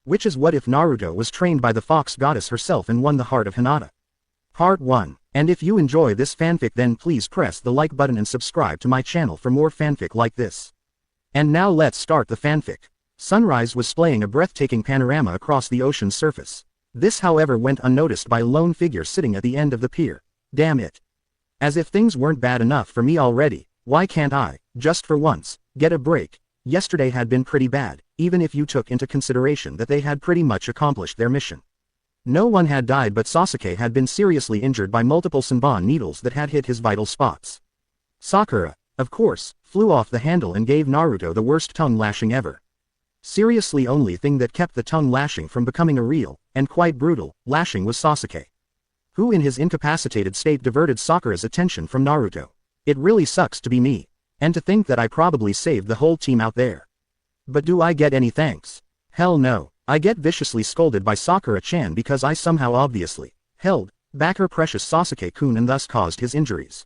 Which is what if Naruto was trained by the fox goddess herself and won the heart of Hinata. Part 1. And if you enjoy this fanfic, then please press the like button and subscribe to my channel for more fanfic like this. And now let's start the fanfic. Sunrise was displaying a breathtaking panorama across the ocean's surface. This however went unnoticed by a lone figure sitting at the end of the pier. Damn it. As if things weren't bad enough for me already, why can't I, just for once, get a break? Yesterday had been pretty bad, even if you took into consideration that they had pretty much accomplished their mission. No one had died, but Sasuke had been seriously injured by multiple Senbon needles that had hit his vital spots. Sakura, of course, flew off the handle and gave Naruto the worst tongue lashing ever. Seriously, only thing that kept the tongue lashing from becoming a real, and quite brutal, lashing was Sasuke, who in his incapacitated state diverted Sakura's attention from Naruto. It really sucks to be me, and to think that I probably saved the whole team out there. But do I get any thanks? Hell no. I get viciously scolded by Sakura-chan because I somehow obviously held back her precious Sasuke-kun and thus caused his injuries.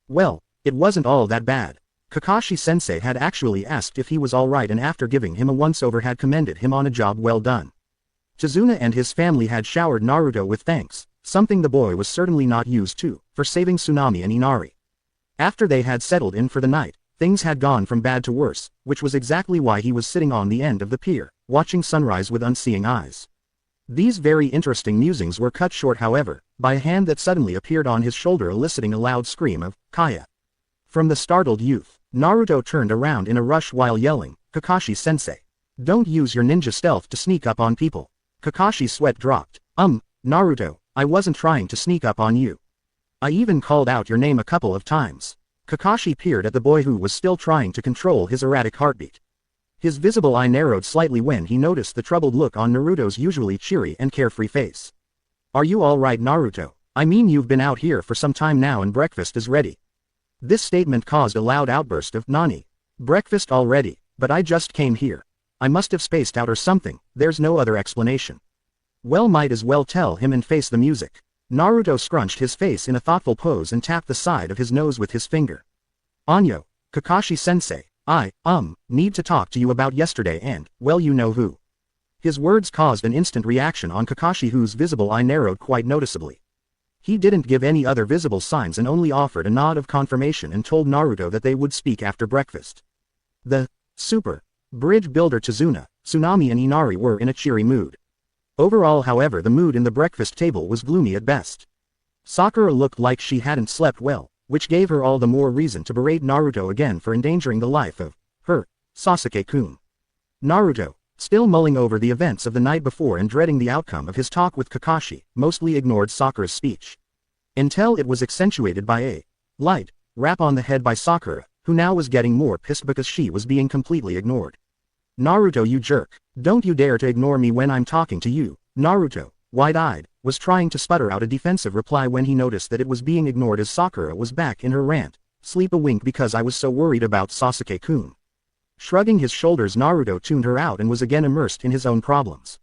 Well, it wasn't all that bad. Kakashi-sensei had actually asked if he was alright, and after giving him a once-over had commended him on a job well done. Tazuna and his family had showered Naruto with thanks, something the boy was certainly not used to, for saving Tsunami and Inari. After they had settled in for the night, things had gone from bad to worse, which was exactly why he was sitting on the end of the pier, watching sunrise with unseeing eyes. These very interesting musings were cut short however, by a hand that suddenly appeared on his shoulder, eliciting a loud scream of, "Kaya!" from the startled youth. Naruto turned around in a rush while yelling, "Kakashi-sensei! Don't use your ninja stealth to sneak up on people." Kakashi's sweat dropped. Naruto, I wasn't trying to sneak up on you. I even called out your name a couple of times." Kakashi peered at the boy, who was still trying to control his erratic heartbeat. His visible eye narrowed slightly when he noticed the troubled look on Naruto's usually cheery and carefree face. "Are you alright, Naruto? I mean, you've been out here for some time now and breakfast is ready." This statement caused a loud outburst of, "Nani? Breakfast already? But I just came here. I must have spaced out or something, there's no other explanation." "Well, might as well tell him and face the music." Naruto scrunched his face in a thoughtful pose and tapped the side of his nose with his finger. "Anyo, Kakashi-sensei, I, need to talk to you about yesterday and, well, you know who." His words caused an instant reaction on Kakashi, whose visible eye narrowed quite noticeably. He didn't give any other visible signs and only offered a nod of confirmation and told Naruto that they would speak after breakfast. The super bridge builder Tazuna, Tsunami and Inari were in a cheery mood. Overall however, the mood in the breakfast table was gloomy at best. Sakura looked like she hadn't slept well, which gave her all the more reason to berate Naruto again for endangering the life of her Sasuke-kun. Naruto, still mulling over the events of the night before and dreading the outcome of his talk with Kakashi, mostly ignored Sakura's speech. Until it was accentuated by a light rap on the head by Sakura, who now was getting more pissed because she was being completely ignored. "Naruto, you jerk. Don't you dare to ignore me when I'm talking to you." Naruto, wide-eyed, was trying to sputter out a defensive reply when he noticed that it was being ignored as Sakura was back in her rant. "Sleep a wink because I was so worried about Sasuke-kun." Shrugging his shoulders, Naruto tuned her out and was again immersed in his own problems.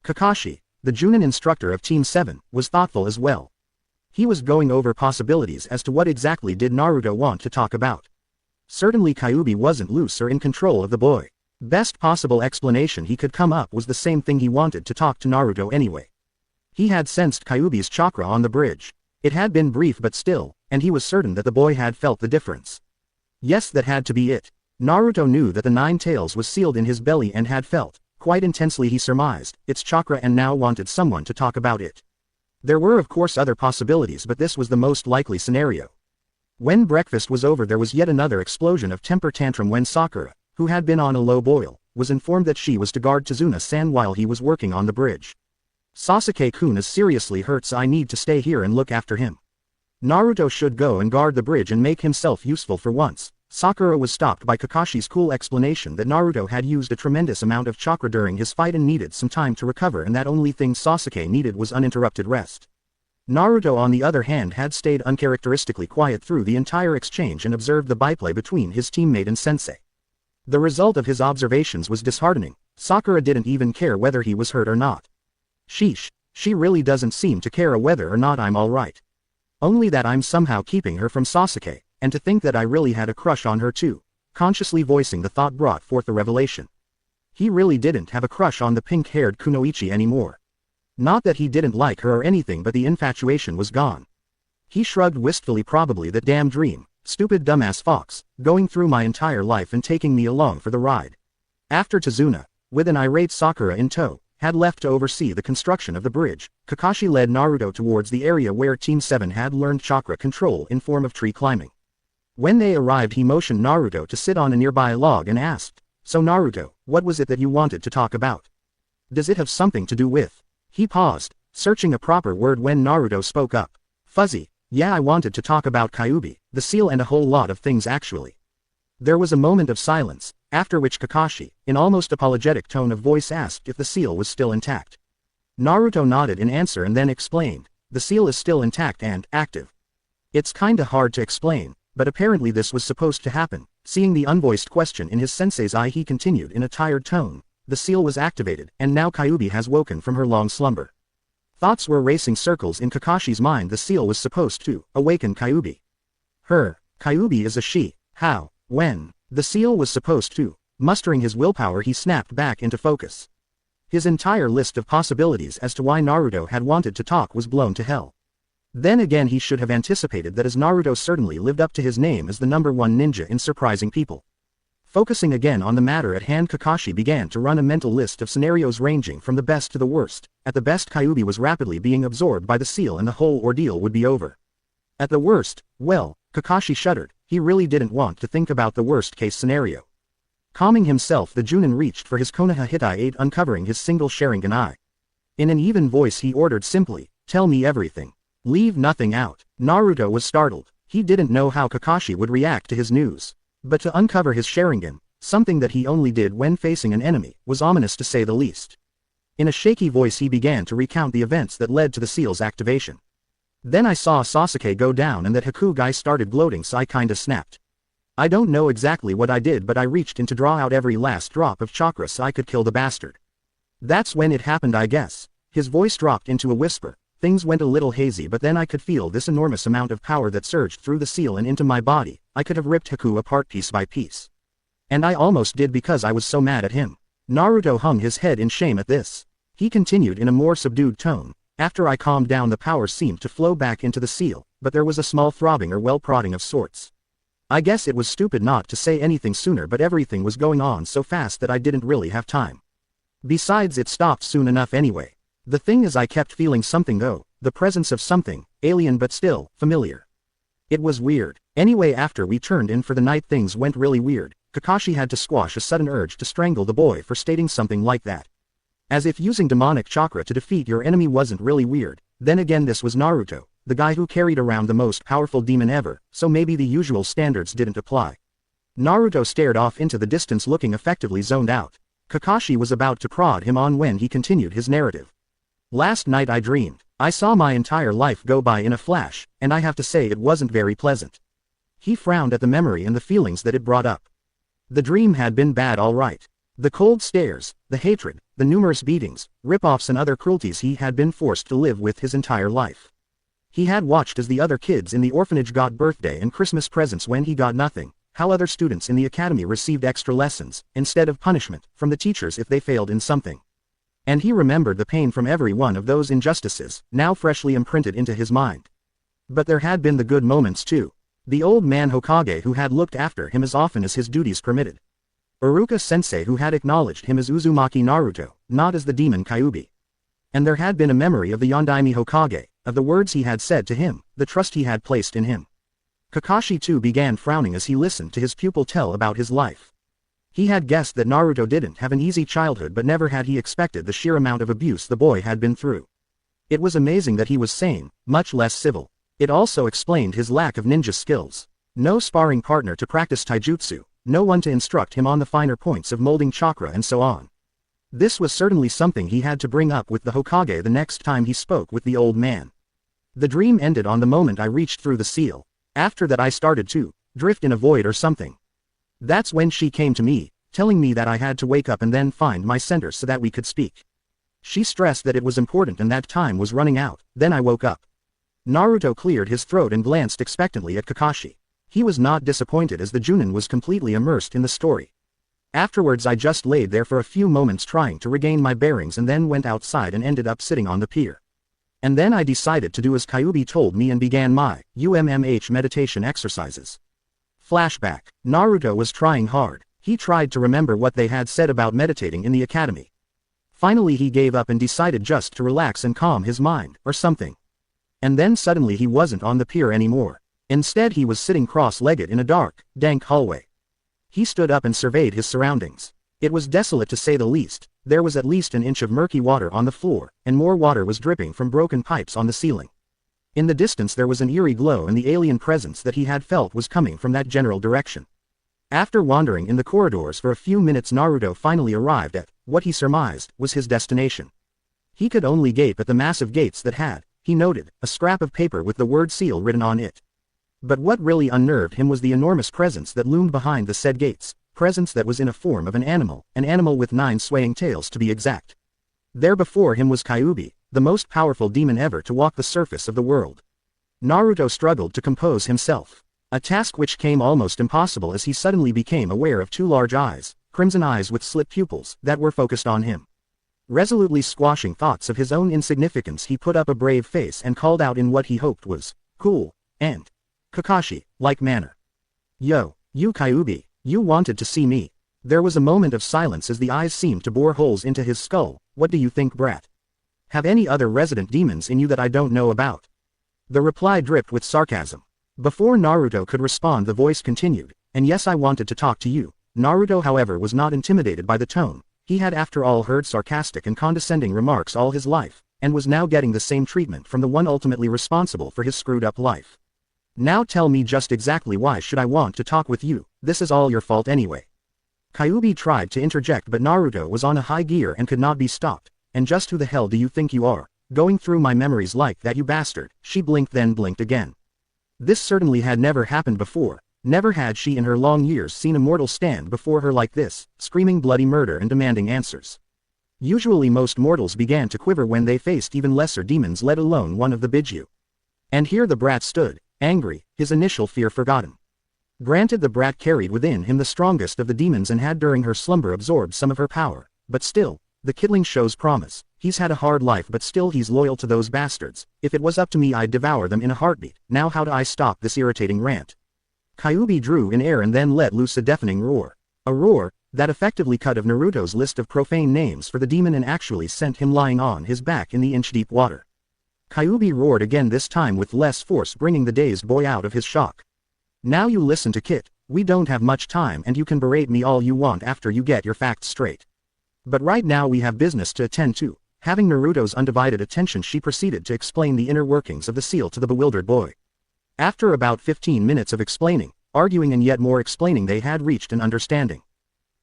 Kakashi, the Junin instructor of Team 7, was thoughtful as well. He was going over possibilities as to what exactly did Naruto want to talk about. Certainly Kyuubi wasn't loose or in control of the boy. Best possible explanation he could come up was the same thing: he wanted to talk to Naruto anyway. He had sensed Kyuubi's chakra on the bridge. It had been brief but still, and he was certain that the boy had felt the difference. Yes, that had to be it. Naruto knew that the Nine Tails was sealed in his belly and had felt, quite intensely he surmised, its chakra and now wanted someone to talk about it. There were of course other possibilities, but this was the most likely scenario. When breakfast was over, there was yet another explosion of temper tantrum when Sakura, who had been on a low boil, was informed that she was to guard Tazuna-san while he was working on the bridge. "Sasuke-kun is seriously hurt, so I need to stay here and look after him. Naruto should go and guard the bridge and make himself useful for once." Sakura was stopped by Kakashi's cool explanation that Naruto had used a tremendous amount of chakra during his fight and needed some time to recover, and that only thing Sasuke needed was uninterrupted rest. Naruto on the other hand had stayed uncharacteristically quiet through the entire exchange and observed the byplay between his teammate and sensei. The result of his observations was disheartening. Sakura didn't even care whether he was hurt or not. Sheesh, she really doesn't seem to care whether or not I'm alright. Only that I'm somehow keeping her from Sasuke, and to think that I really had a crush on her too. Consciously voicing the thought brought forth the revelation. He really didn't have a crush on the pink-haired Kunoichi anymore. Not that he didn't like her or anything, but the infatuation was gone. He shrugged wistfully. Probably that damn dream, stupid dumbass fox, going through my entire life and taking me along for the ride. After Tazuna, with an irate Sakura in tow, had left to oversee the construction of the bridge, Kakashi led Naruto towards the area where Team 7 had learned chakra control in form of tree climbing. When they arrived, he motioned Naruto to sit on a nearby log and asked, "So Naruto, what was it that you wanted to talk about? Does it have something to do with?" He paused, searching a proper word when Naruto spoke up. "Fuzzy, yeah, I wanted to talk about Kyuubi, the seal, and a whole lot of things actually." There was a moment of silence, after which Kakashi, in almost apologetic tone of voice, asked if the seal was still intact. Naruto nodded in answer and then explained, "The seal is still intact and active. It's kinda hard to explain, but apparently this was supposed to happen." Seeing the unvoiced question in his sensei's eye, he continued in a tired tone, "The seal was activated, and now Kyuubi has woken from her long slumber." Thoughts were racing circles in Kakashi's mind. The seal was supposed to awaken Kyuubi. Kyuubi is a she. How? When? The seal was supposed to. Mustering his willpower, he snapped back into focus. His entire list of possibilities as to why Naruto had wanted to talk was blown to hell. Then again, he should have anticipated that, as Naruto certainly lived up to his name as the #1 ninja in surprising people. Focusing again on the matter at hand, Kakashi began to run a mental list of scenarios ranging from the best to the worst. At the best, Kyuubi was rapidly being absorbed by the seal and the whole ordeal would be over. At the worst, well, Kakashi shuddered. He really didn't want to think about the worst-case scenario. Calming himself, the Junin reached for his Konoha Hitai-8, uncovering his single Sharingan eye. In an even voice he ordered simply, "Tell me everything. Leave nothing out." Naruto was startled. He didn't know how Kakashi would react to his news. But to uncover his Sharingan, something that he only did when facing an enemy, was ominous to say the least. In a shaky voice he began to recount the events that led to the seal's activation. "Then I saw Sasuke go down and that Hyuga started gloating, so I kinda snapped. I don't know exactly what I did, but I reached in to draw out every last drop of chakra so I could kill the bastard. That's when it happened, I guess." His voice dropped into a whisper. "Things went a little hazy, but then I could feel this enormous amount of power that surged through the seal and into my body. I could have ripped Hyuga apart piece by piece. And I almost did because I was so mad at him." Naruto hung his head in shame at this. He continued in a more subdued tone, "After I calmed down, the power seemed to flow back into the seal, but there was a small throbbing or prodding of sorts. I guess it was stupid not to say anything sooner, but everything was going on so fast that I didn't really have time. Besides, it stopped soon enough anyway. The thing is, I kept feeling something though, the presence of something, alien but still familiar. It was weird. Anyway, after we turned in for the night, things went really weird." Kakashi had to squash a sudden urge to strangle the boy for stating something like that. As if using demonic chakra to defeat your enemy wasn't really weird. Then again, this was Naruto, the guy who carried around the most powerful demon ever, so maybe the usual standards didn't apply. Naruto stared off into the distance, looking effectively zoned out. Kakashi was about to prod him on when he continued his narrative. "Last night I dreamed. I saw my entire life go by in a flash, and I have to say it wasn't very pleasant." He frowned at the memory and the feelings that it brought up. The dream had been bad, all right. The cold stares, the hatred, the numerous beatings, rip-offs and other cruelties he had been forced to live with his entire life. He had watched as the other kids in the orphanage got birthday and Christmas presents when he got nothing, how other students in the academy received extra lessons, instead of punishment, from the teachers if they failed in something. And he remembered the pain from every one of those injustices, now freshly imprinted into his mind. But there had been the good moments too. The old man Hokage who had looked after him as often as his duties permitted. Iruka-sensei who had acknowledged him as Uzumaki Naruto, not as the demon Kyuubi. And there had been a memory of the Yondaime Hokage, of the words he had said to him, the trust he had placed in him. Kakashi too began frowning as he listened to his pupil tell about his life. He had guessed that Naruto didn't have an easy childhood, but never had he expected the sheer amount of abuse the boy had been through. It was amazing that he was sane, much less civil. It also explained his lack of ninja skills. No sparring partner to practice taijutsu, no one to instruct him on the finer points of molding chakra and so on. This was certainly something he had to bring up with the Hokage the next time he spoke with the old man. "The dream ended on the moment I reached through the seal. After that I started to drift in a void or something. That's when she came to me, telling me that I had to wake up and then find my center so that we could speak. She stressed that it was important and that time was running out. Then I woke up." Naruto cleared his throat and glanced expectantly at Kakashi. He was not disappointed as the Junin was completely immersed in the story. Afterwards I just laid there for a few moments trying to regain my bearings and then went outside and ended up sitting on the pier. And then I decided to do as Kyuubi told me and began my UMMH meditation exercises. Flashback. Naruto was trying hard. He tried to remember what they had said about meditating in the academy. Finally he gave up and decided just to relax and calm his mind, or something. And then suddenly he wasn't on the pier anymore. Instead he was sitting cross-legged in a dark, dank hallway. He stood up and surveyed his surroundings. It was desolate to say the least. There was at least an inch of murky water on the floor, and more water was dripping from broken pipes on the ceiling. In the distance there was an eerie glow and the alien presence that he had felt was coming from that general direction. After wandering in the corridors for a few minutes Naruto finally arrived at what he surmised was his destination. He could only gape at the massive gates that had, he noted, a scrap of paper with the word seal written on it. But what really unnerved him was the enormous presence that loomed behind the said gates, presence that was in a form of an animal with 9 swaying tails to be exact. There before him was Kyuubi, the most powerful demon ever to walk the surface of the world. Naruto struggled to compose himself, a task which came almost impossible as he suddenly became aware of 2 large eyes, crimson eyes with slit pupils, that were focused on him. Resolutely squashing thoughts of his own insignificance he put up a brave face and called out in what he hoped was cool and Kakashi-like manner. "Yo, you Kyuubi, you wanted to see me." There was a moment of silence as the eyes seemed to bore holes into his skull. "What do you think, brat? Have any other resident demons in you that I don't know about?" The reply dripped with sarcasm. Before Naruto could respond the voice continued, "And yes, I wanted to talk to you." Naruto however was not intimidated by the tone. He had after all heard sarcastic and condescending remarks all his life, and was now getting the same treatment from the one ultimately responsible for his screwed up life. "Now tell me just exactly why should I want to talk with you? This is all your fault anyway." Kyuubi tried to interject but Naruto was on a high gear and could not be stopped. "And just who the hell do you think you are? Going through my memories like that, you bastard." She blinked then blinked again. This certainly had never happened before. Never had she in her long years seen a mortal stand before her like this, screaming bloody murder and demanding answers. Usually most mortals began to quiver when they faced even lesser demons, let alone one of the Biju. And here the brat stood, angry, his initial fear forgotten. Granted, the brat carried within him the strongest of the demons and had during her slumber absorbed some of her power, but still, the kidling shows promise. He's had a hard life but still he's loyal to those bastards. "If it was up to me I'd devour them in a heartbeat." Now how do I stop this irritating rant? Kyuubi drew in air and then let loose a deafening roar. A roar that effectively cut of Naruto's list of profane names for the demon and actually sent him lying on his back in the inch-deep water. Kyuubi roared again, this time with less force, bringing the dazed boy out of his shock. "Now you listen to Kit, we don't have much time and you can berate me all you want after you get your facts straight. But right now we have business to attend to." Having Naruto's undivided attention she proceeded to explain the inner workings of the seal to the bewildered boy. After about 15 minutes of explaining, arguing and yet more explaining they had reached an understanding.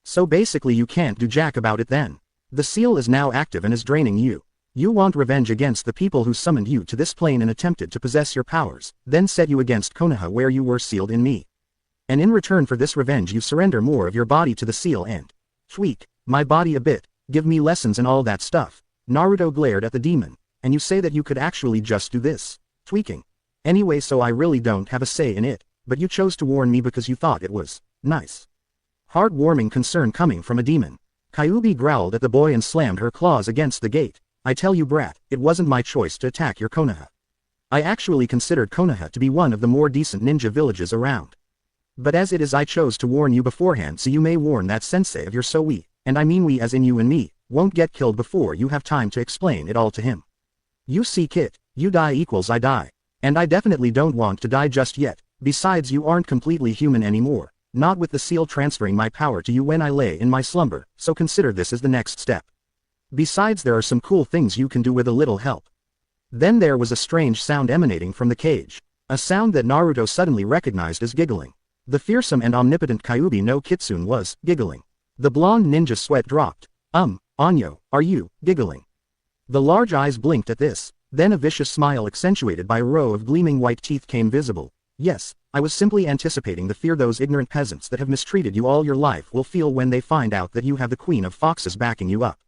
"So basically you can't do jack about it then. The seal is now active and is draining you. You want revenge against the people who summoned you to this plane and attempted to possess your powers, then set you against Konoha where you were sealed in me. And in return for this revenge you surrender more of your body to the seal and tweak my body a bit, give me lessons and all that stuff." Naruto glared at the demon. "And you say that you could actually just do this tweaking? Anyway, so I really don't have a say in it, but you chose to warn me because you thought it was nice." Heartwarming concern coming from a demon. Kyuubi growled at the boy and slammed her claws against the gate. "I tell you, brat, it wasn't my choice to attack your Konoha. I actually considered Konoha to be one of the more decent ninja villages around. But as it is, I chose to warn you beforehand so you may warn that sensei of yours so we, and I mean we as in you and me, won't get killed before you have time to explain it all to him. You see, Kit, you die equals I die. And I definitely don't want to die just yet. Besides, you aren't completely human anymore, not with the seal transferring my power to you when I lay in my slumber, so consider this as the next step. Besides, there are some cool things you can do with a little help." Then there was a strange sound emanating from the cage. A sound that Naruto suddenly recognized as giggling. The fearsome and omnipotent Kyuubi no Kitsune was giggling. The blonde ninja sweat dropped. Anyo, are you giggling?" The large eyes blinked at this. Then a vicious smile accentuated by a row of gleaming white teeth came visible. "Yes, I was simply anticipating the fear those ignorant peasants that have mistreated you all your life will feel when they find out that you have the Queen of Foxes backing you up."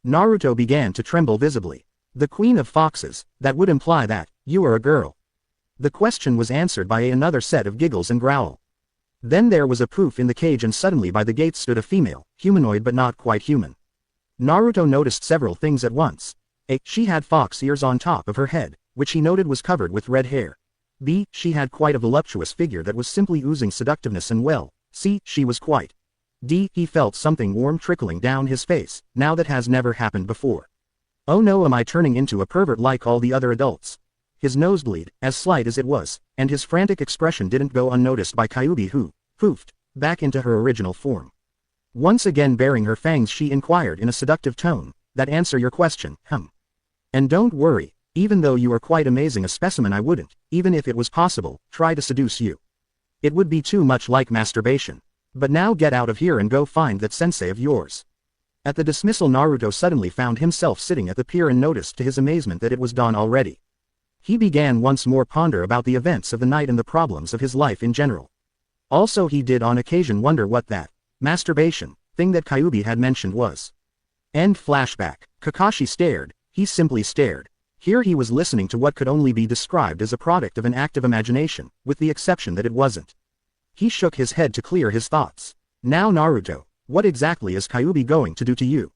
Naruto began to tremble visibly. "The Queen of Foxes, that would imply that you are a girl." The question was answered by another set of giggles and growl. Then there was a poof in the cage and suddenly by the gate stood a female, humanoid but not quite human. Naruto noticed several things at once. A. She had fox ears on top of her head, which he noted was covered with red hair. B. She had quite a voluptuous figure that was simply oozing seductiveness and well. C. She was quite. D. He felt something warm trickling down his face, now that has never happened before. Oh no, am I turning into a pervert like all the other adults? His nosebleed, as slight as it was, and his frantic expression didn't go unnoticed by Kyubi who, poofed, back into her original form. Once again baring her fangs she inquired in a seductive tone, that answer your question, And don't worry, even though you are quite amazing a specimen I wouldn't, even if it was possible, try to seduce you. It would be too much like masturbation. But now get out of here and go find that sensei of yours. At the dismissal Naruto suddenly found himself sitting at the pier and noticed to his amazement that it was dawn already. He began once more ponder about the events of the night and the problems of his life in general. Also he did on occasion wonder what that masturbation thing that Kyubi had mentioned was. End flashback. Kakashi stared, he simply stared. Here he was listening to what could only be described as a product of an active imagination, with the exception that it wasn't. He shook his head to clear his thoughts. Now Naruto, what exactly is Kyubi going to do to you?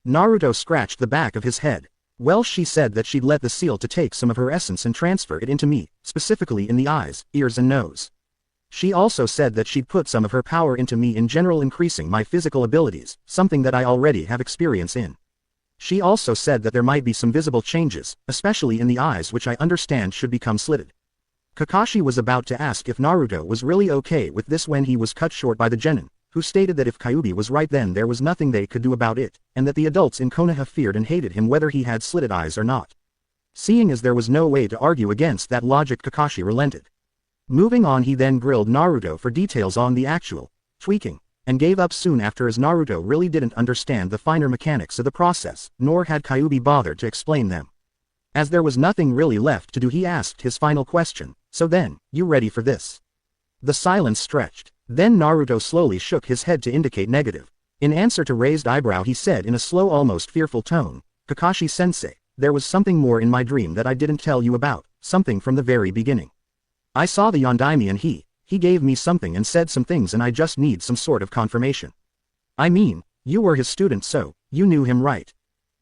Naruto scratched the back of his head. Well, she said that she'd let the seal to take some of her essence and transfer it into me, specifically in the eyes, ears and nose. She also said that she'd put some of her power into me in general, increasing my physical abilities, something that I already have experience in. She also said that there might be some visible changes, especially in the eyes, which I understand should become slitted. Kakashi was about to ask if Naruto was really okay with this when he was cut short by the genin, who stated that if Kyubi was right then there was nothing they could do about it, and that the adults in Konoha feared and hated him whether he had slitted eyes or not. Seeing as there was no way to argue against that logic, Kakashi relented. Moving on, he then grilled Naruto for details on the actual tweaking, and gave up soon after as Naruto really didn't understand the finer mechanics of the process, nor had Kyubi bothered to explain them. As there was nothing really left to do, he asked his final question, so then, you ready for this? The silence stretched. Then Naruto slowly shook his head to indicate negative. In answer to raised eyebrow he said in a slow, almost fearful tone, Kakashi-sensei, there was something more in my dream that I didn't tell you about, something from the very beginning. I saw the Yondaime and he gave me something and said some things and I just need some sort of confirmation. I mean, you were his student so, you knew him right.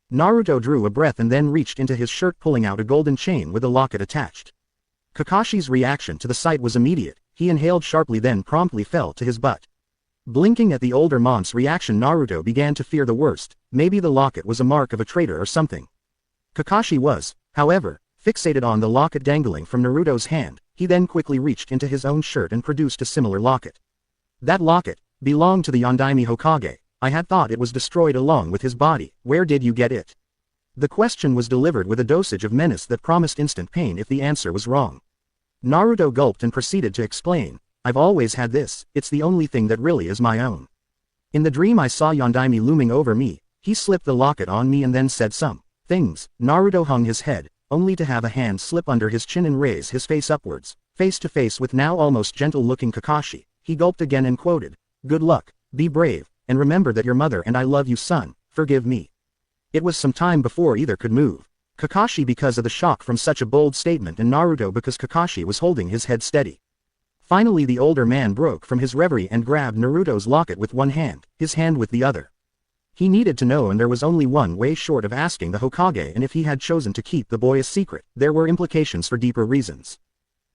Naruto drew a breath and then reached into his shirt pulling out a golden chain with a locket attached. Kakashi's reaction to the sight was immediate, he inhaled sharply then promptly fell to his butt. Blinking at the older monk's reaction, Naruto began to fear the worst, maybe the locket was a mark of a traitor or something. Kakashi was, however, fixated on the locket dangling from Naruto's hand. He then quickly reached into his own shirt and produced a similar locket. That locket belonged to the Yondaime Hokage. I had thought it was destroyed along with his body. Where did you get it? The question was delivered with a dosage of menace that promised instant pain if the answer was wrong. Naruto gulped and proceeded to explain. I've always had this, it's the only thing that really is my own. In the dream I saw Yondaime looming over me, he slipped the locket on me and then said some things. Naruto hung his head, only to have a hand slip under his chin and raise his face upwards, face to face with now almost gentle-looking Kakashi. He gulped again and quoted, "Good luck, be brave, and remember that your mother and I love you son, forgive me." It was some time before either could move. Kakashi because of the shock from such a bold statement and Naruto because Kakashi was holding his head steady. Finally the older man broke from his reverie and grabbed Naruto's locket with one hand, his hand with the other. He needed to know and there was only one way short of asking the Hokage, and if he had chosen to keep the boy a secret, there were implications for deeper reasons.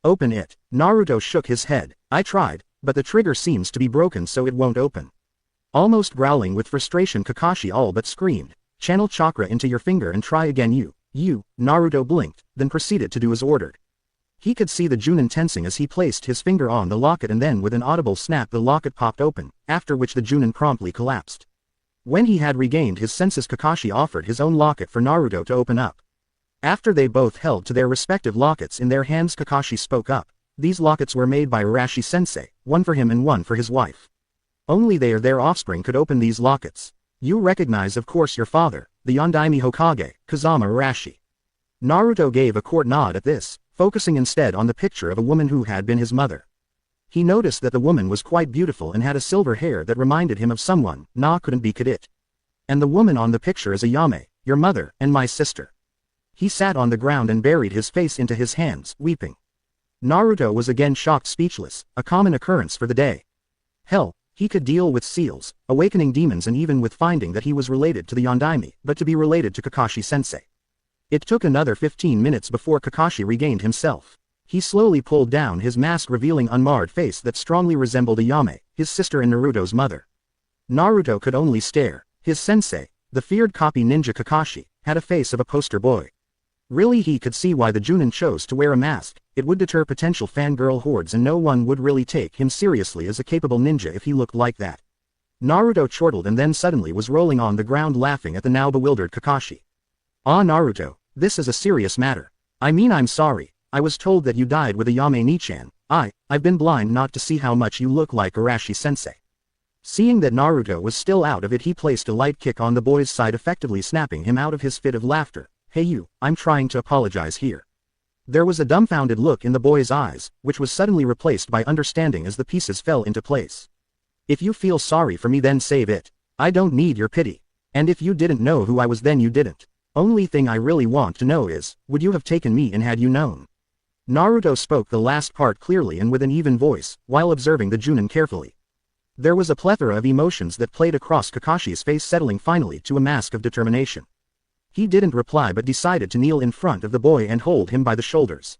Open it. Naruto shook his head. I tried, but the trigger seems to be broken so it won't open. Almost growling with frustration Kakashi all but screamed, channel chakra into your finger and try again you. Naruto blinked, then proceeded to do as ordered. He could see the Junin tensing as he placed his finger on the locket and then with an audible snap the locket popped open, after which the Junin promptly collapsed. When he had regained his senses Kakashi offered his own locket for Naruto to open up. After they both held to their respective lockets in their hands Kakashi spoke up. These lockets were made by Arashi-sensei, one for him and one for his wife. Only they or their offspring could open these lockets. You recognize of course your father, the Yondaime Hokage, Kazama Arashi. Naruto gave a court nod at this, focusing instead on the picture of a woman who had been his mother. He noticed that the woman was quite beautiful and had a silver hair that reminded him of someone, couldn't be could it. And the woman on the picture is a Yame, your mother, and my sister. He sat on the ground and buried his face into his hands, weeping. Naruto was again shocked speechless, a common occurrence for the day. Hell, he could deal with seals, awakening demons and even with finding that he was related to the Yondaime, but to be related to Kakashi-sensei. It took another 15 minutes before Kakashi regained himself. He slowly pulled down his mask revealing unmarred face that strongly resembled Ayame, his sister and Naruto's mother. Naruto could only stare. His sensei, the feared copy ninja Kakashi, had a face of a poster boy. Really he could see why the Junin chose to wear a mask. It would deter potential fangirl hordes and no one would really take him seriously as a capable ninja if he looked like that. Naruto chortled and then suddenly was rolling on the ground laughing at the now bewildered Kakashi. Ah Naruto, this is a serious matter. I mean I'm sorry, I was told that you died with Ayame Nichan. I've been blind not to see how much you look like Arashi-sensei. Seeing that Naruto was still out of it he placed a light kick on the boy's side effectively snapping him out of his fit of laughter. Hey you, I'm trying to apologize here. There was a dumbfounded look in the boy's eyes, which was suddenly replaced by understanding as the pieces fell into place. If you feel sorry for me then save it. I don't need your pity. And if you didn't know who I was then you didn't. Only thing I really want to know is, would you have taken me in had you known? Naruto spoke the last part clearly and with an even voice, while observing the Junin carefully. There was a plethora of emotions that played across Kakashi's face settling finally to a mask of determination. He didn't reply but decided to kneel in front of the boy and hold him by the shoulders.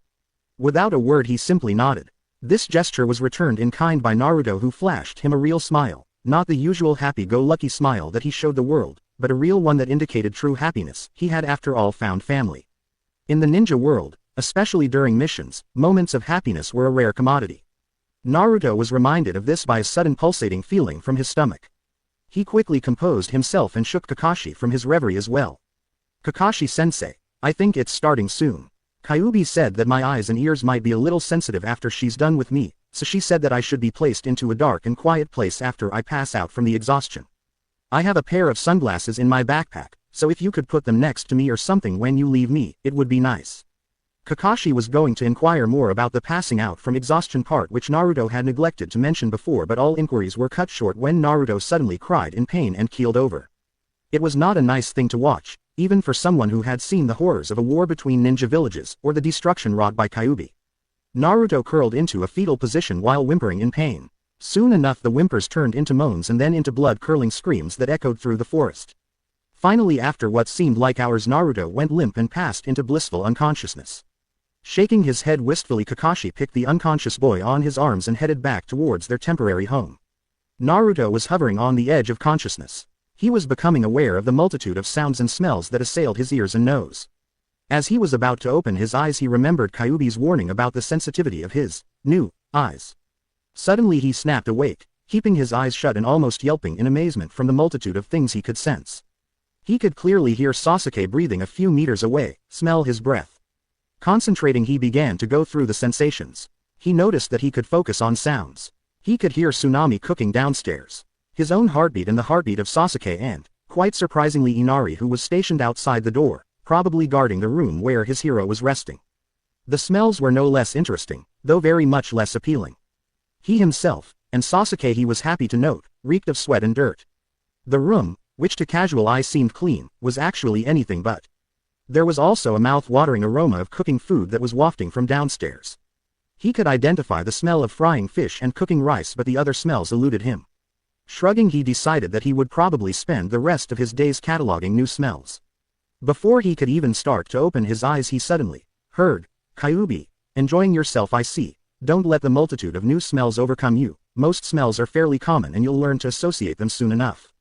Without a word he simply nodded. This gesture was returned in kind by Naruto who flashed him a real smile, not the usual happy-go-lucky smile that he showed the world, but a real one that indicated true happiness. He had after all found family. In the ninja world, especially during missions, moments of happiness were a rare commodity. Naruto was reminded of this by a sudden pulsating feeling from his stomach. He quickly composed himself and shook Kakashi from his reverie as well. Kakashi-sensei, I think it's starting soon. Kyuubi said that my eyes and ears might be a little sensitive after she's done with me, so she said that I should be placed into a dark and quiet place after I pass out from the exhaustion. I have a pair of sunglasses in my backpack, so if you could put them next to me or something when you leave me, it would be nice. Kakashi was going to inquire more about the passing out from exhaustion part which Naruto had neglected to mention before but all inquiries were cut short when Naruto suddenly cried in pain and keeled over. It was not a nice thing to watch, even for someone who had seen the horrors of a war between ninja villages or the destruction wrought by Kyuubi. Naruto curled into a fetal position while whimpering in pain. Soon enough the whimpers turned into moans and then into blood-curdling screams that echoed through the forest. Finally after what seemed like hours Naruto went limp and passed into blissful unconsciousness. Shaking his head wistfully Kakashi picked the unconscious boy on his arms and headed back towards their temporary home. Naruto was hovering on the edge of consciousness. He was becoming aware of the multitude of sounds and smells that assailed his ears and nose. As he was about to open his eyes he remembered Kyuubi's warning about the sensitivity of his new eyes. Suddenly he snapped awake, keeping his eyes shut and almost yelping in amazement from the multitude of things he could sense. He could clearly hear Sasuke breathing a few meters away, smell his breath. Concentrating he began to go through the sensations. He noticed that he could focus on sounds. He could hear Tsunami cooking downstairs, his own heartbeat and the heartbeat of Sasuke and, quite surprisingly Inari who was stationed outside the door, probably guarding the room where his hero was resting. The smells were no less interesting, though very much less appealing. He himself, and Sasuke he was happy to note, reeked of sweat and dirt. The room, which to casual eyes seemed clean, was actually anything but. There was also a mouth-watering aroma of cooking food that was wafting from downstairs. He could identify the smell of frying fish and cooking rice but the other smells eluded him. Shrugging he decided that he would probably spend the rest of his days cataloging new smells. Before he could even start to open his eyes he suddenly heard, Kyuubi, enjoying yourself I see, don't let the multitude of new smells overcome you, most smells are fairly common and you'll learn to associate them soon enough.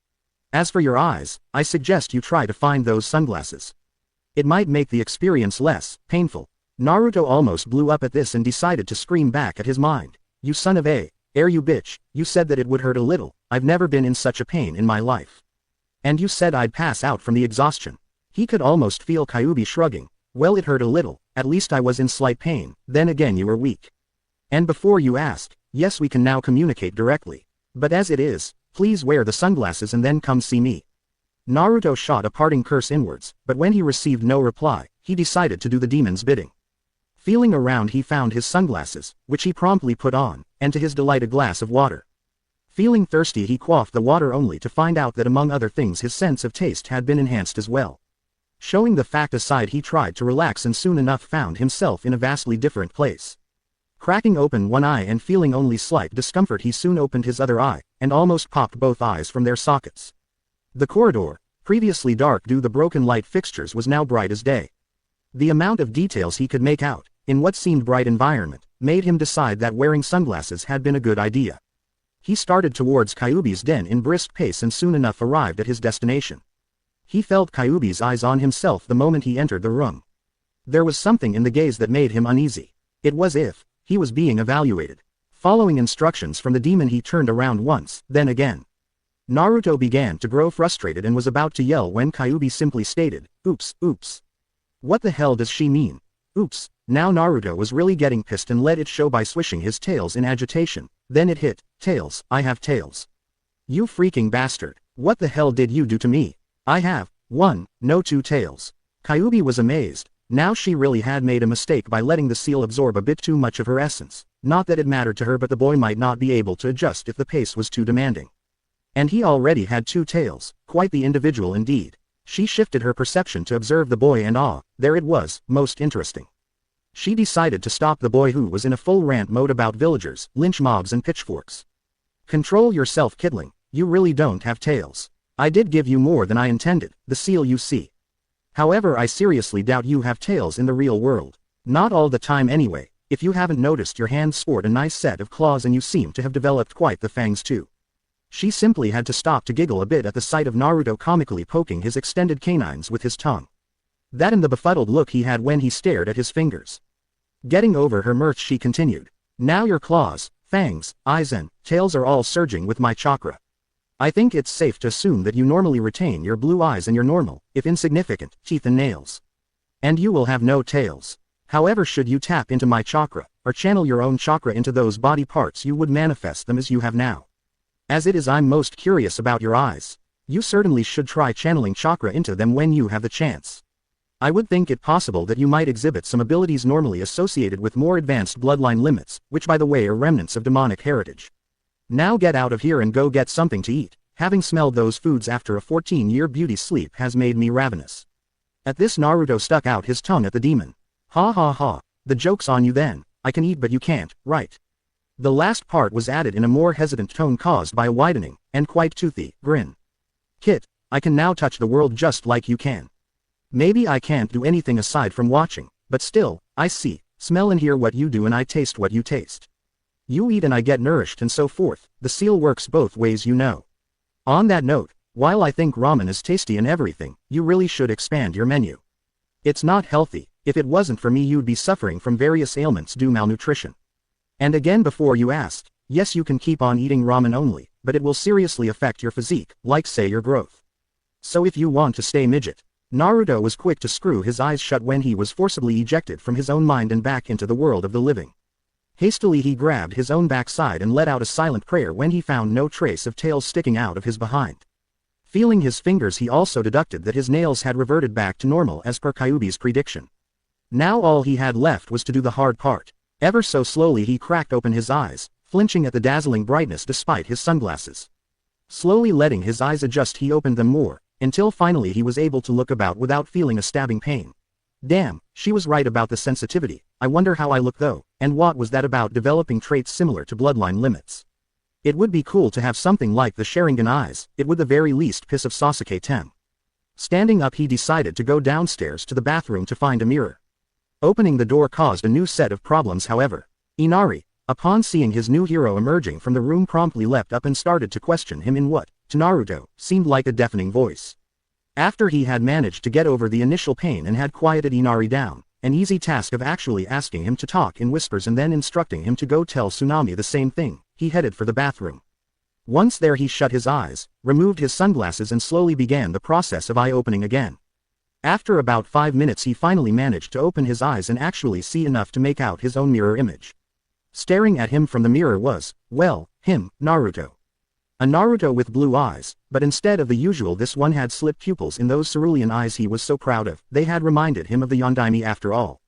As for your eyes, I suggest you try to find those sunglasses. It might make the experience less painful. Naruto almost blew up at this and decided to scream back at his mind. You son of a, you bitch, you said that it would hurt a little, I've never been in such a pain in my life. And you said I'd pass out from the exhaustion. He could almost feel Kyuubi shrugging. Well it hurt a little, at least I was in slight pain, then again you were weak. And before you ask, yes we can now communicate directly. But as it is, please wear the sunglasses and then come see me. Naruto shot a parting curse inwards, but when he received no reply, he decided to do the demon's bidding. Feeling around he found his sunglasses, which he promptly put on, and to his delight a glass of water. Feeling thirsty he quaffed the water only to find out that among other things his sense of taste had been enhanced as well. Showing the fact aside he tried to relax and soon enough found himself in a vastly different place. Cracking open one eye and feeling only slight discomfort, he soon opened his other eye, and almost popped both eyes from their sockets. The corridor, previously dark due to the broken light fixtures, was now bright as day. The amount of details he could make out, in what seemed bright environment, made him decide that wearing sunglasses had been a good idea. He started towards Kyuubi's den in brisk pace and soon enough arrived at his destination. He felt Kyuubi's eyes on himself the moment he entered the room. There was something in the gaze that made him uneasy. It was as if he was being evaluated. Following instructions from the demon, he turned around once, then again. Naruto began to grow frustrated and was about to yell when Kyuubi simply stated, "Oops, oops. What the hell does she mean? Oops." Now Naruto was really getting pissed and let it show by swishing his tails in agitation. Then it hit, "Tails, I have tails. You freaking bastard. What the hell did you do to me? I have, one, no two tails." Kyuubi was amazed. Now she really had made a mistake by letting the seal absorb a bit too much of her essence. Not that it mattered to her, but the boy might not be able to adjust if the pace was too demanding. And he already had two tails, quite the individual indeed. She shifted her perception to observe the boy and there it was, most interesting. She decided to stop the boy, who was in a full rant mode about villagers, lynch mobs and pitchforks. "Control yourself, kidling, you really don't have tails. I did give you more than I intended, the seal you see. However, I seriously doubt you have tails in the real world. Not all the time anyway. If you haven't noticed, your hands sport a nice set of claws and you seem to have developed quite the fangs too." She simply had to stop to giggle a bit at the sight of Naruto comically poking his extended canines with his tongue. That and the befuddled look he had when he stared at his fingers. Getting over her mirth, she continued, "Now your claws, fangs, eyes and tails are all surging with my chakra. I think it's safe to assume that you normally retain your blue eyes and your normal, if insignificant, teeth and nails. And you will have no tails. However, should you tap into my chakra, or channel your own chakra into those body parts, you would manifest them as you have now. As it is, I'm most curious about your eyes. You certainly should try channeling chakra into them when you have the chance. I would think it possible that you might exhibit some abilities normally associated with more advanced bloodline limits, which by the way are remnants of demonic heritage. Now get out of here and go get something to eat. Having smelled those foods after a 14-year beauty sleep has made me ravenous." At this, Naruto stuck out his tongue at the demon. "Ha ha ha, the joke's on you then. I can eat but you can't, right?" The last part was added in a more hesitant tone caused by a widening, and quite toothy, grin. "Kit, I can now touch the world just like you can. Maybe I can't do anything aside from watching, but still, I see, smell and hear what you do and I taste what you taste. You eat and I get nourished and so forth. The seal works both ways, you know. On that note, while I think ramen is tasty and everything, you really should expand your menu. It's not healthy. If it wasn't for me, you'd be suffering from various ailments due malnutrition. And again, before you asked, yes, you can keep on eating ramen only, but it will seriously affect your physique, like say your growth. So if you want to stay midget." Naruto was quick to screw his eyes shut when he was forcibly ejected from his own mind and back into the world of the living. Hastily he grabbed his own backside and let out a silent prayer when he found no trace of tails sticking out of his behind. Feeling his fingers, he also deducted that his nails had reverted back to normal as per Kyuubi's prediction. Now all he had left was to do the hard part. Ever so slowly he cracked open his eyes, flinching at the dazzling brightness despite his sunglasses. Slowly letting his eyes adjust, he opened them more, until finally he was able to look about without feeling a stabbing pain. Damn, she was right about the sensitivity. I wonder how I look though, and what was that about developing traits similar to bloodline limits? It would be cool to have something like the Sharingan eyes. It would the very least piss of Sasuke Ten. Standing up, he decided to go downstairs to the bathroom to find a mirror. Opening the door caused a new set of problems, however. Inari, upon seeing his new hero emerging from the room, promptly leapt up and started to question him in what, to Naruto, seemed like a deafening voice. After he had managed to get over the initial pain and had quieted Inari down, an easy task of actually asking him to talk in whispers and then instructing him to go tell Tsunami the same thing, he headed for the bathroom. Once there, he shut his eyes, removed his sunglasses and slowly began the process of eye-opening again. After about 5 minutes he finally managed to open his eyes and actually see enough to make out his own mirror image. Staring at him from the mirror was, well, him, Naruto. A Naruto with blue eyes, but instead of the usual, this one had slit pupils in those cerulean eyes he was so proud of. They had reminded him of the Yondaime after all.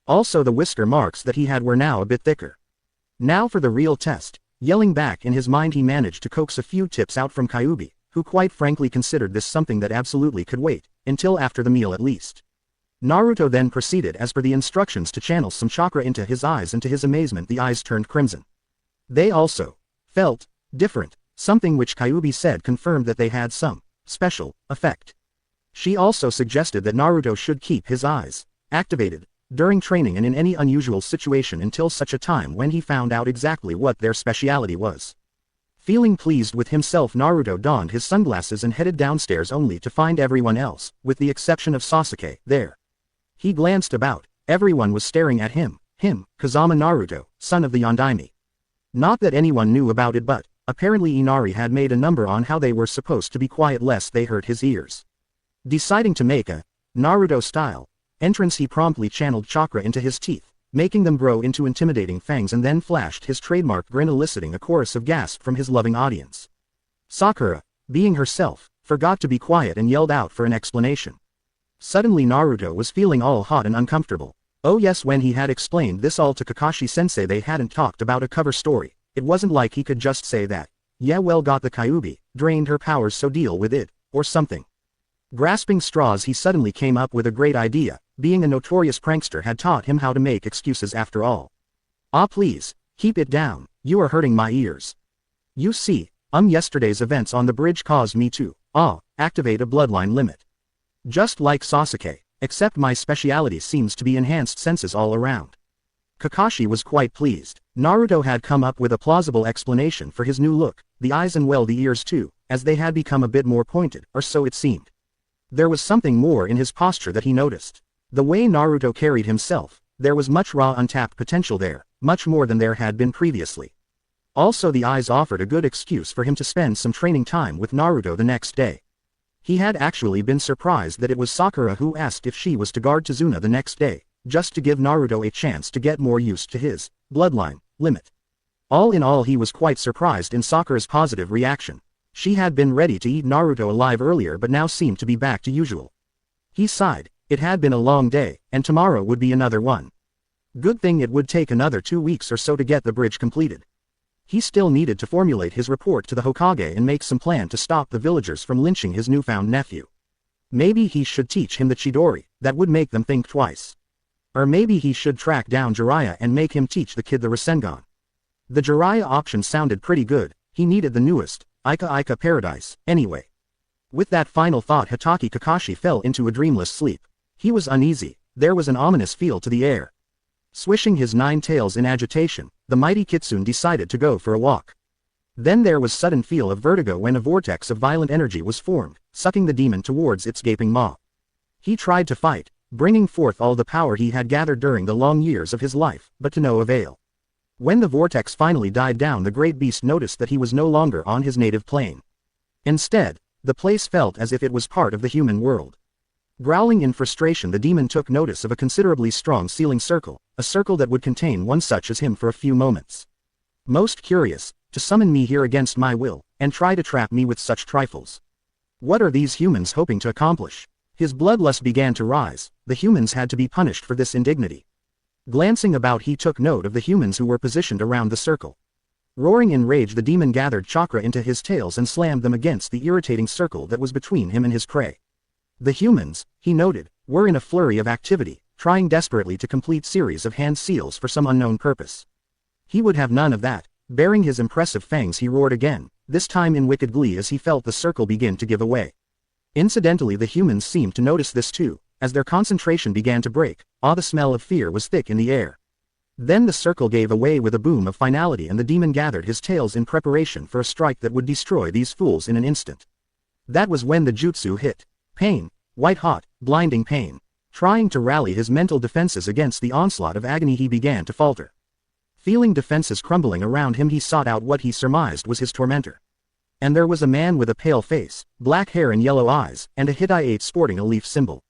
Also the whisker marks that he had were now a bit thicker. Now for the real test. Yelling back in his mind, he managed to coax a few tips out from Kyuubi, who quite frankly considered this something that absolutely could wait, until after the meal at least. Naruto then proceeded as per the instructions to channel some chakra into his eyes, and to his amazement the eyes turned crimson. They also felt different, something which Kyuubi said confirmed that they had some special effect. She also suggested that Naruto should keep his eyes activated during training and in any unusual situation until such a time when he found out exactly what their speciality was. Feeling pleased with himself, Naruto donned his sunglasses and headed downstairs, only to find everyone else, with the exception of Sasuke, there. He glanced about. Everyone was staring at him, Kazama Naruto, son of the Yondaime. Not that anyone knew about it, but apparently Inari had made a number on how they were supposed to be quiet lest they hurt his ears. Deciding to make a Naruto-style entrance, he promptly channeled chakra into his teeth, making them grow into intimidating fangs, and then flashed his trademark grin, eliciting a chorus of gasps from his loving audience. Sakura, being herself, forgot to be quiet and yelled out for an explanation. Suddenly Naruto was feeling all hot and uncomfortable. Oh yes, when he had explained this all to Kakashi-sensei, they hadn't talked about a cover story. It wasn't like he could just say that, yeah well, got the Kyuubi drained her powers, so deal with it, or something. Grasping straws, he suddenly came up with a great idea. Being a notorious prankster had taught him how to make excuses after all. Ah please, keep it down, you are hurting my ears. You see, yesterday's events on the bridge caused me to, activate a bloodline limit. Just like Sasuke, except my speciality seems to be enhanced senses all around. Kakashi was quite pleased. Naruto had come up with a plausible explanation for his new look, the eyes and well the ears too, as they had become a bit more pointed, or so it seemed. There was something more in his posture that he noticed. The way Naruto carried himself, there was much raw untapped potential there, much more than there had been previously. Also the eyes offered a good excuse for him to spend some training time with Naruto the next day. He had actually been surprised that it was Sakura who asked if she was to guard Tazuna the next day, just to give Naruto a chance to get more used to his bloodline limit. All in all, he was quite surprised in Sakura's positive reaction. She had been ready to eat Naruto alive earlier, but now seemed to be back to usual. He sighed. It had been a long day, and tomorrow would be another one. Good thing it would take another 2 weeks or so to get the bridge completed. He still needed to formulate his report to the Hokage and make some plan to stop the villagers from lynching his newfound nephew. Maybe he should teach him the Chidori, that would make them think twice. Or maybe he should track down Jiraiya and make him teach the kid the Rasengan. The Jiraiya option sounded pretty good. He needed the newest, Ika Paradise, anyway. With that final thought, Hatake Kakashi fell into a dreamless sleep. He was uneasy. There was an ominous feel to the air. Swishing his 9 tails in agitation, the mighty Kitsune decided to go for a walk. Then there was sudden feel of vertigo when a vortex of violent energy was formed, sucking the demon towards its gaping maw. He tried to fight, bringing forth all the power he had gathered during the long years of his life, but to no avail. When the vortex finally died down, the great beast noticed that he was no longer on his native plane. Instead, the place felt as if it was part of the human world. Growling in frustration, the demon took notice of a considerably strong sealing circle, a circle that would contain one such as him for a few moments. Most curious, to summon me here against my will, and try to trap me with such trifles. What are these humans hoping to accomplish? His bloodlust began to rise. The humans had to be punished for this indignity. Glancing about, he took note of the humans who were positioned around the circle. Roaring in rage, the demon gathered chakra into his tails and slammed them against the irritating circle that was between him and his prey. The humans, he noted, were in a flurry of activity, trying desperately to complete series of hand seals for some unknown purpose. He would have none of that. Baring his impressive fangs, he roared again, this time in wicked glee as he felt the circle begin to give away. Incidentally, the humans seemed to notice this too. As their concentration began to break, the smell of fear was thick in the air. Then the circle gave away with a boom of finality, and the demon gathered his tails in preparation for a strike that would destroy these fools in an instant. That was when the jutsu hit. Pain. White-hot, blinding pain. Trying to rally his mental defenses against the onslaught of agony, he began to falter. Feeling defenses crumbling around him, he sought out what he surmised was his tormentor. And there was a man with a pale face, black hair and yellow eyes, and a Hittite sporting a leaf symbol.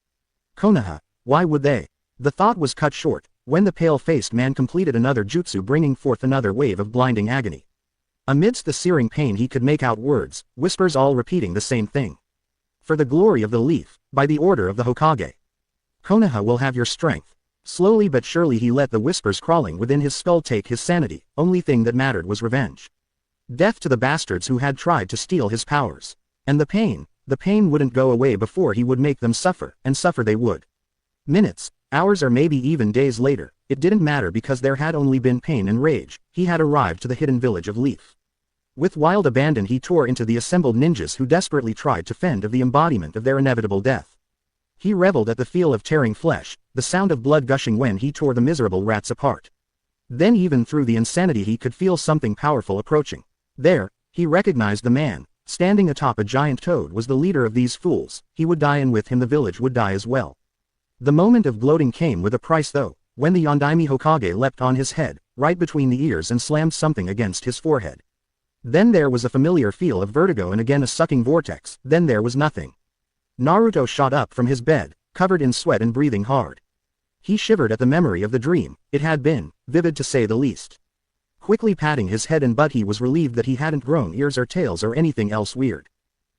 Konoha, why would they? The thought was cut short, when the pale-faced man completed another jutsu, bringing forth another wave of blinding agony. Amidst the searing pain, he could make out words, whispers, all repeating the same thing. For the glory of the leaf, by the order of the Hokage. Konoha will have your strength. Slowly but surely he let the whispers crawling within his skull take his sanity. Only thing that mattered was revenge. Death to the bastards who had tried to steal his powers. And the pain wouldn't go away before he would make them suffer, and suffer they would. Minutes, hours or maybe even days later, it didn't matter because there had only been pain and rage. He had arrived to the hidden village of Leaf. With wild abandon he tore into the assembled ninjas who desperately tried to fend off the embodiment of their inevitable death. He reveled at the feel of tearing flesh, the sound of blood gushing when he tore the miserable rats apart. Then even through the insanity he could feel something powerful approaching. There, he recognized the man. Standing atop a giant toad was the leader of these fools. He would die and with him the village would die as well. The moment of gloating came with a price though, when the Yondaime Hokage leapt on his head, right between the ears and slammed something against his forehead. Then there was a familiar feel of vertigo and again a sucking vortex, then there was nothing. Naruto shot up from his bed, covered in sweat and breathing hard. He shivered at the memory of the dream. It had been vivid to say the least. Quickly patting his head and butt he was relieved that he hadn't grown ears or tails or anything else weird.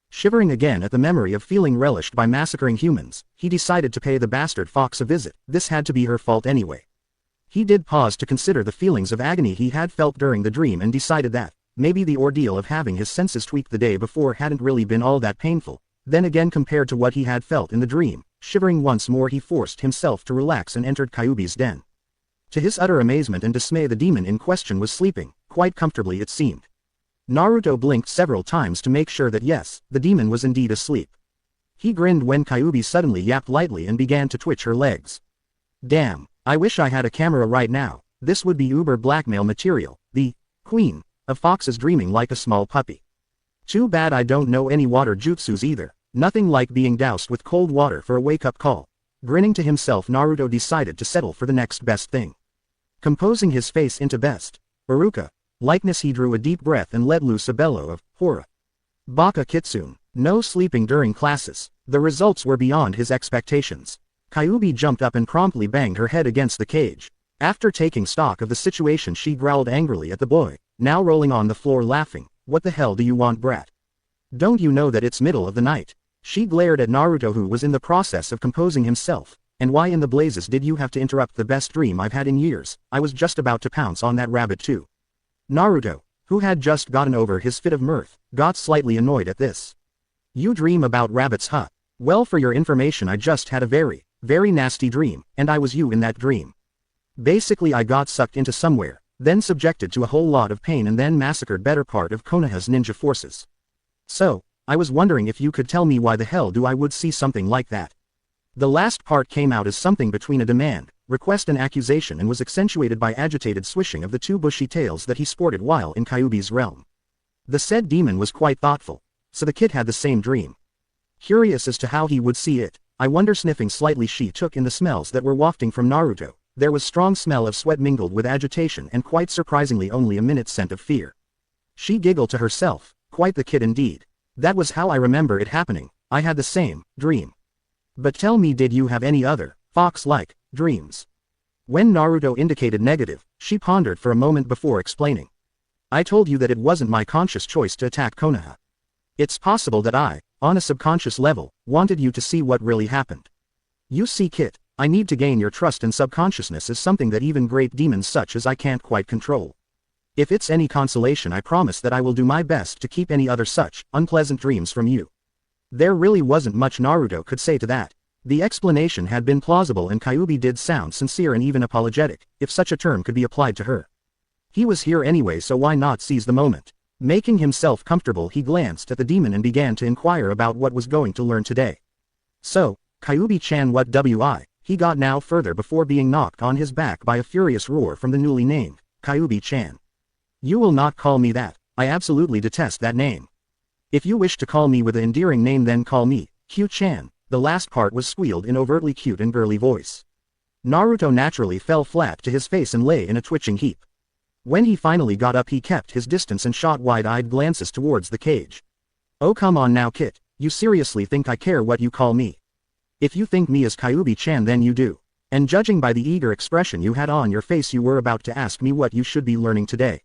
Shivering again at the memory of feeling relished by massacring humans, he decided to pay the bastard fox a visit. This had to be her fault anyway. He did pause to consider the feelings of agony he had felt during the dream and decided that maybe the ordeal of having his senses tweaked the day before hadn't really been all that painful. Then again compared to what he had felt in the dream, shivering once more he forced himself to relax and entered Kyuubi's den. To his utter amazement and dismay the demon in question was sleeping, quite comfortably it seemed. Naruto blinked several times to make sure that yes, the demon was indeed asleep. He grinned when Kyuubi suddenly yapped lightly and began to twitch her legs. Damn, I wish I had a camera right now. This would be uber blackmail material. The queen of foxes dreaming like a small puppy. Too bad I don't know any water jutsus either. Nothing like being doused with cold water for a wake-up call. Grinning to himself Naruto decided to settle for the next best thing. Composing his face into best Uruka likeness he drew a deep breath and let loose a bellow of horror. Baka Kitsune. No sleeping during classes. The results were beyond his expectations. Kyuubi jumped up and promptly banged her head against the cage. After taking stock of the situation she growled angrily at the boy, now rolling on the floor laughing. What the hell do you want, brat? Don't you know that it's middle of the night? She glared at Naruto who was in the process of composing himself. And why in the blazes did you have to interrupt the best dream I've had in years? I was just about to pounce on that rabbit too. Naruto, who had just gotten over his fit of mirth, got slightly annoyed at this. You dream about rabbits, huh? Well, for your information, I just had a very, very nasty dream, and I was you in that dream. Basically I got sucked into somewhere, then subjected to a whole lot of pain and then massacred better part of Konoha's ninja forces. So, I was wondering if you could tell me why the hell do I would see something like that. The last part came out as something between a demand, request and accusation and was accentuated by agitated swishing of the two bushy tails that he sported while in Kyuubi's realm. The said demon was quite thoughtful. So the kid had the same dream. Curious as to how he would see it, I wonder. Sniffing slightly she took in the smells that were wafting from Naruto. There was strong smell of sweat mingled with agitation and quite surprisingly only a minute scent of fear. She giggled to herself, quite the kid indeed. That was how I remember it happening. I had the same dream. But tell me, did you have any other fox-like dreams? When Naruto indicated negative, she pondered for a moment before explaining. I told you that it wasn't my conscious choice to attack Konoha. It's possible that I, on a subconscious level, wanted you to see what really happened. You see, Kit, I need to gain your trust, and subconsciousness is something that even great demons such as I can't quite control. If it's any consolation, I promise that I will do my best to keep any other such unpleasant dreams from you. There really wasn't much Naruto could say to that. The explanation had been plausible and Kyuubi did sound sincere and even apologetic, if such a term could be applied to her. He was here anyway, so why not seize the moment? Making himself comfortable, he glanced at the demon and began to inquire about what was going to learn today. So, Kyuubi-chan, what wi? He got now further before being knocked on his back by a furious roar from the newly named Kyuubi-chan. You will not call me that. I absolutely detest that name. If you wish to call me with an endearing name, then call me Q-chan. The last part was squealed in overtly cute and girly voice. Naruto naturally fell flat to his face and lay in a twitching heap. When he finally got up, he kept his distance and shot wide-eyed glances towards the cage. Oh, come on now, Kit. You seriously think I care what you call me? If you think me as Kyuubi-chan, then you do. And judging by the eager expression you had on your face, you were about to ask me what you should be learning today.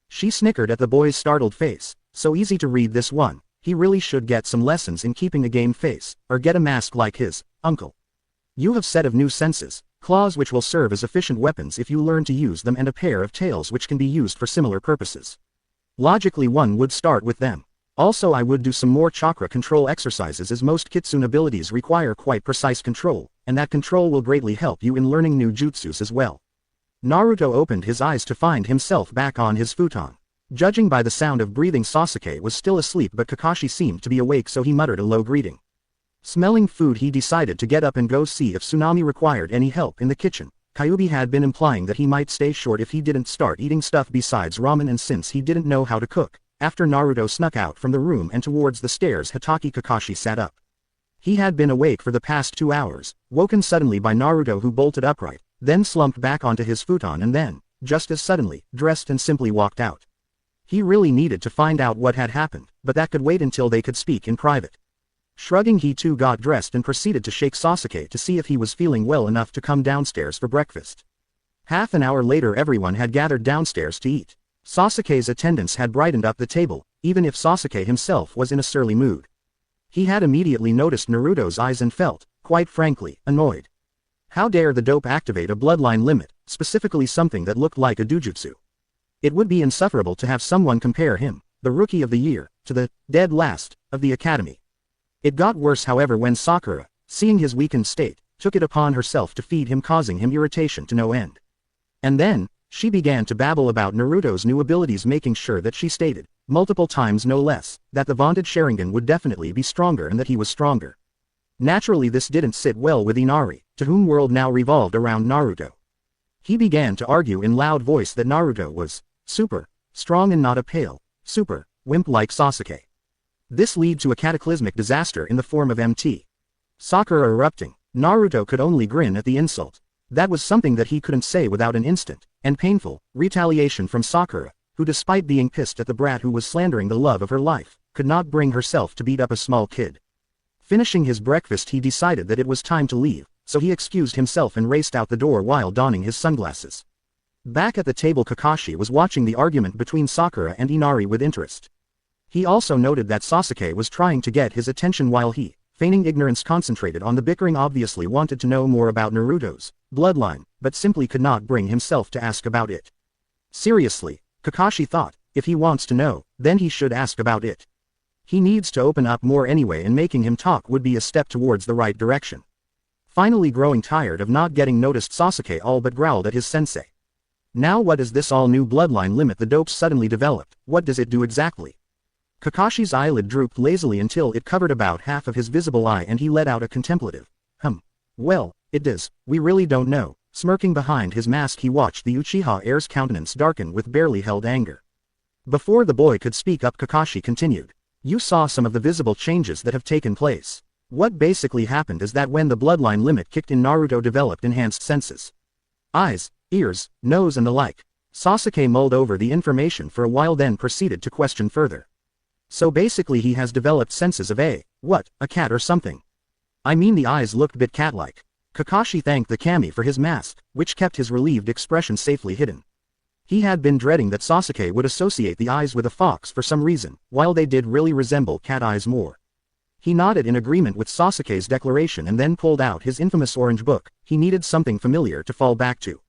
She snickered at the boy's startled face. So easy to read, this one. He really should get some lessons in keeping a game face, or get a mask like his uncle. You have set of new senses, claws which will serve as efficient weapons if you learn to use them, and a pair of tails which can be used for similar purposes. Logically one would start with them. Also, I would do some more chakra control exercises as most kitsune abilities require quite precise control, and that control will greatly help you in learning new jutsus as well. Naruto opened his eyes to find himself back on his futon. Judging by the sound of breathing, Sasuke was still asleep, but Kakashi seemed to be awake, so he muttered a low greeting. Smelling food, he decided to get up and go see if Tsunami required any help in the kitchen. Kyuubi had been implying that he might stay short if he didn't start eating stuff besides ramen, and since he didn't know how to cook, after Naruto snuck out from the room and towards the stairs, Hatake, Kakashi sat up. He had been awake for the past 2 hours, woken suddenly by Naruto, who bolted upright, then slumped back onto his futon, and then, just as suddenly, dressed and simply walked out. He really needed to find out what had happened, but that could wait until they could speak in private. Shrugging, he too got dressed and proceeded to shake Sasuke to see if he was feeling well enough to come downstairs for breakfast. Half an hour later, everyone had gathered downstairs to eat. Sasuke's attendance had brightened up the table, even if Sasuke himself was in a surly mood. He had immediately noticed Naruto's eyes and felt, quite frankly, annoyed. How dare the dope activate a bloodline limit, specifically something that looked like a dojutsu? It would be insufferable to have someone compare him, the rookie of the year, to the dead last of the academy. It got worse, however, when Sakura, seeing his weakened state, took it upon herself to feed him, causing him irritation to no end. And then, she began to babble about Naruto's new abilities, making sure that she stated, multiple times no less, that the vaunted Sharingan would definitely be stronger and that he was stronger. Naturally, this didn't sit well with Inari, to whom world now revolved around Naruto. He began to argue in loud voice that Naruto was super strong and not a pale, super wimp like Sasuke. This led to a cataclysmic disaster in the form of Mt. Sakura erupting. Naruto could only grin at the insult. That was something that he couldn't say without an instant and painful retaliation from Sakura, who, despite being pissed at the brat who was slandering the love of her life, could not bring herself to beat up a small kid. Finishing his breakfast, he decided that it was time to leave, so he excused himself and raced out the door while donning his sunglasses. Back at the table, Kakashi was watching the argument between Sakura and Inari with interest. He also noted that Sasuke was trying to get his attention while he, feigning ignorance, concentrated on the bickering, obviously wanted to know more about Naruto's bloodline, but simply could not bring himself to ask about it. Seriously, Kakashi thought, if he wants to know, then he should ask about it. He needs to open up more anyway, and making him talk would be a step towards the right direction. Finally, growing tired of not getting noticed, Sasuke all but growled at his sensei. Now what is this all new bloodline limit the dope suddenly developed? What does it do exactly? Kakashi's eyelid drooped lazily until it covered about half of his visible eye, and he let out a contemplative, well, it does, we really don't know. Smirking behind his mask, he watched the Uchiha heir's countenance darken with barely held anger. Before the boy could speak up, Kakashi continued. You saw some of the visible changes that have taken place. What basically happened is that when the bloodline limit kicked in, Naruto developed enhanced senses. Eyes, ears, nose and the like. Sasuke mulled over the information for a while, then proceeded to question further. So basically he has developed senses of a cat or something. I mean, the eyes looked bit cat-like. Kakashi thanked the kami for his mask, which kept his relieved expression safely hidden. He had been dreading that Sasuke would associate the eyes with a fox for some reason, while they did really resemble cat eyes more. He nodded in agreement with Sasuke's declaration and then pulled out his infamous orange book. He needed something familiar to fall back to.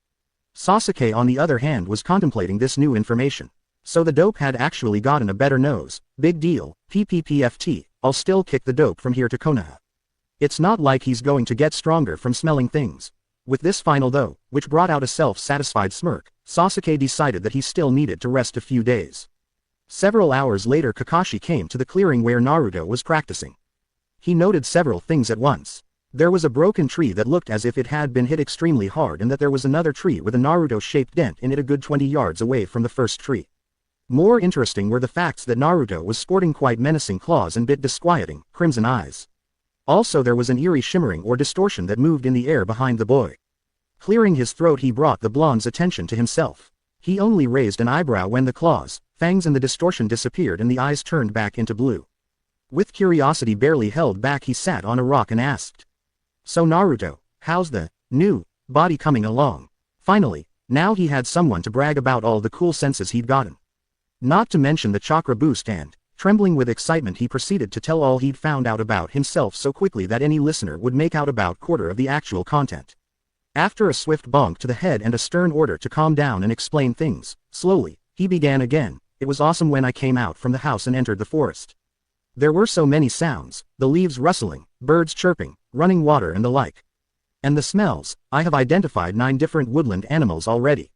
Sasuke, on the other hand, was contemplating this new information. So the dope had actually gotten a better nose. Big deal, PPPFT, I'll still kick the dope from here to Konoha. It's not like he's going to get stronger from smelling things. With this final though, which brought out a self-satisfied smirk, Sasuke decided that he still needed to rest a few days. Several hours later, Kakashi came to the clearing where Naruto was practicing. He noted several things at once. There was a broken tree that looked as if it had been hit extremely hard, and that there was another tree with a Naruto-shaped dent in it a good 20 yards away from the first tree. More interesting were the facts that Naruto was sporting quite menacing claws and bit disquieting, crimson eyes. Also, there was an eerie shimmering or distortion that moved in the air behind the boy. Clearing his throat, he brought the blonde's attention to himself. He only raised an eyebrow when the claws, fangs and the distortion disappeared and the eyes turned back into blue. With curiosity barely held back, he sat on a rock and asked. So Naruto, how's the new body coming along? Finally, now he had someone to brag about all the cool senses he'd gotten. Not to mention the chakra boost, and, trembling with excitement, he proceeded to tell all he'd found out about himself so quickly that any listener would make out about quarter of the actual content. After a swift bonk to the head and a stern order to calm down and explain things, slowly, he began again. it was awesome when I came out from the house and entered the forest. There were so many sounds, the leaves rustling, birds chirping, running water and the like. And the smells, I have identified 9 different woodland animals already.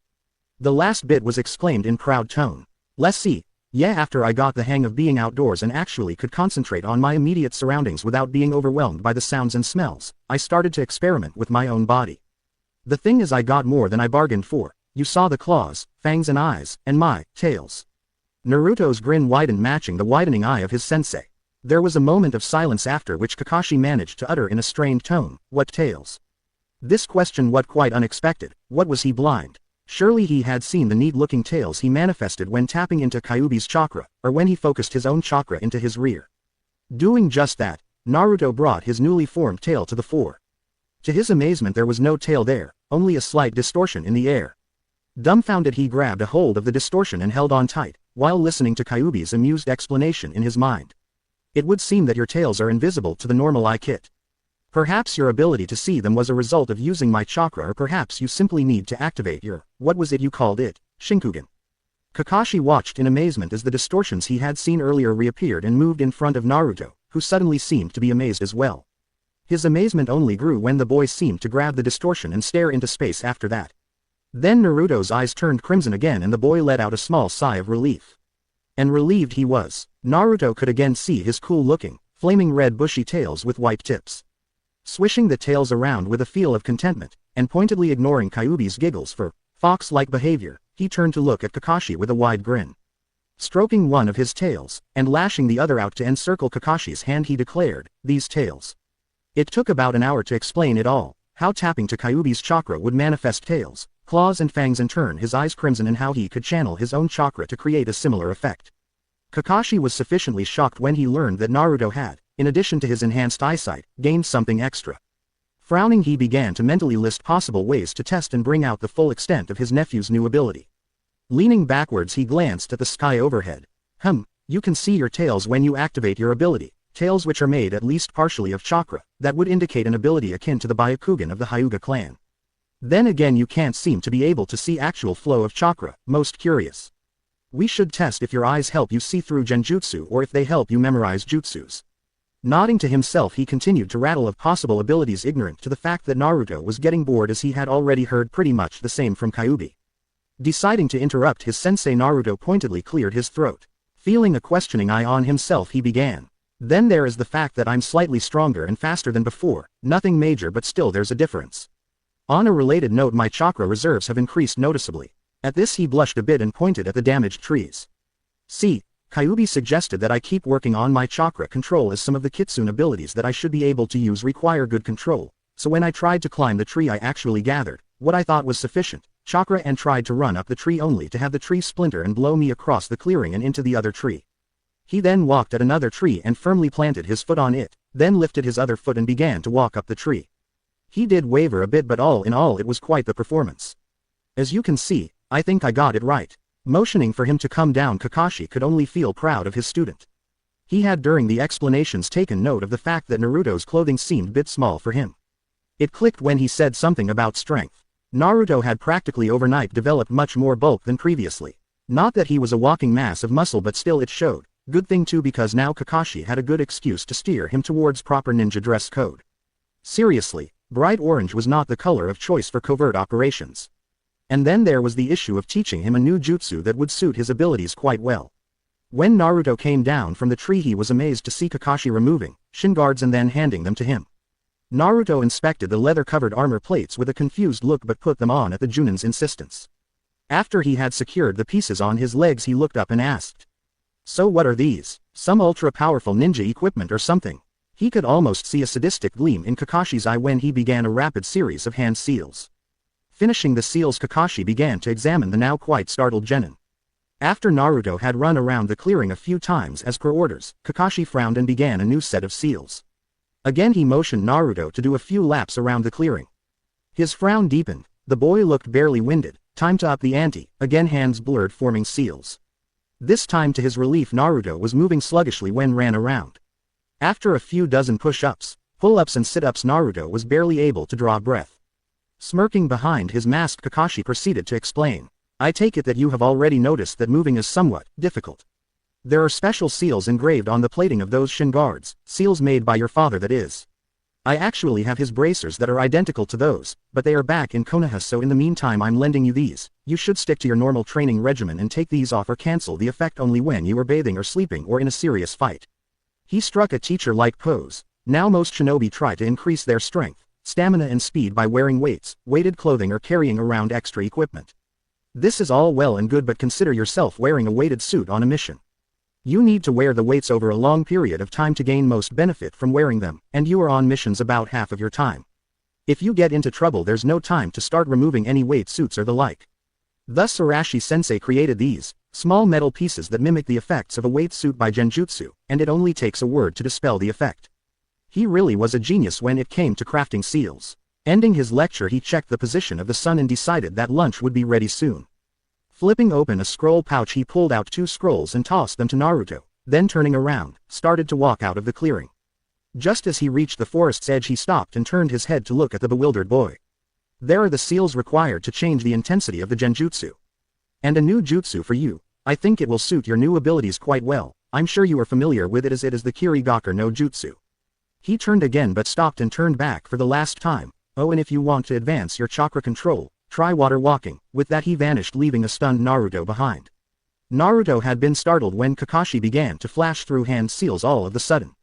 The last bit was exclaimed in proud tone. Let's see. Yeah, after I got the hang of being outdoors and actually could concentrate on my immediate surroundings without being overwhelmed by the sounds and smells, I started to experiment with my own body. The thing is, I got more than I bargained for. You saw the claws, fangs and eyes, and my tails. Naruto's grin widened, matching the widening eye of his sensei. There was a moment of silence, after which Kakashi managed to utter in a strained tone, "What tails?" This question was quite unexpected. What, was he blind? Surely he had seen the neat-looking tails he manifested when tapping into Kyuubi's chakra, or when he focused his own chakra into his rear. Doing just that, Naruto brought his newly formed tail to the fore. To his amazement, there was no tail there, only a slight distortion in the air. Dumbfounded, he grabbed a hold of the distortion and held on tight, while listening to Kyuubi's amused explanation in his mind. It would seem that your tails are invisible to the normal eye kit. Perhaps your ability to see them was a result of using my chakra, or perhaps you simply need to activate your, what was it you called it, Shinkugen. Kakashi watched in amazement as the distortions he had seen earlier reappeared and moved in front of Naruto, who suddenly seemed to be amazed as well. His amazement only grew when the boy seemed to grab the distortion and stare into space after that. Then Naruto's eyes turned crimson again and the boy let out a small sigh of relief. And relieved he was. Naruto could again see his cool-looking, flaming red bushy tails with white tips. Swishing the tails around with a feel of contentment, and pointedly ignoring Kyuubi's giggles for fox-like behavior, he turned to look at Kakashi with a wide grin. Stroking one of his tails, and lashing the other out to encircle Kakashi's hand, he declared, "These tails." It took about an hour to explain it all, how tapping to Kyuubi's chakra would manifest tails, claws and fangs and turn his eyes crimson, and how he could channel his own chakra to create a similar effect. Kakashi was sufficiently shocked when he learned that Naruto had, in addition to his enhanced eyesight, gained something extra. Frowning, he began to mentally list possible ways to test and bring out the full extent of his nephew's new ability. Leaning backwards, he glanced at the sky overhead. You can see your tails when you activate your ability, tails which are made at least partially of chakra, that would indicate an ability akin to the Byakugan of the Hyuga clan. Then again, you can't seem to be able to see actual flow of chakra. Most curious. We should test if your eyes help you see through genjutsu or if they help you memorize jutsus. Nodding to himself, he continued to rattle of possible abilities, ignorant to the fact that Naruto was getting bored, as he had already heard pretty much the same from Kyuubi. Deciding to interrupt his sensei, Naruto pointedly cleared his throat. Feeling a questioning eye on himself, he began. Then there is the fact that I'm slightly stronger and faster than before, nothing major, but still there's a difference. On a related note, my chakra reserves have increased noticeably. At this he blushed a bit and pointed at the damaged trees. See, Kyuubi suggested that I keep working on my chakra control, as some of the kitsune abilities that I should be able to use require good control, so when I tried to climb the tree I actually gathered what I thought was sufficient chakra and tried to run up the tree, only to have the tree splinter and blow me across the clearing and into the other tree. He then walked at another tree and firmly planted his foot on it, then lifted his other foot and began to walk up the tree. He did waver a bit, but all in all it was quite the performance. As you can see, I think I got it right. Motioning for him to come down, Kakashi could only feel proud of his student. He had during the explanations taken note of the fact that Naruto's clothing seemed a bit small for him. It clicked when he said something about strength. Naruto had practically overnight developed much more bulk than previously. Not that he was a walking mass of muscle, but still it showed. Good thing too, because now Kakashi had a good excuse to steer him towards proper ninja dress code. Seriously, bright orange was not the color of choice for covert operations. And then there was the issue of teaching him a new jutsu that would suit his abilities quite well. When Naruto came down from the tree, he was amazed to see Kakashi removing shin guards and then handing them to him. Naruto inspected the leather-covered armor plates with a confused look, but put them on at the Junin's insistence. After he had secured the pieces on his legs, he looked up and asked, "So what are these? Some ultra-powerful ninja equipment or something?" He could almost see a sadistic gleam in Kakashi's eye when he began a rapid series of hand seals. Finishing the seals, Kakashi began to examine the now quite startled genin. After Naruto had run around the clearing a few times as per orders, Kakashi frowned and began a new set of seals. Again he motioned Naruto to do a few laps around the clearing. His frown deepened. The boy looked barely winded. Time to up the ante. Again hands blurred, forming seals. This time, to his relief, Naruto was moving sluggishly when ran around. After a few dozen push-ups, pull-ups and sit-ups, Naruto was barely able to draw breath. Smirking behind his mask, Kakashi proceeded to explain. I take it that you have already noticed that moving is somewhat difficult. There are special seals engraved on the plating of those shin guards, seals made by your father that is. I actually have his bracers that are identical to those, but they are back in Konoha, so in the meantime I'm lending you these. You should stick to your normal training regimen and take these off or cancel the effect only when you are bathing or sleeping or in a serious fight. He struck a teacher-like pose. Now most shinobi try to increase their strength, stamina and speed by wearing weights, weighted clothing or carrying around extra equipment. This is all well and good, but consider yourself wearing a weighted suit on a mission. You need to wear the weights over a long period of time to gain most benefit from wearing them, and you are on missions about half of your time. If you get into trouble, there's no time to start removing any weight suits or the like. Thus Arashi-sensei created these small metal pieces that mimic the effects of a weight suit by genjutsu, and it only takes a word to dispel the effect. He really was a genius when it came to crafting seals. Ending his lecture, he checked the position of the sun and decided that lunch would be ready soon. Flipping open a scroll pouch, he pulled out 2 scrolls and tossed them to Naruto, then turning around, started to walk out of the clearing. Just as he reached the forest's edge, he stopped and turned his head to look at the bewildered boy. There are the seals required to change the intensity of the genjutsu. And a new jutsu for you. I think it will suit your new abilities quite well. I'm sure you are familiar with it as it is the Kirigakure no Jutsu. He turned again but stopped and turned back for the last time. Oh, and if you want to advance your chakra control, try water walking. With that he vanished, leaving a stunned Naruto behind. Naruto had been startled when Kakashi began to flash through hand seals all of the sudden.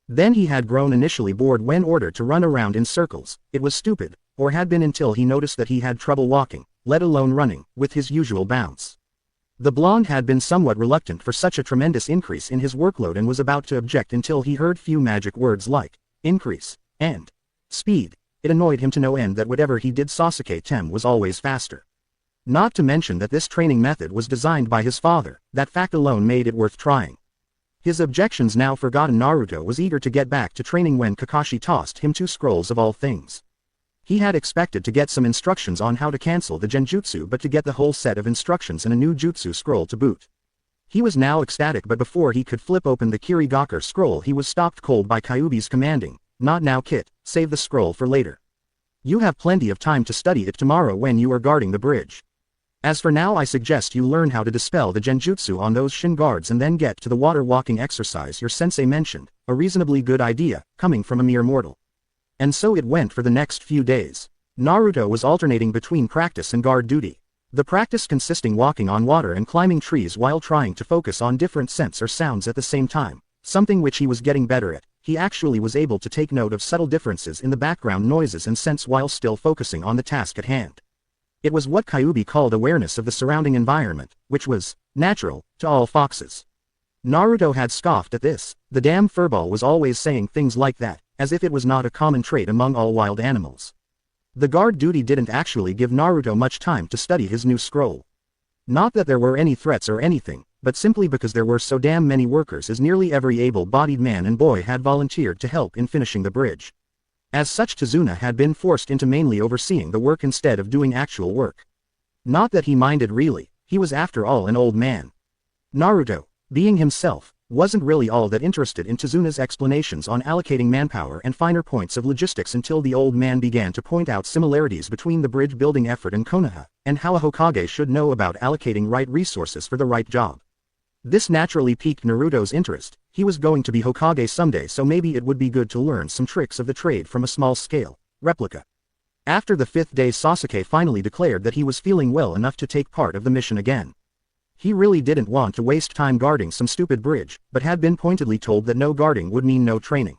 Then he had grown initially bored when ordered to run around in circles. It was stupid, or had been until he noticed that he had trouble walking, let alone running, with his usual bounce. The blonde had been somewhat reluctant for such a tremendous increase in his workload and was about to object until he heard few magic words like increase and speed. It annoyed him to no end that whatever he did Sasuke-tem was always faster. Not to mention that this training method was designed by his father. That fact alone made it worth trying. His objections now forgotten, Naruto was eager to get back to training when Kakashi tossed him 2 scrolls of all things. He had expected to get some instructions on how to cancel the genjutsu, but to get the whole set of instructions and a new jutsu scroll to boot. He was now ecstatic, but before he could flip open the Kirigakure scroll he was stopped cold by Kyuubi's commanding, "Not now, kid, save the scroll for later. You have plenty of time to study it tomorrow when you are guarding the bridge. As for now, I suggest you learn how to dispel the genjutsu on those shin guards and then get to the water walking exercise your sensei mentioned, a reasonably good idea, coming from a mere mortal." And so it went for the next few days. Naruto was alternating between practice and guard duty. The practice consisting walking on water and climbing trees while trying to focus on different scents or sounds at the same time, something which he was getting better at. He actually was able to take note of subtle differences in the background noises and scents while still focusing on the task at hand. It was what Kyuubi called awareness of the surrounding environment, which was natural to all foxes. Naruto had scoffed at this. The damn furball was always saying things like that, as if it was not a common trait among all wild animals. The guard duty didn't actually give Naruto much time to study his new scroll. Not that there were any threats or anything, but simply because there were so damn many workers, as nearly every able-bodied man and boy had volunteered to help in finishing the bridge. As such, Tazuna had been forced into mainly overseeing the work instead of doing actual work. Not that he minded really, he was after all an old man. Naruto, being himself, wasn't really all that interested in Tazuna's explanations on allocating manpower and finer points of logistics until the old man began to point out similarities between the bridge building effort in Konoha, and how a Hokage should know about allocating right resources for the right job. This naturally piqued Naruto's interest. He was going to be Hokage someday, so maybe it would be good to learn some tricks of the trade from a small-scale replica. After the 5th day, Sasuke finally declared that he was feeling well enough to take part of the mission again. He really didn't want to waste time guarding some stupid bridge, but had been pointedly told that no guarding would mean no training.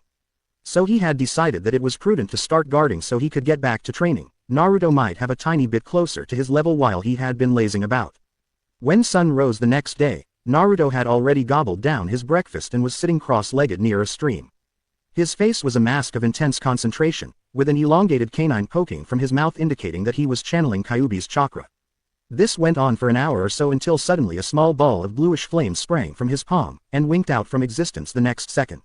So he had decided that it was prudent to start guarding so he could get back to training. Naruto might have a tiny bit closer to his level while he had been lazing about. When sun rose the next day, Naruto had already gobbled down his breakfast and was sitting cross-legged near a stream. His face was a mask of intense concentration, with an elongated canine poking from his mouth indicating that he was channeling Kyuubi's chakra. This went on for an hour or so until suddenly a small ball of bluish flame sprang from his palm, and winked out from existence the next second.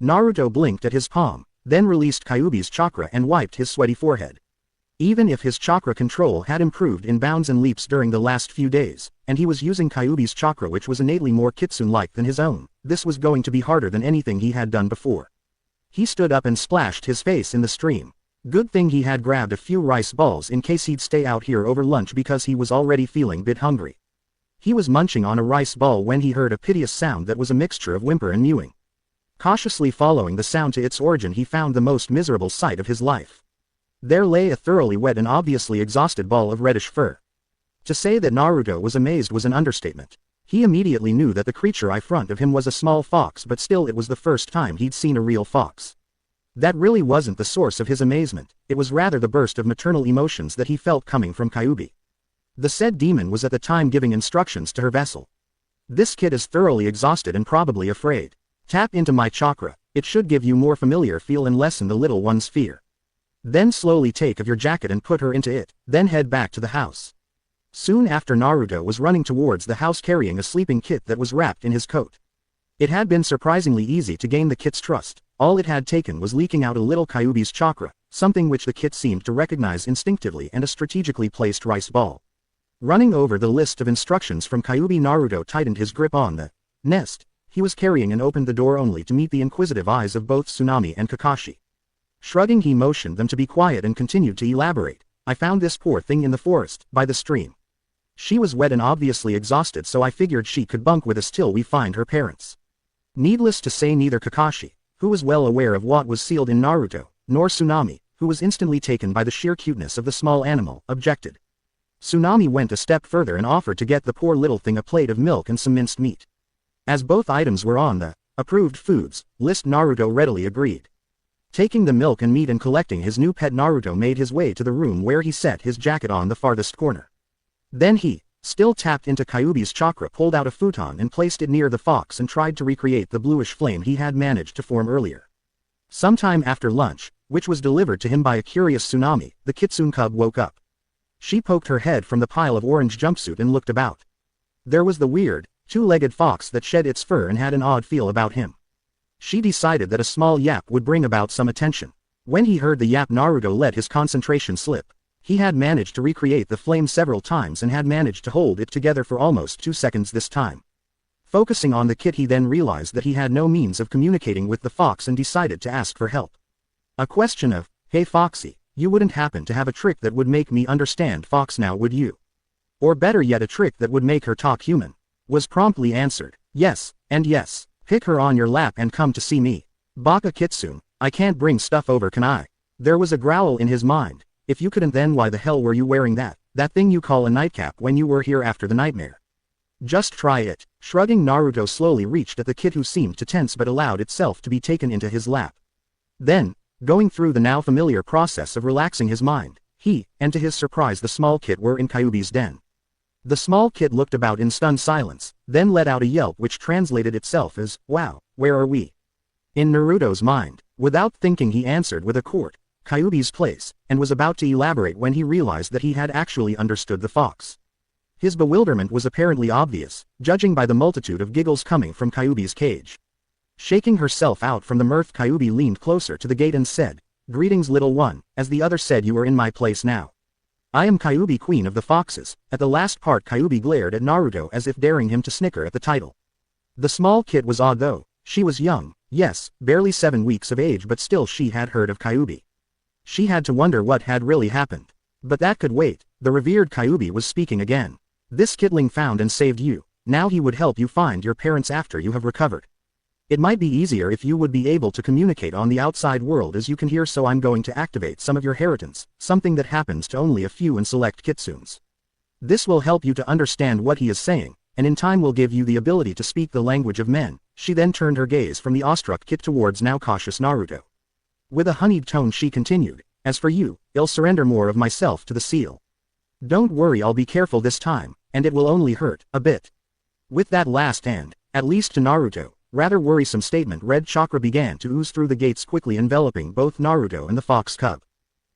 Naruto blinked at his palm, then released Kyuubi's chakra and wiped his sweaty forehead. Even if his chakra control had improved in bounds and leaps during the last few days, and he was using Kyuubi's chakra which was innately more kitsune-like than his own, this was going to be harder than anything he had done before. He stood up and splashed his face in the stream. Good thing he had grabbed a few rice balls in case he'd stay out here over lunch because he was already feeling bit hungry. He was munching on a rice ball when he heard a piteous sound that was a mixture of whimper and mewing. Cautiously following the sound to its origin, he found the most miserable sight of his life. There lay a thoroughly wet and obviously exhausted ball of reddish fur. To say that Naruto was amazed was an understatement. He immediately knew that the creature in front of him was a small fox, but still it was the first time he'd seen a real fox. That really wasn't the source of his amazement, it was rather the burst of maternal emotions that he felt coming from Kyuubi. The said demon was at the time giving instructions to her vessel. This kid is thoroughly exhausted and probably afraid. Tap into my chakra, it should give you more familiar feel and lessen the little one's fear. Then slowly take of your jacket and put her into it, then head back to the house. Soon after, Naruto was running towards the house carrying a sleeping kit that was wrapped in his coat. It had been surprisingly easy to gain the kit's trust. All it had taken was leaking out a little Kyuubi's chakra, something which the kit seemed to recognize instinctively, and a strategically placed rice ball. Running over the list of instructions from Kyuubi, Naruto tightened his grip on the nest he was carrying and opened the door only to meet the inquisitive eyes of both Tsunami and Kakashi. Shrugging, he motioned them to be quiet and continued to elaborate. I found this poor thing in the forest, by the stream. She was wet and obviously exhausted, so I figured she could bunk with us till we find her parents. Needless to say, neither Kakashi, who was well aware of what was sealed in Naruto, nor Tsunami, who was instantly taken by the sheer cuteness of the small animal, objected. Tsunami went a step further and offered to get the poor little thing a plate of milk and some minced meat. As both items were on the approved foods list, Naruto readily agreed. Taking the milk and meat and collecting his new pet, Naruto made his way to the room where he set his jacket on the farthest corner. Then he, still tapped into Kyuubi's chakra, pulled out a futon and placed it near the fox and tried to recreate the bluish flame he had managed to form earlier. Sometime after lunch, which was delivered to him by a curious Tsunami, the kitsune cub woke up. She poked her head from the pile of orange jumpsuit and looked about. There was the weird, two-legged fox that shed its fur and had an odd feel about him. She decided that a small yap would bring about some attention. When he heard the yap, Naruto let his concentration slip. He had managed to recreate the flame several times and had managed to hold it together for almost 2 seconds this time. Focusing on the kit, he then realized that he had no means of communicating with the fox and decided to ask for help. A question of, "Hey Foxy, you wouldn't happen to have a trick that would make me understand fox now, would you? Or better yet, a trick that would make her talk human?" was promptly answered. "Yes, and yes. Pick her on your lap and come to see me. Baka Kitsune, I can't bring stuff over, can I?" There was a growl in his mind. If you couldn't, then why the hell were you wearing that thing you call a nightcap when you were here after the nightmare? Just try it. Shrugging, Naruto slowly reached at the kit, who seemed to tense but allowed itself to be taken into his lap. Then, going through the now familiar process of relaxing his mind, he, and to his surprise, the small kit were in Kyuubi's den. The small kit looked about in stunned silence, then let out a yelp which translated itself as, "Wow, where are we?" In Naruto's mind, without thinking, he answered with a court, "Kyuubi's place," and was about to elaborate when he realized that he had actually understood the fox. His bewilderment was apparently obvious, judging by the multitude of giggles coming from Kyuubi's cage. Shaking herself out from the mirth, Kyuubi leaned closer to the gate and said, "Greetings, little one," as the other said, "You are in my place now. I am Kyuubi, queen of the foxes." At the last part, Kyuubi glared at Naruto as if daring him to snicker at the title. The small kid was odd though. She was young, yes, barely 7 weeks of age, but still she had heard of Kyuubi. She had to wonder what had really happened. But that could wait. The revered Kyuubi was speaking again. "This kidling found and saved you. Now he would help you find your parents after you have recovered. It might be easier if you would be able to communicate on the outside world as you can hear, so I'm going to activate some of your heritance, something that happens to only a few and select kitsunes. This will help you to understand what he is saying, and in time will give you the ability to speak the language of men." She then turned her gaze from the awestruck kit towards now cautious Naruto. With a honeyed tone she continued, "As for you, I'll surrender more of myself to the seal. Don't worry, I'll be careful this time, and it will only hurt a bit." With that last and, at least to Naruto, rather worrisome statement, red chakra began to ooze through the gates, quickly enveloping both Naruto and the fox cub.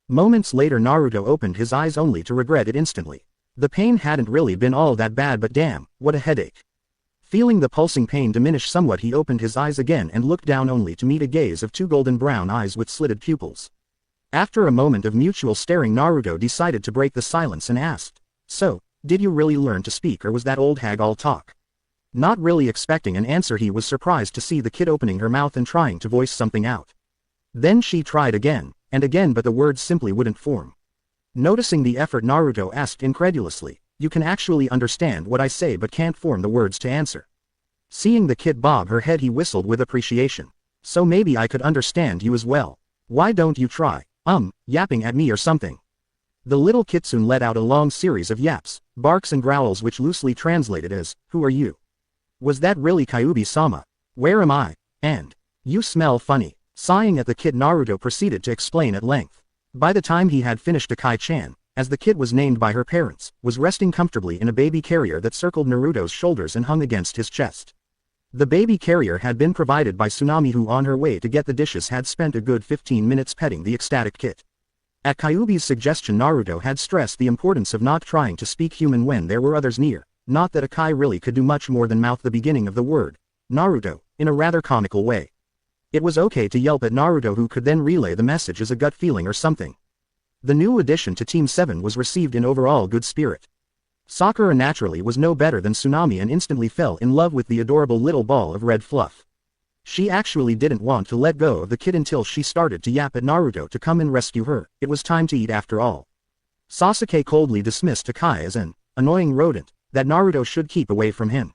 Moments later, Naruto opened his eyes only to regret it instantly. The pain hadn't really been all that bad, but damn, what a headache. Feeling the pulsing pain diminish somewhat, he opened his eyes again and looked down only to meet a gaze of 2 golden brown eyes with slitted pupils. After a moment of mutual staring, Naruto decided to break the silence and asked, "So, did you really learn to speak, or was that old hag all talk?" Not really expecting an answer, he was surprised to see the kid opening her mouth and trying to voice something out. Then she tried again, and again but the words simply wouldn't form. Noticing the effort, Naruto asked incredulously, "You can actually understand what I say but can't form the words to answer?" Seeing the kid bob her head, he whistled with appreciation. "So maybe I could understand you as well. Why don't you try, yapping at me or something?" The little kitsune let out a long series of yaps, barks and growls which loosely translated as, "Who are you? Was that really Kyuubi-sama? Where am I? And you smell funny." Sighing at the kid, Naruto proceeded to explain at length. By the time he had finished, Akai-chan, as the kid was named by her parents, was resting comfortably in a baby carrier that circled Naruto's shoulders and hung against his chest. The baby carrier had been provided by Tsunami, who on her way to get the dishes had spent a good 15 minutes petting the ecstatic kit. At Kyuubi's suggestion, Naruto had stressed the importance of not trying to speak human when there were others near, not that Akai really could do much more than mouth the beginning of the word, Naruto, in a rather comical way. It was okay to yelp at Naruto, who could then relay the message as a gut feeling or something. The new addition to Team 7 was received in overall good spirit. Sakura naturally was no better than Tsunami and instantly fell in love with the adorable little ball of red fluff. She actually didn't want to let go of the kid until she started to yap at Naruto to come and rescue her. It was time to eat after all. Sasuke coldly dismissed Akai as an annoying rodent that Naruto should keep away from him.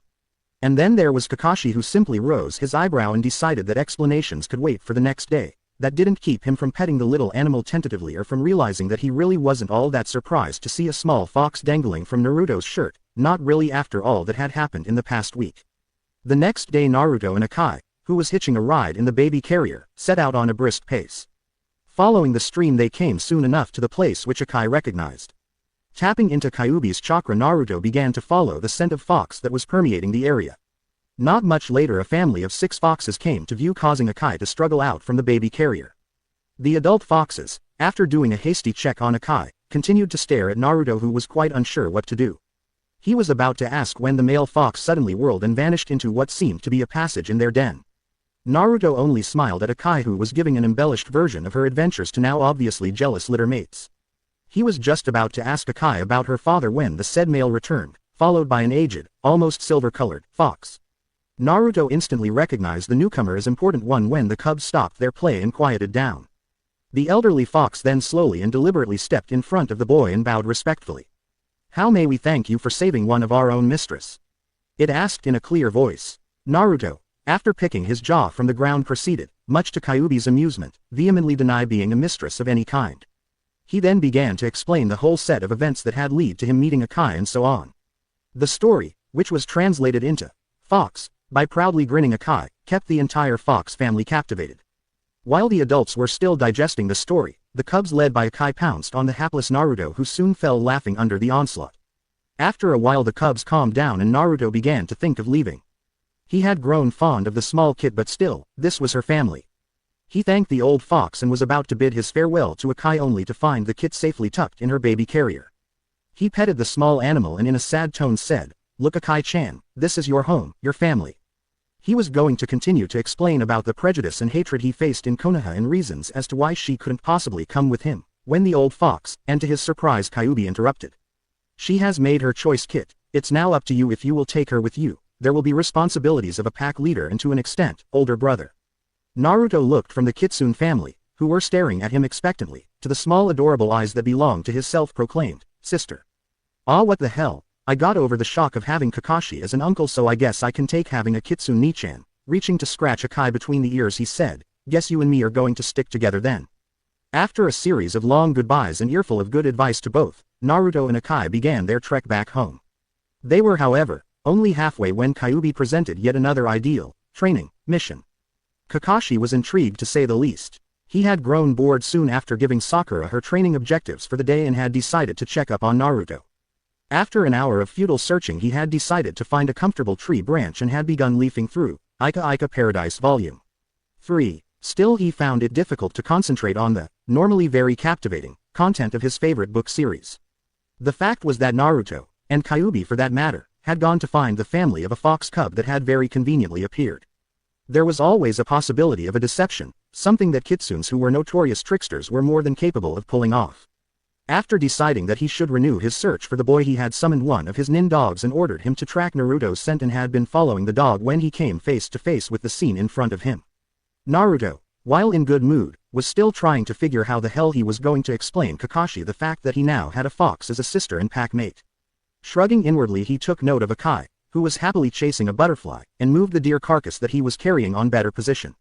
And then there was Kakashi, who simply rose his eyebrow and decided that explanations could wait for the next day. That didn't keep him from petting the little animal tentatively or from realizing that he really wasn't all that surprised to see a small fox dangling from Naruto's shirt, not really after all that had happened in the past week. The next day, Naruto and Akai, who was hitching a ride in the baby carrier, set out on a brisk pace. Following the stream, they came soon enough to the place which Akai recognized. Tapping into Kyuubi's chakra, Naruto began to follow the scent of fox that was permeating the area. Not much later, a family of 6 foxes came to view, causing Akai to struggle out from the baby carrier. The adult foxes, after doing a hasty check on Akai, continued to stare at Naruto, who was quite unsure what to do. He was about to ask when the male fox suddenly whirled and vanished into what seemed to be a passage in their den. Naruto only smiled at Akai, who was giving an embellished version of her adventures to now obviously jealous litter mates. He was just about to ask Akai about her father when the said male returned, followed by an aged, almost silver-colored, fox. Naruto instantly recognized the newcomer as important one when the cubs stopped their play and quieted down. The elderly fox then slowly and deliberately stepped in front of the boy and bowed respectfully. "How may we thank you for saving one of our own, mistress?" it asked in a clear voice. Naruto, after picking his jaw from the ground, proceeded, much to Kyuubi's amusement, vehemently deny being a mistress of any kind. He then began to explain the whole set of events that had led to him meeting Akai and so on. The story, which was translated into Fox by proudly grinning Akai, kept the entire Fox family captivated. While the adults were still digesting the story, the cubs led by Akai pounced on the hapless Naruto, who soon fell laughing under the onslaught. After a while, the cubs calmed down and Naruto began to think of leaving. He had grown fond of the small kid, but still, this was her family. He thanked the old fox and was about to bid his farewell to Akai, only to find the kit safely tucked in her baby carrier. He petted the small animal and in a sad tone said, "Look, Akai-chan, this is your home, your family." He was going to continue to explain about the prejudice and hatred he faced in Konoha and reasons as to why she couldn't possibly come with him, when the old fox, and to his surprise, Kyuubi interrupted. "She has made her choice, Kit. It's now up to you if you will take her with you. There will be responsibilities of a pack leader and to an extent, older brother." Naruto looked from the Kitsune family, who were staring at him expectantly, to the small adorable eyes that belonged to his self-proclaimed sister. "Ah, what the hell, I got over the shock of having Kakashi as an uncle, so I guess I can take having a Kitsune Nichan." Reaching to scratch Akai between the ears, he said, "Guess you and me are going to stick together then." After a series of long goodbyes and earful of good advice to both, Naruto and Akai began their trek back home. They were, however, only halfway when Kyuubi presented yet another ideal training mission. Kakashi was intrigued to say the least. He had grown bored soon after giving Sakura her training objectives for the day and had decided to check up on Naruto. After an hour of futile searching, he had decided to find a comfortable tree branch and had begun leafing through Ika Ika Paradise Volume 3. Still, he found it difficult to concentrate on the, normally very captivating, content of his favorite book series. The fact was that Naruto, and Kyuubi for that matter, had gone to find the family of a fox cub that had very conveniently appeared. There was always a possibility of a deception, something that kitsunes who were notorious tricksters were more than capable of pulling off. After deciding that he should renew his search for the boy, he had summoned one of his nin dogs and ordered him to track Naruto's scent, and had been following the dog when he came face to face with the scene in front of him. Naruto, while in good mood, was still trying to figure how the hell he was going to explain Kakashi the fact that he now had a fox as a sister and pack mate. Shrugging inwardly, he took note of Akai, who was happily chasing a butterfly, and moved the deer carcass that he was carrying on better position.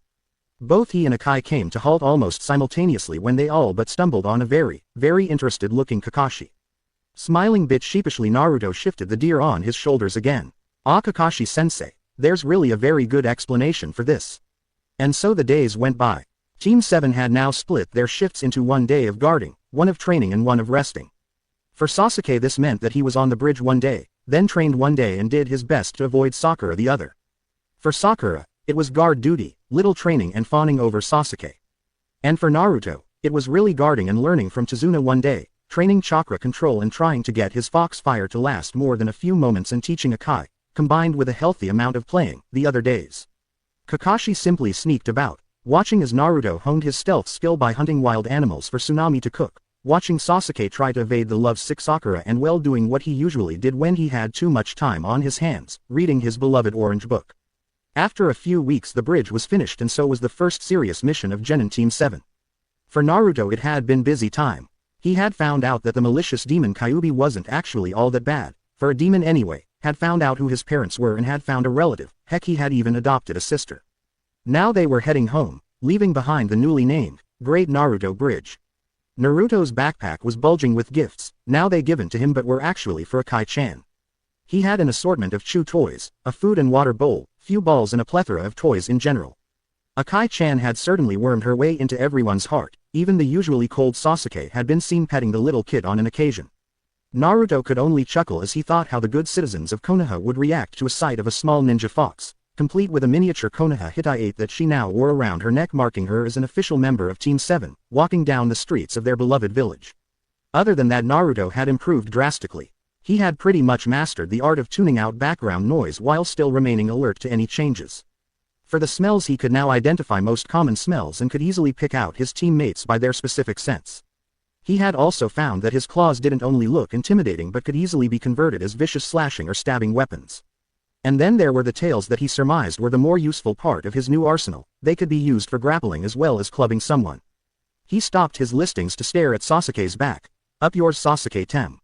Both he and Akai came to halt almost simultaneously when they all but stumbled on a very, very interested-looking Kakashi. Smiling bit sheepishly, Naruto shifted the deer on his shoulders again. "Ah, Kakashi-sensei, there's really a very good explanation for this." And so the days went by. Team 7 had now split their shifts into one day of guarding, one of training and one of resting. For Sasuke this meant that he was on the bridge one day, then trained one day and did his best to avoid Sakura the other. For Sakura, it was guard duty, little training and fawning over Sasuke. And for Naruto, it was really guarding and learning from Tazuna one day, training chakra control and trying to get his fox fire to last more than a few moments and teaching Akai, combined with a healthy amount of playing, the other days. Kakashi simply sneaked about, watching as Naruto honed his stealth skill by hunting wild animals for Tsunami to cook, watching Sasuke try to evade the lovesick Sakura and well doing what he usually did when he had too much time on his hands, reading his beloved orange book. After a few weeks the bridge was finished and so was the first serious mission of Genin Team 7. For Naruto it had been busy time. He had found out that the malicious demon Kyuubi wasn't actually all that bad, for a demon anyway, had found out who his parents were and had found a relative, heck he had even adopted a sister. Now they were heading home, leaving behind the newly named, Great Naruto Bridge. Naruto's backpack was bulging with gifts, now they given to him but were actually for Akai-chan. He had an assortment of chew toys, a food and water bowl, few balls and a plethora of toys in general. Akai-chan had certainly wormed her way into everyone's heart, even the usually cold Sasuke had been seen petting the little kid on an occasion. Naruto could only chuckle as he thought how the good citizens of Konoha would react to a sight of a small ninja fox, complete with a miniature Konoha Hitai that she now wore around her neck, marking her as an official member of Team 7, walking down the streets of their beloved village. Other than that, Naruto had improved drastically. He had pretty much mastered the art of tuning out background noise while still remaining alert to any changes. For the smells, he could now identify most common smells and could easily pick out his teammates by their specific scents. He had also found that his claws didn't only look intimidating but could easily be converted as vicious slashing or stabbing weapons. And then there were the tails that he surmised were the more useful part of his new arsenal. They could be used for grappling as well as clubbing someone. He stopped his listings to stare at Sasuke's back. "Up yours, Sasuke-tem.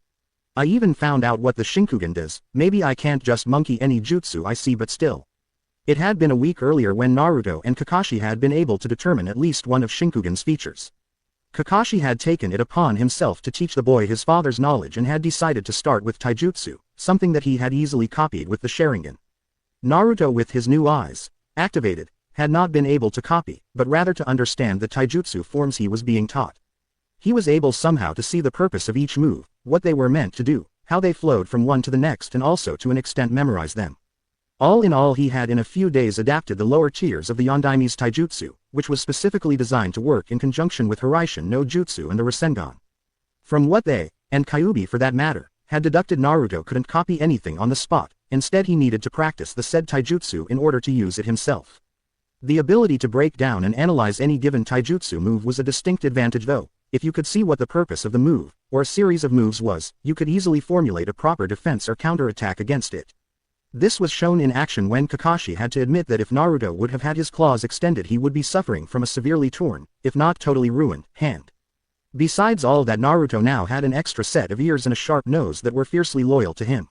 I even found out what the Shinkugen does. Maybe I can't just monkey any jutsu I see, but still." It had been a week earlier when Naruto and Kakashi had been able to determine at least one of Shinkugen's features. Kakashi had taken it upon himself to teach the boy his father's knowledge and had decided to start with taijutsu, something that he had easily copied with the Sharingan. Naruto, with his new eyes activated, had not been able to copy, but rather to understand the taijutsu forms he was being taught. He was able somehow to see the purpose of each move, what they were meant to do, how they flowed from one to the next, and also to an extent memorize them. All in all, he had in a few days adapted the lower tiers of the Yondaime's taijutsu, which was specifically designed to work in conjunction with Hiraishin no Jutsu and the Rasengan. From what they, and Kyuubi for that matter, had deducted, Naruto couldn't copy anything on the spot. Instead he needed to practice the said taijutsu in order to use it himself. The ability to break down and analyze any given taijutsu move was a distinct advantage, though. If you could see what the purpose of the move, or a series of moves was, you could easily formulate a proper defense or counterattack against it. This was shown in action when Kakashi had to admit that if Naruto would have had his claws extended, he would be suffering from a severely torn, if not totally ruined, hand. Besides all that, Naruto now had an extra set of ears and a sharp nose that were fiercely loyal to him.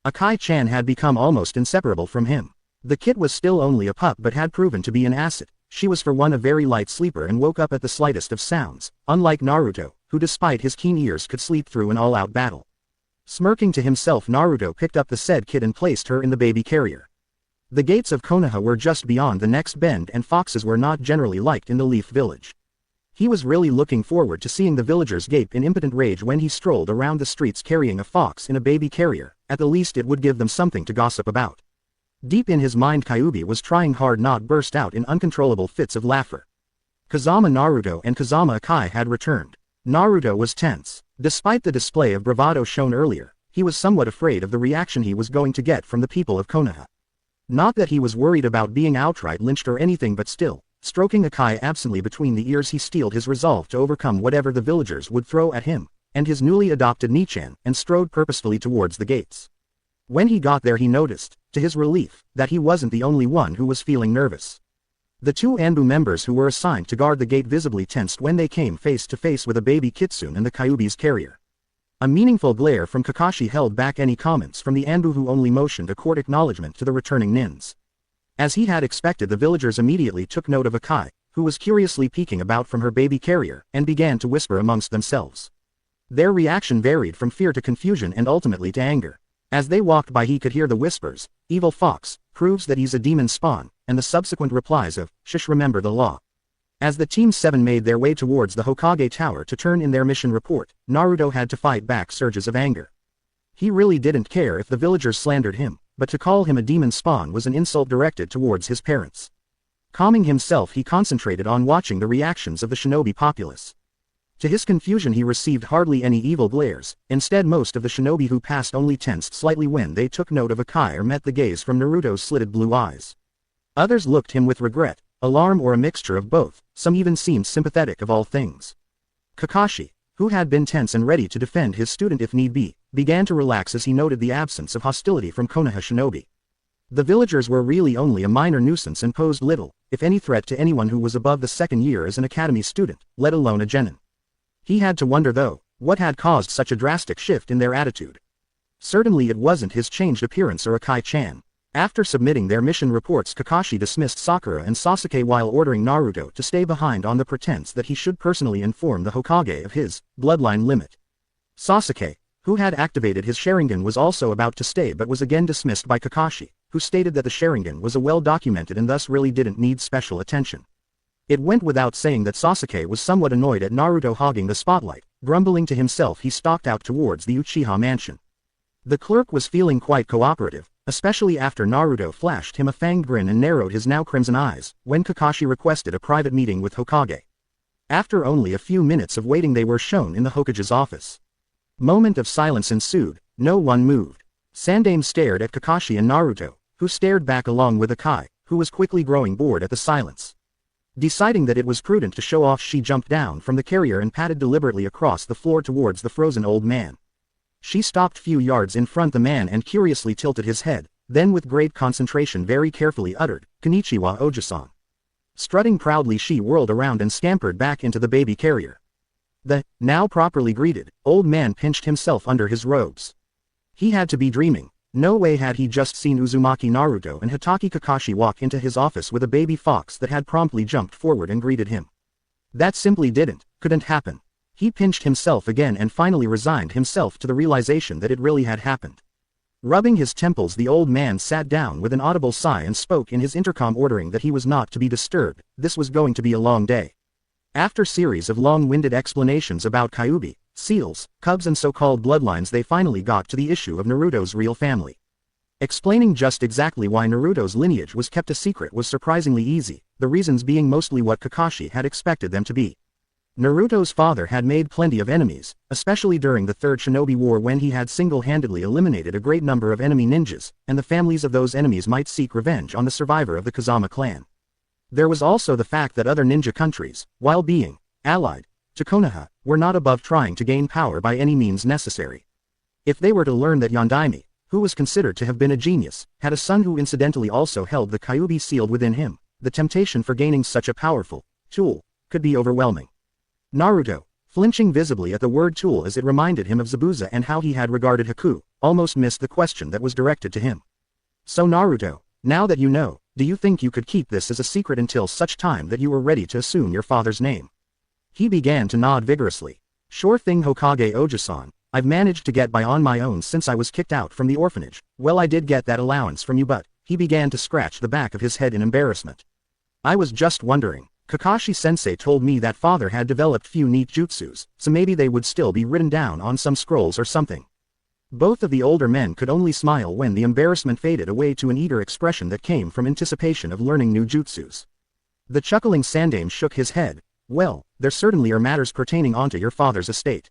Akai-chan had become almost inseparable from him. The kid was still only a pup but had proven to be an asset. She was for one a very light sleeper and woke up at the slightest of sounds, unlike Naruto, who despite his keen ears could sleep through an all-out battle. Smirking to himself, Naruto picked up the said kid and placed her in the baby carrier. The gates of Konoha were just beyond the next bend, and foxes were not generally liked in the Leaf Village. He was really looking forward to seeing the villagers gape in impotent rage when he strolled around the streets carrying a fox in a baby carrier. At the least it would give them something to gossip about. Deep in his mind, Kyuubi was trying hard not burst out in uncontrollable fits of laughter. Kazama Naruto and Kazama Akai had returned. Naruto was tense. Despite the display of bravado shown earlier, he was somewhat afraid of the reaction he was going to get from the people of Konoha. Not that he was worried about being outright lynched or anything, but still, stroking Akai absently between the ears, he steeled his resolve to overcome whatever the villagers would throw at him, and his newly adopted Nichan, and strode purposefully towards the gates. When he got there, he noticed, to his relief, that he wasn't the only one who was feeling nervous. The two Anbu members who were assigned to guard the gate visibly tensed when they came face to face with a baby kitsune and the Kyuubi's carrier. A meaningful glare from Kakashi held back any comments from the Anbu, who only motioned a court acknowledgement to the returning nins. As he had expected, the villagers immediately took note of Akai, who was curiously peeking about from her baby carrier, and began to whisper amongst themselves. Their reaction varied from fear to confusion and ultimately to anger. As they walked by, he could hear the whispers, "Evil fox, proves that he's a demon spawn," and the subsequent replies of, "Shush, remember the law." As the Team 7 made their way towards the Hokage Tower to turn in their mission report, Naruto had to fight back surges of anger. He really didn't care if the villagers slandered him, but to call him a demon spawn was an insult directed towards his parents. Calming himself, he concentrated on watching the reactions of the shinobi populace. To his confusion, he received hardly any evil glares. Instead, most of the shinobi who passed only tensed slightly when they took note of Akai or met the gaze from Naruto's slitted blue eyes. Others looked him with regret, alarm, or a mixture of both. Some even seemed sympathetic of all things. Kakashi, who had been tense and ready to defend his student if need be, began to relax as he noted the absence of hostility from Konoha shinobi. The villagers were really only a minor nuisance and posed little, if any, threat to anyone who was above the second year as an academy student, let alone a genin. He had to wonder, though, what had caused such a drastic shift in their attitude. Certainly it wasn't his changed appearance or Akai-chan. After submitting their mission reports, Kakashi dismissed Sakura and Sasuke while ordering Naruto to stay behind on the pretense that he should personally inform the Hokage of his bloodline limit. Sasuke, who had activated his Sharingan, was also about to stay but was again dismissed by Kakashi, who stated that the Sharingan was a well-documented and thus really didn't need special attention. It went without saying that Sasuke was somewhat annoyed at Naruto hogging the spotlight. Grumbling to himself, he stalked out towards the Uchiha mansion. The clerk was feeling quite cooperative, especially after Naruto flashed him a fanged grin and narrowed his now crimson eyes, when Kakashi requested a private meeting with Hokage. After only a few minutes of waiting, they were shown in the Hokage's office. Moment of silence ensued. No one moved. Sandaime stared at Kakashi and Naruto, who stared back along with Akai, who was quickly growing bored at the silence. Deciding that it was prudent to show off, she jumped down from the carrier and padded deliberately across the floor towards the frozen old man. She stopped few yards in front the man and curiously tilted his head, then with great concentration very carefully uttered, "Konnichiwa, Oji-san." Strutting proudly, she whirled around and scampered back into the baby carrier. The, now properly greeted, old man pinched himself under his robes. He had to be dreaming. No way had he just seen Uzumaki Naruto and Hatake Kakashi walk into his office with a baby fox that had promptly jumped forward and greeted him. That simply couldn't happen. He pinched himself again and finally resigned himself to the realization that it really had happened. Rubbing his temples, the old man sat down with an audible sigh and spoke in his intercom, ordering that he was not to be disturbed. This was going to be a long day. After series of long-winded explanations about Kyuubi, seals, cubs and so-called bloodlines, they finally got to the issue of Naruto's real family. Explaining just exactly why Naruto's lineage was kept a secret was surprisingly easy, the reasons being mostly what Kakashi had expected them to be. Naruto's father had made plenty of enemies, especially during the Third Shinobi War when he had single-handedly eliminated a great number of enemy ninjas, and the families of those enemies might seek revenge on the survivor of the Kazama clan. There was also the fact that other ninja countries, while being allied to Konoha, were not above trying to gain power by any means necessary. If they were to learn that Yondaime, who was considered to have been a genius, had a son who incidentally also held the Kyuubi sealed within him, the temptation for gaining such a powerful tool could be overwhelming. Naruto, flinching visibly at the word tool as it reminded him of Zabuza and how he had regarded Haku, almost missed the question that was directed to him. "So Naruto, now that you know, do you think you could keep this as a secret until such time that you were ready to assume your father's name?" He began to nod vigorously. "Sure thing, Hokage Oji-san. I've managed to get by on my own since I was kicked out from the orphanage. Well, I did get that allowance from you, but..." He began to scratch the back of his head in embarrassment. "I was just wondering. Kakashi-sensei told me that father had developed few neat jutsus, so maybe they would still be written down on some scrolls or something." Both of the older men could only smile when the embarrassment faded away to an eager expression that came from anticipation of learning new jutsus. The chuckling Sandaime shook his head. "Well, there certainly are matters pertaining onto your father's estate.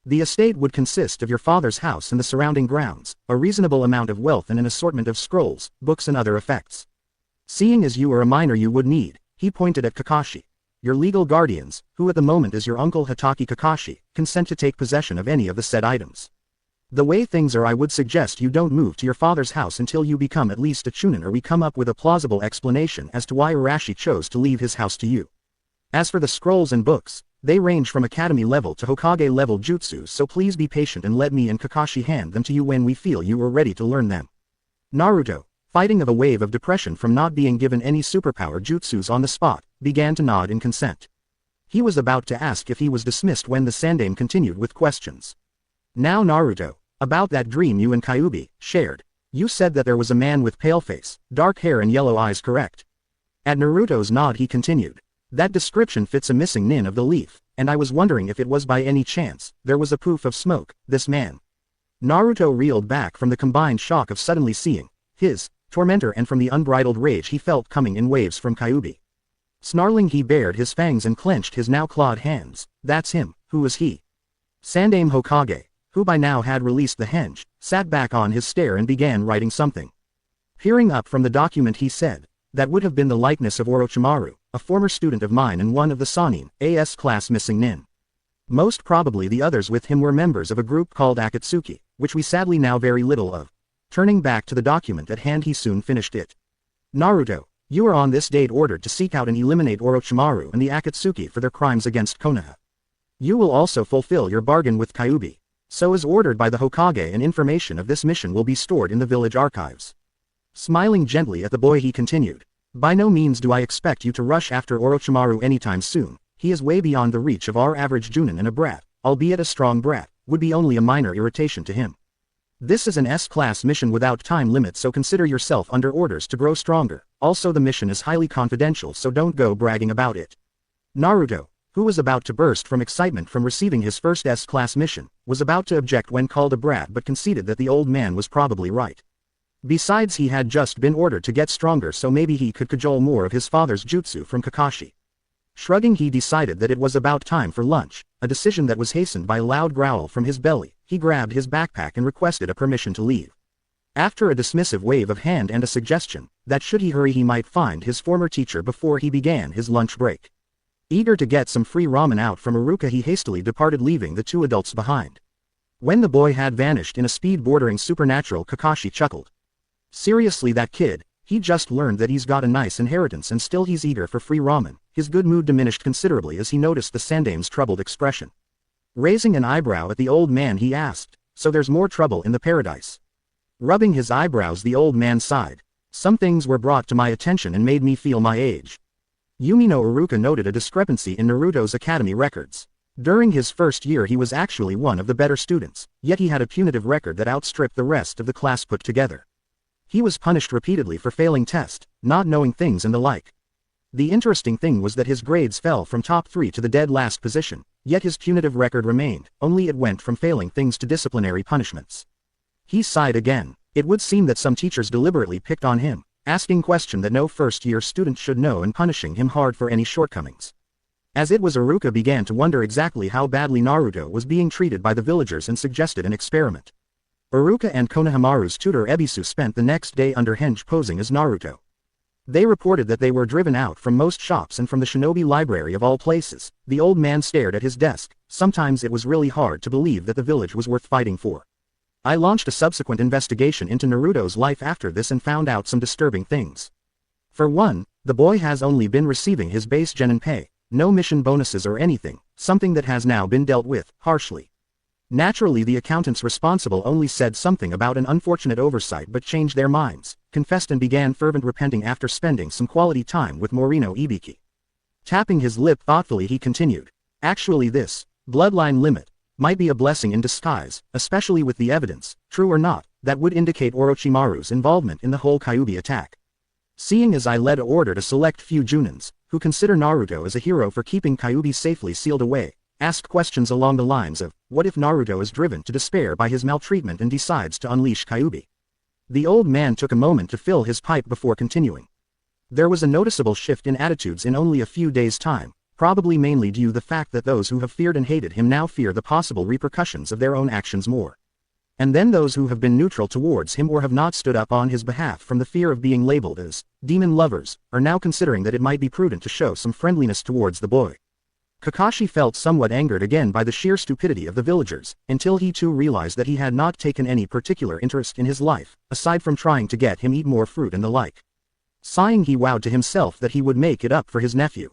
The estate would consist of your father's house and the surrounding grounds, a reasonable amount of wealth and an assortment of scrolls, books and other effects. Seeing as you are a minor, you would need," he pointed at Kakashi, "your legal guardians, who at the moment is your uncle Hatake Kakashi, consent to take possession of any of the said items." The way things are, I would suggest you don't move to your father's house until you become at least a chunin, or we come up with a plausible explanation as to why Arashi chose to leave his house to you. As for the scrolls and books, they range from academy level to Hokage level jutsus, so please be patient and let me and Kakashi hand them to you when we feel you are ready to learn them. Naruto, fighting a wave of depression from not being given any superpower jutsus on the spot, began to nod in consent. He was about to ask if he was dismissed when the Sandaime continued with questions. Now Naruto, about that dream you and Kyuubi shared. You said that there was a man with pale face, dark hair and yellow eyes, correct? At Naruto's nod he continued. That description fits a missing nin of the leaf, and I was wondering if it was by any chance, there was a poof of smoke, this man. Naruto reeled back from the combined shock of suddenly seeing his tormentor and from the unbridled rage he felt coming in waves from Kyuubi. Snarling he bared his fangs and clenched his now clawed hands. That's him. Who was he? Sandaime Hokage, who by now had released the henge, sat back on his stair and began writing something. Peering up from the document he said, that would have been the likeness of Orochimaru, a former student of mine and one of the Sannin, AS class missing nin. Most probably the others with him were members of a group called Akatsuki, which we sadly know very little of. Turning back to the document at hand he soon finished it. Naruto, you are on this date ordered to seek out and eliminate Orochimaru and the Akatsuki for their crimes against Konoha. You will also fulfill your bargain with Kyuubi. So as ordered by the Hokage, and information of this mission will be stored in the village archives. Smiling gently at the boy he continued. By no means do I expect you to rush after Orochimaru anytime soon. He is way beyond the reach of our average Junin, and a brat, albeit a strong brat, would be only a minor irritation to him. This is an S-class mission without time limit, so consider yourself under orders to grow stronger. Also the mission is highly confidential, so don't go bragging about it. Naruto, who was about to burst from excitement from receiving his first S-class mission, was about to object when called a brat but conceded that the old man was probably right. Besides, he had just been ordered to get stronger, so maybe he could cajole more of his father's jutsu from Kakashi. Shrugging, he decided that it was about time for lunch, a decision that was hastened by a loud growl from his belly. He grabbed his backpack and requested a permission to leave. After a dismissive wave of hand and a suggestion that should he hurry he might find his former teacher before he began his lunch break. Eager to get some free ramen out from Iruka, he hastily departed, leaving the two adults behind. When the boy had vanished in a speed bordering supernatural, Kakashi chuckled. Seriously, that kid, he just learned that he's got a nice inheritance and still he's eager for free ramen. His good mood diminished considerably as he noticed the Sandaime's troubled expression. Raising an eyebrow at the old man he asked, so there's more trouble in the paradise? Rubbing his eyebrows the old man sighed. Some things were brought to my attention and made me feel my age. Yumino Iruka noted a discrepancy in Naruto's academy records. During his first year he was actually one of the better students, yet he had a punitive record that outstripped the rest of the class put together. He was punished repeatedly for failing tests, not knowing things and the like. The interesting thing was that his grades fell from top 3 to the dead last position, yet his punitive record remained, only it went from failing things to disciplinary punishments. He sighed again. It would seem that some teachers deliberately picked on him, asking questions that no first-year student should know and punishing him hard for any shortcomings. As it was, Iruka began to wonder exactly how badly Naruto was being treated by the villagers and suggested an experiment. Iruka and Konohamaru's tutor Ebisu spent the next day under henge posing as Naruto. They reported that they were driven out from most shops and from the shinobi library of all places. The old man stared at his desk. Sometimes it was really hard to believe that the village was worth fighting for. I launched a subsequent investigation into Naruto's life after this and found out some disturbing things. For one, the boy has only been receiving his base genin pay, no mission bonuses or anything, something that has now been dealt with harshly. Naturally, the accountants responsible only said something about an unfortunate oversight but changed their minds, confessed and began fervent repenting after spending some quality time with Morino Ibiki. Tapping his lip thoughtfully he continued. Actually, this bloodline limit might be a blessing in disguise, especially with the evidence, true or not, that would indicate Orochimaru's involvement in the whole Kyuubi attack. Seeing as I led an order to select few Junins, who consider Naruto as a hero for keeping Kyuubi safely sealed away, asked questions along the lines of, what if Naruto is driven to despair by his maltreatment and decides to unleash Kyuubi? The old man took a moment to fill his pipe before continuing. There was a noticeable shift in attitudes in only a few days' time, probably mainly due to the fact that those who have feared and hated him now fear the possible repercussions of their own actions more. And then those who have been neutral towards him or have not stood up on his behalf from the fear of being labeled as demon lovers, are now considering that it might be prudent to show some friendliness towards the boy. Kakashi felt somewhat angered again by the sheer stupidity of the villagers, until he too realized that he had not taken any particular interest in his life, aside from trying to get him eat more fruit and the like. Sighing, he vowed to himself that he would make it up for his nephew.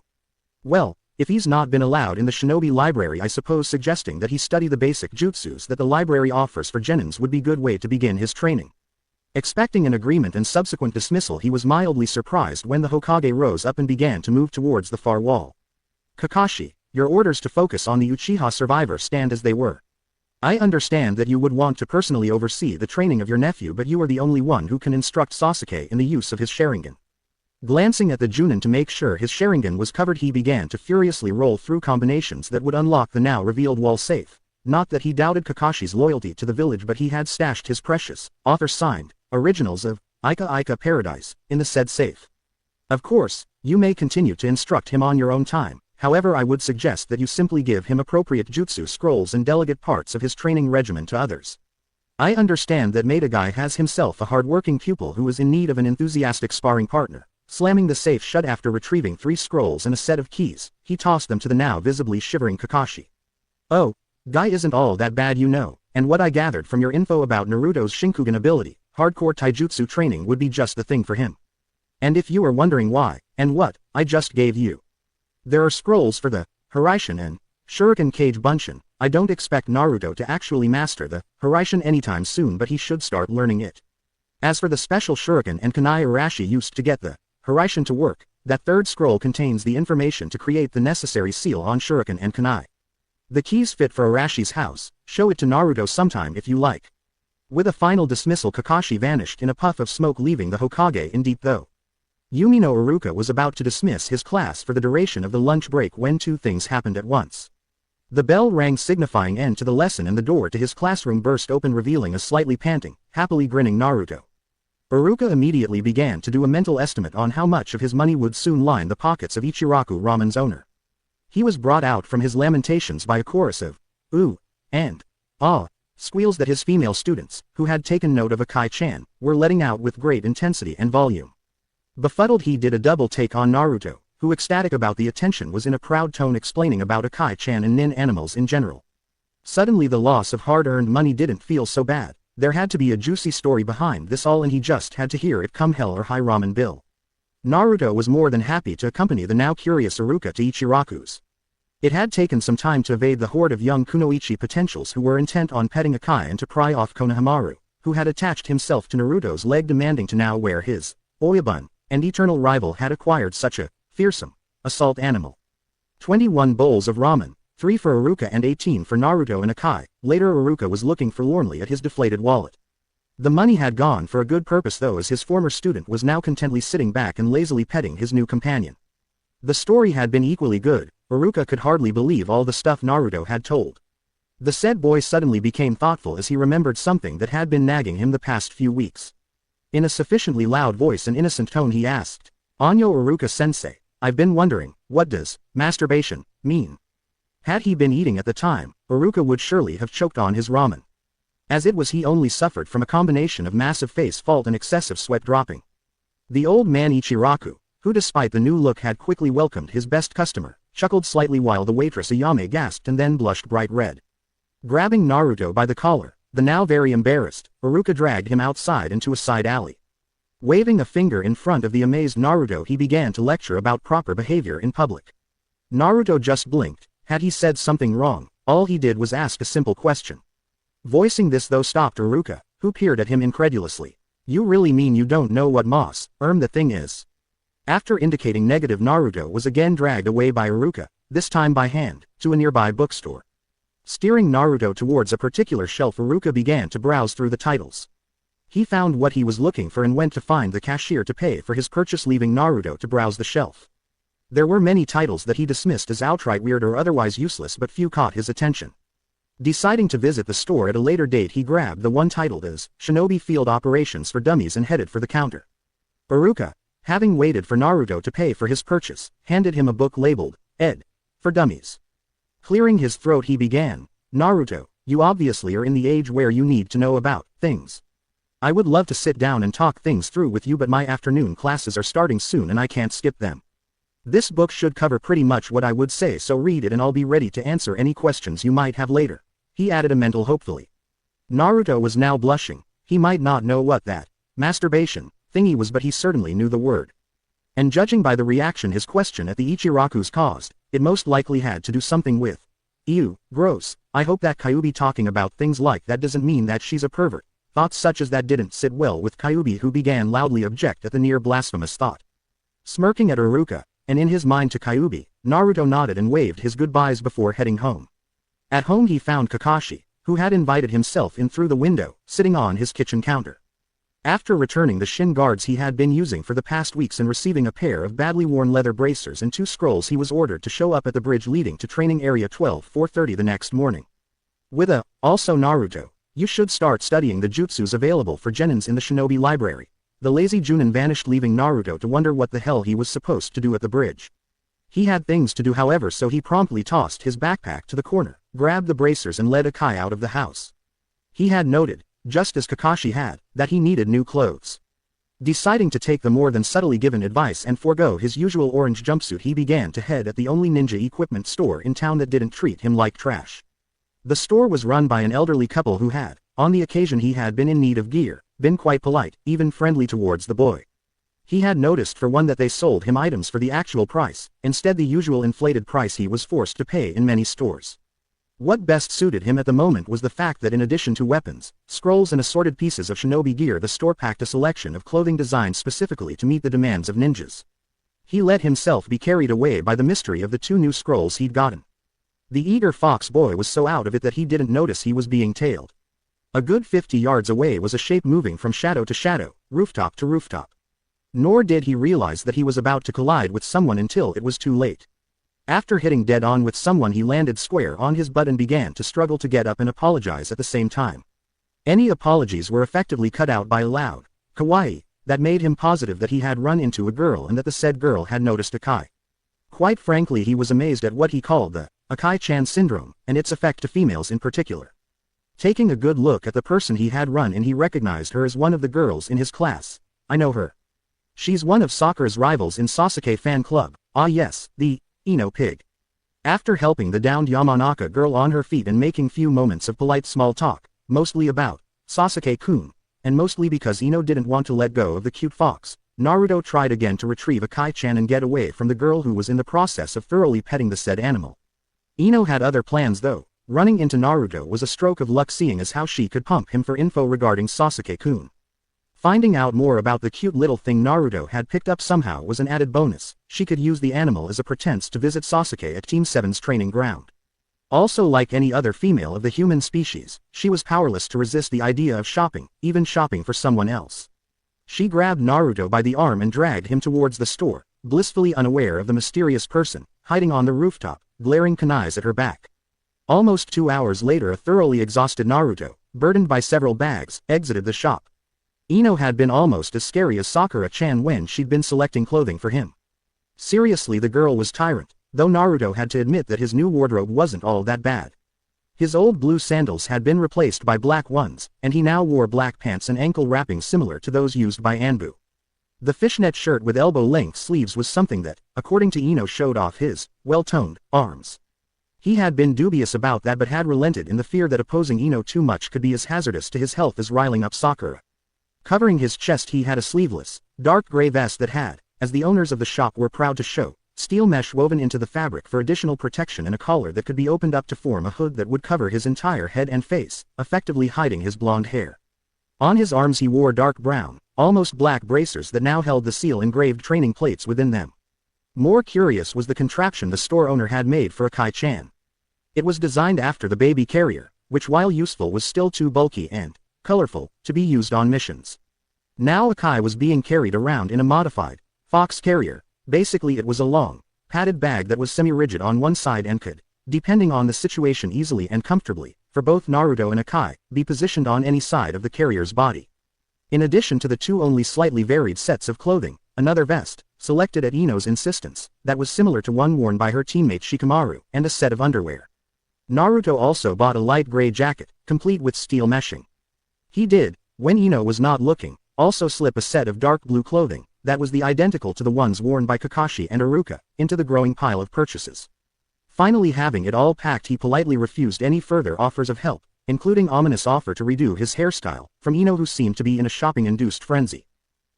Well, if he's not been allowed in the shinobi library, I suppose suggesting that he study the basic jutsus that the library offers for genins would be a good way to begin his training. Expecting an agreement and subsequent dismissal, he was mildly surprised when the Hokage rose up and began to move towards the far wall. Kakashi, your orders to focus on the Uchiha survivor stand as they were. I understand that you would want to personally oversee the training of your nephew, but you are the only one who can instruct Sasuke in the use of his Sharingan. Glancing at the Junin to make sure his Sharingan was covered, he began to furiously roll through combinations that would unlock the now revealed wall safe. Not that he doubted Kakashi's loyalty to the village, but he had stashed his precious, author-signed, originals of Ika Ika Paradise in the said safe. Of course, you may continue to instruct him on your own time. However, I would suggest that you simply give him appropriate jutsu scrolls and delegate parts of his training regimen to others. I understand that Metagai has himself a hard-working pupil who is in need of an enthusiastic sparring partner. Slamming the safe shut after retrieving 3 scrolls and a set of keys, he tossed them to the now visibly shivering Kakashi. Oh, Guy isn't all that bad, you know, and what I gathered from your info about Naruto's Shinkugan ability, hardcore taijutsu training would be just the thing for him. And if you are wondering why, and what, I just gave you. There are scrolls for the Hiraishin and Shuriken Kage Bunshin. I don't expect Naruto to actually master the Hiraishin anytime soon, but he should start learning it. As for the special Shuriken and Kunai Arashi used to get the Hiraishin to work, that 3rd scroll contains the information to create the necessary seal on Shuriken and Kunai. The keys fit for Arashi's house. Show it to Naruto sometime if you like. With a final dismissal, Kakashi vanished in a puff of smoke, leaving the Hokage in deep thought. Yumino Iruka was about to dismiss his class for the duration of the lunch break when 2 things happened at once. The bell rang, signifying end to the lesson, and the door to his classroom burst open, revealing a slightly panting, happily grinning Naruto. Iruka immediately began to do a mental estimate on how much of his money would soon line the pockets of Ichiraku Ramen's owner. He was brought out from his lamentations by a chorus of "ooh" and "ah" squeals that his female students, who had taken note of Akai-chan, were letting out with great intensity and volume. Befuddled, he did a double take on Naruto, who, ecstatic about the attention, was in a proud tone explaining about Akai-chan and nin animals in general. Suddenly the loss of hard-earned money didn't feel so bad. There had to be a juicy story behind this all, and he just had to hear it come hell or high ramen bill. Naruto was more than happy to accompany the now curious Iruka to Ichiraku's. It had taken some time to evade the horde of young kunoichi potentials who were intent on petting Akai and to pry off Konohamaru, who had attached himself to Naruto's leg, demanding to know where his Oyabun and eternal rival had acquired such a fearsome assault animal. 21 bowls of ramen, 3 for Iruka and 18 for Naruto and Akai. Later, Iruka was looking forlornly at his deflated wallet. The money had gone for a good purpose though, as his former student was now contentedly sitting back and lazily petting his new companion. The story had been equally good. Iruka could hardly believe all the stuff Naruto had told. The said boy suddenly became thoughtful as he remembered something that had been nagging him the past few weeks. In a sufficiently loud voice and innocent tone he asked, "Anyo Iruka-sensei, I've been wondering, what does masturbation mean?" Had he been eating at the time, Iruka would surely have choked on his ramen. As it was, he only suffered from a combination of massive face fault and excessive sweat dropping. The old man Ichiraku, who despite the new look had quickly welcomed his best customer, chuckled slightly while the waitress Ayame gasped and then blushed bright red. Grabbing Naruto by the collar, the now very embarrassed Iruka dragged him outside into a side alley. Waving a finger in front of the amazed Naruto, he began to lecture about proper behavior in public. Naruto just blinked. Had he said something wrong? All he did was ask a simple question. Voicing this though stopped Iruka, who peered at him incredulously. "You really mean you don't know what the thing is?" After indicating negative, Naruto was again dragged away by Iruka, this time by hand, to a nearby bookstore. Steering Naruto towards a particular shelf, Iruka began to browse through the titles. He found what he was looking for and went to find the cashier to pay for his purchase, leaving Naruto to browse the shelf. There were many titles that he dismissed as outright weird or otherwise useless, but few caught his attention. Deciding to visit the store at a later date, he grabbed the one titled as Shinobi Field Operations for Dummies and headed for the counter. Iruka, having waited for Naruto to pay for his purchase, handed him a book labeled Ed. For Dummies. Clearing his throat, he began, "Naruto, you obviously are in the age where you need to know about things. I would love to sit down and talk things through with you, but my afternoon classes are starting soon and I can't skip them. This book should cover pretty much what I would say, so read it and I'll be ready to answer any questions you might have later," he added a mental hopefully. Naruto was now blushing. He might not know what that masturbation thingy was, but he certainly knew the word. And judging by the reaction his question at the Ichiraku's caused, it most likely had to do something with. Ew, gross, I hope that Kyuubi talking about things like that doesn't mean that she's a pervert. Thoughts such as that didn't sit well with Kyuubi, who began loudly object at the near blasphemous thought. Smirking at Iruka, and in his mind to Kyuubi, Naruto nodded and waved his goodbyes before heading home. At home he found Kakashi, who had invited himself in through the window, sitting on his kitchen counter. After returning the shin guards he had been using for the past weeks and receiving a pair of badly worn leather bracers and 2 scrolls, he was ordered to show up at the bridge leading to training area 12:4:30 the next morning. With a, "Also Naruto, you should start studying the jutsus available for genins in the shinobi library." The lazy Junin vanished, leaving Naruto to wonder what the hell he was supposed to do at the bridge. He had things to do, however, so he promptly tossed his backpack to the corner, grabbed the bracers and led Akai out of the house. He had noted, just as Kakashi had, that he needed new clothes. Deciding to take the more than subtly given advice and forego his usual orange jumpsuit, he began to head at the only ninja equipment store in town that didn't treat him like trash. The store was run by an elderly couple who had, on the occasion he had been in need of gear, been quite polite, even friendly towards the boy. He had noticed for one that they sold him items for the actual price, instead the usual inflated price he was forced to pay in many stores. What best suited him at the moment was the fact that in addition to weapons, scrolls and assorted pieces of shinobi gear, the store packed a selection of clothing designed specifically to meet the demands of ninjas. He let himself be carried away by the mystery of the 2 new scrolls he'd gotten. The eager fox boy was so out of it that he didn't notice he was being tailed. A good 50 yards away was a shape moving from shadow to shadow, rooftop to rooftop. Nor did he realize that he was about to collide with someone until it was too late. After hitting dead on with someone, he landed square on his butt and began to struggle to get up and apologize at the same time. Any apologies were effectively cut out by a loud kawaii that made him positive that he had run into a girl and that the said girl had noticed Akai. Quite frankly, he was amazed at what he called the Akai-chan syndrome, and its effect to females in particular. Taking a good look at the person he had run in, he recognized her as one of the girls in his class. "I know her. She's one of Sakura's rivals in Sasuke fan club. Ah yes, the Ino pig." After helping the downed Yamanaka girl on her feet and making few moments of polite small talk, mostly about Sasuke-kun, and mostly because Ino didn't want to let go of the cute fox, Naruto tried again to retrieve Akai-chan and get away from the girl who was in the process of thoroughly petting the said animal. Ino had other plans though. Running into Naruto was a stroke of luck, seeing as how she could pump him for info regarding Sasuke-kun. Finding out more about the cute little thing Naruto had picked up somehow was an added bonus. She could use the animal as a pretense to visit Sasuke at Team 7's training ground. Also, like any other female of the human species, she was powerless to resist the idea of shopping, even shopping for someone else. She grabbed Naruto by the arm and dragged him towards the store, blissfully unaware of the mysterious person, hiding on the rooftop, glaring kunais at her back. Almost 2 hours later, a thoroughly exhausted Naruto, burdened by several bags, exited the shop. Ino had been almost as scary as Sakura-chan when she'd been selecting clothing for him. Seriously, the girl was tyrant, though Naruto had to admit that his new wardrobe wasn't all that bad. His old blue sandals had been replaced by black ones, and he now wore black pants and ankle wrappings similar to those used by Anbu. The fishnet shirt with elbow-length sleeves was something that, according to Ino, showed off his well-toned arms. He had been dubious about that but had relented in the fear that opposing Ino too much could be as hazardous to his health as riling up Sakura. Covering his chest he had a sleeveless, dark gray vest that had, as the owners of the shop were proud to show, steel mesh woven into the fabric for additional protection, and a collar that could be opened up to form a hood that would cover his entire head and face, effectively hiding his blonde hair. On his arms he wore dark brown, almost black bracers that now held the seal-engraved training plates within them. More curious was the contraption the store owner had made for Akai-chan. It was designed after the baby carrier, which while useful was still too bulky and colorful to be used on missions. Now Akai was being carried around in a modified fox carrier. Basically it was a long, padded bag that was semi-rigid on one side and could, depending on the situation easily and comfortably, for both Naruto and Akai, be positioned on any side of the carrier's body. In addition to the 2 only slightly varied sets of clothing, another vest, selected at Ino's insistence, that was similar to one worn by her teammate Shikamaru, and a set of underwear. Naruto also bought a light gray jacket, complete with steel meshing. He did, when Ino was not looking, also slip a set of dark blue clothing that was the identical to the ones worn by Kakashi and Iruka, into the growing pile of purchases. Finally having it all packed, he politely refused any further offers of help, including ominous offer to redo his hairstyle, from Ino, who seemed to be in a shopping-induced frenzy.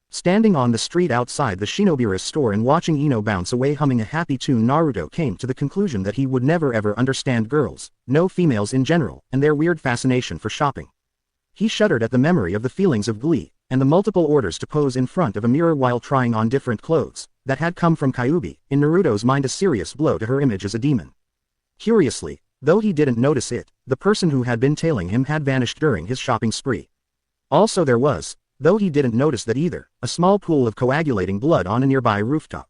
Standing on the street outside the Shinobira's store and watching Ino bounce away humming a happy tune, Naruto came to the conclusion that he would never ever understand girls, no females in general, and their weird fascination for shopping. He shuddered at the memory of the feelings of glee, and the multiple orders to pose in front of a mirror while trying on different clothes, that had come from Kyuubi, in Naruto's mind a serious blow to her image as a demon. Curiously, though he didn't notice it, the person who had been tailing him had vanished during his shopping spree. Also there was, though he didn't notice that either, a small pool of coagulating blood on a nearby rooftop.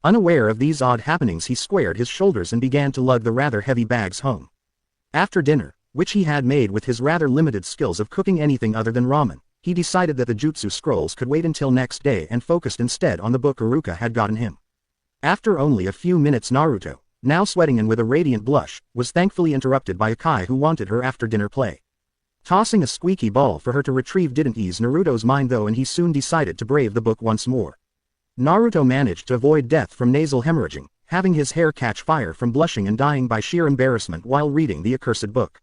Unaware of these odd happenings, he squared his shoulders and began to lug the rather heavy bags home. After dinner, which he had made with his rather limited skills of cooking anything other than ramen, he decided that the jutsu scrolls could wait until next day and focused instead on the book Iruka had gotten him. After only a few minutes, Naruto, now sweating and with a radiant blush, was thankfully interrupted by Akai, who wanted her after-dinner play. Tossing a squeaky ball for her to retrieve didn't ease Naruto's mind though, and he soon decided to brave the book once more. Naruto managed to avoid death from nasal hemorrhaging, having his hair catch fire from blushing and dying by sheer embarrassment while reading the accursed book.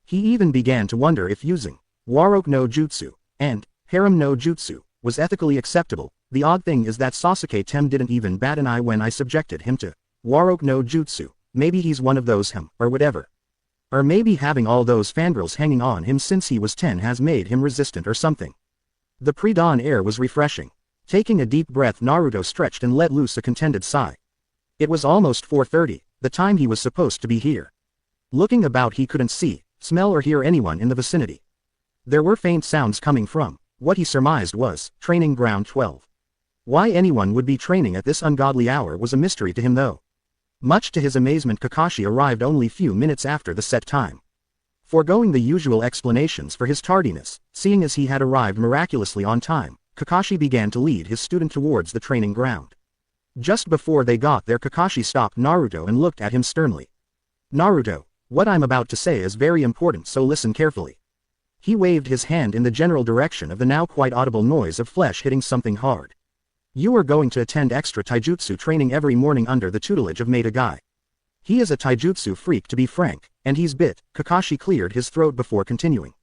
He even began to wonder if using Warok no Jutsu and Harem no Jutsu was ethically acceptable. The odd thing is that Sasuke Tem didn't even bat an eye when I subjected him to Warok no Jutsu. Maybe he's one of those or whatever. Or maybe having all those fangirls hanging on him since he was 10 has made him resistant or something. The pre-dawn air was refreshing. Taking a deep breath, Naruto stretched and let loose a contented sigh. It was almost 4:30, the time he was supposed to be here. Looking about, he couldn't see, smell or hear anyone in the vicinity. There were faint sounds coming from what he surmised was training ground 12. Why anyone would be training at this ungodly hour was a mystery to him though. Much to his amazement, Kakashi arrived only few minutes after the set time. Foregoing the usual explanations for his tardiness, seeing as he had arrived miraculously on time, Kakashi began to lead his student towards the training ground. Just before they got there, Kakashi stopped Naruto and looked at him sternly. "Naruto, what I'm about to say is very important, so listen carefully." He waved his hand in the general direction of the now quite audible noise of flesh hitting something hard. "You are going to attend extra taijutsu training every morning under the tutelage of Maida Guy. He is a taijutsu freak, to be frank, and he's bit." Kakashi cleared his throat before continuing.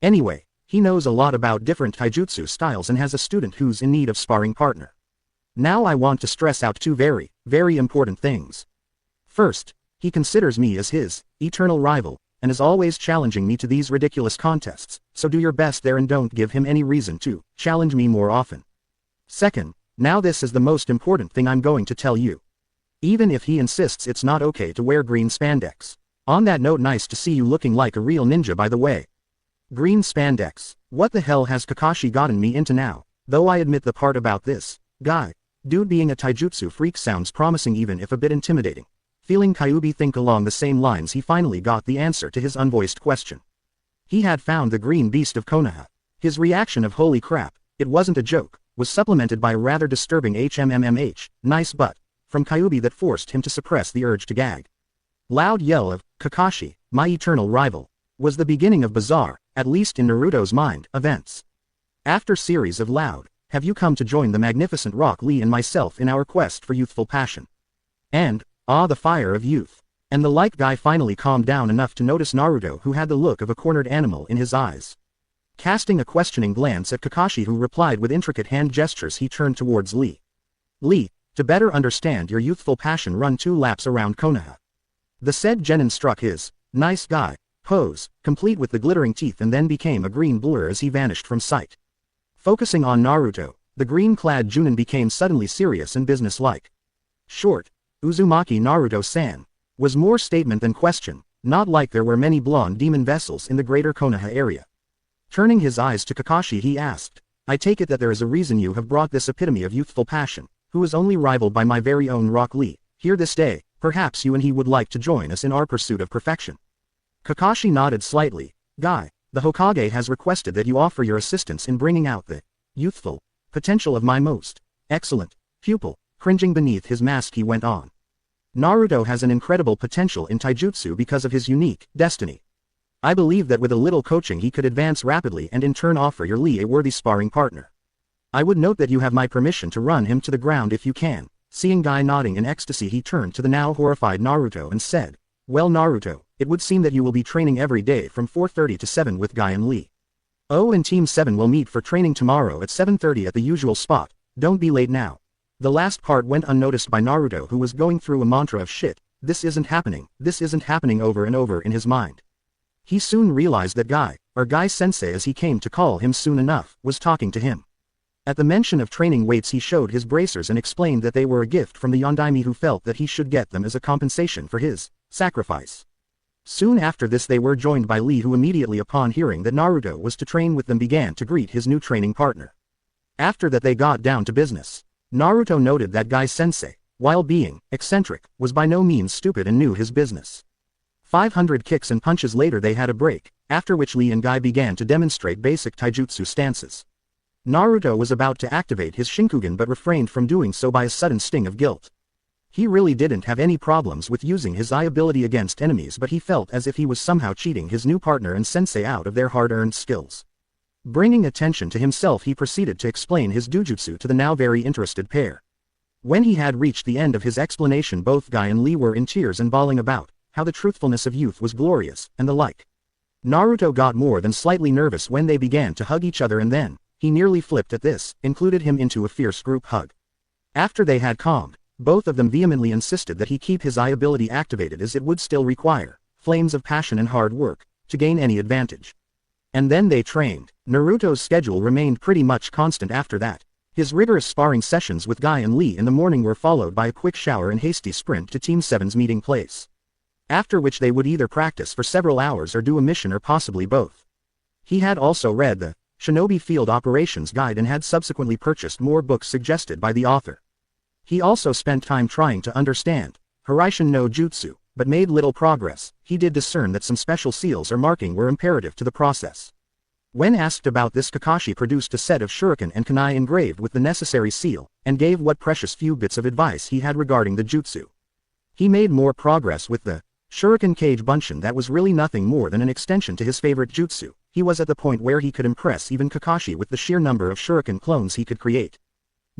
"Anyway, he knows a lot about different taijutsu styles and has a student who's in need of sparring partner. Now I want to stress out two very, very important things. First, he considers me as his eternal rival, and is always challenging me to these ridiculous contests, so do your best there and don't give him any reason to challenge me more often. Second, now this is the most important thing I'm going to tell you. Even if he insists, it's not okay to wear green spandex. On that note, nice to see you looking like a real ninja, by the way." Green spandex. What the hell has Kakashi gotten me into now? Though I admit the part about this dude being a taijutsu freak sounds promising, even if a bit intimidating. Feeling Kyuubi think along the same lines, he finally got the answer to his unvoiced question. He had found the green beast of Konoha. His reaction of "holy crap, it wasn't a joke," was supplemented by a rather disturbing HMMMH, nice butt, from Kyuubi that forced him to suppress the urge to gag. Loud yell of "Kakashi, my eternal rival," was the beginning of bizarre, at least in Naruto's mind, events. After series of loud "Have you come to join the magnificent Rock Lee and myself in our quest for youthful passion?" and "Ah, the fire of youth," and the like, Guy finally calmed down enough to notice Naruto, who had the look of a cornered animal in his eyes. Casting a questioning glance at Kakashi, who replied with intricate hand gestures, he turned towards Lee. "Lee, to better understand your youthful passion, run 2 laps around Konoha." The said genin struck his nice guy pose, complete with the glittering teeth, and then became a green blur as he vanished from sight. Focusing on Naruto, the green-clad Junin became suddenly serious and businesslike. "Short, Uzumaki Naruto-san," was more statement than question, not like there were many blonde demon vessels in the greater Konoha area. Turning his eyes to Kakashi, he asked, "I take it that there is a reason you have brought this epitome of youthful passion, who is only rivaled by my very own Rock Lee, here this day. Perhaps you and he would like to join us in our pursuit of perfection." Kakashi nodded slightly. "Guy, the Hokage has requested that you offer your assistance in bringing out the youthful potential of my most excellent pupil." Cringing beneath his mask, he went on. "Naruto has an incredible potential in taijutsu because of his unique destiny. I believe that with a little coaching he could advance rapidly and in turn offer your Lee a worthy sparring partner." I would note that you have my permission to run him to the ground if you can. Seeing Guy nodding in ecstasy, he turned to the now horrified Naruto and said, "Well Naruto, it would seem that you will be training every day from 4:30 to 7 with Guy and Lee. Oh, and Team 7 will meet for training tomorrow at 7:30 at the usual spot, don't be late now." The last part went unnoticed by Naruto, who was going through a mantra of "shit, this isn't happening over and over" in his mind. He soon realized that Guy, or Guy-sensei as he came to call him soon enough, was talking to him. At the mention of training weights, he showed his bracers and explained that they were a gift from the Yondaime, who felt that he should get them as a compensation for his sacrifice. Soon after this they were joined by Lee, who immediately upon hearing that Naruto was to train with them began to greet his new training partner. After that they got down to business. Naruto noted that Guy-sensei, while being eccentric, was by no means stupid and knew his business. 500 kicks and punches later they had a break, after which Lee and Guy began to demonstrate basic taijutsu stances. Naruto was about to activate his Shinkugen but refrained from doing so by a sudden sting of guilt. He really didn't have any problems with using his eye ability against enemies, but he felt as if he was somehow cheating his new partner and sensei out of their hard-earned skills. Bringing attention to himself, he proceeded to explain his dojutsu to the now very interested pair. When he had reached the end of his explanation, both Guy and Lee were in tears and bawling about how the truthfulness of youth was glorious, and the like. Naruto got more than slightly nervous when they began to hug each other, and then he nearly flipped at this, included him into a fierce group hug. After they had calmed, both of them vehemently insisted that he keep his eye ability activated, as it would still require flames of passion and hard work to gain any advantage. And then they trained. Naruto's schedule remained pretty much constant after that. His rigorous sparring sessions with Guy and Lee in the morning were followed by a quick shower and hasty sprint to Team 7's meeting place. After which they would either practice for several hours or do a mission, or possibly both. He had also read the Shinobi Field Operations Guide and had subsequently purchased more books suggested by the author. He also spent time trying to understand Hiraishin no Jutsu, but made little progress. He did discern that some special seals or marking were imperative to the process. When asked about this, Kakashi produced a set of shuriken and kunai engraved with the necessary seal, and gave what precious few bits of advice he had regarding the jutsu. He made more progress with the Shuriken Cage Bunshin. That was really nothing more than an extension to his favorite jutsu. He was at the point where he could impress even Kakashi with the sheer number of shuriken clones he could create.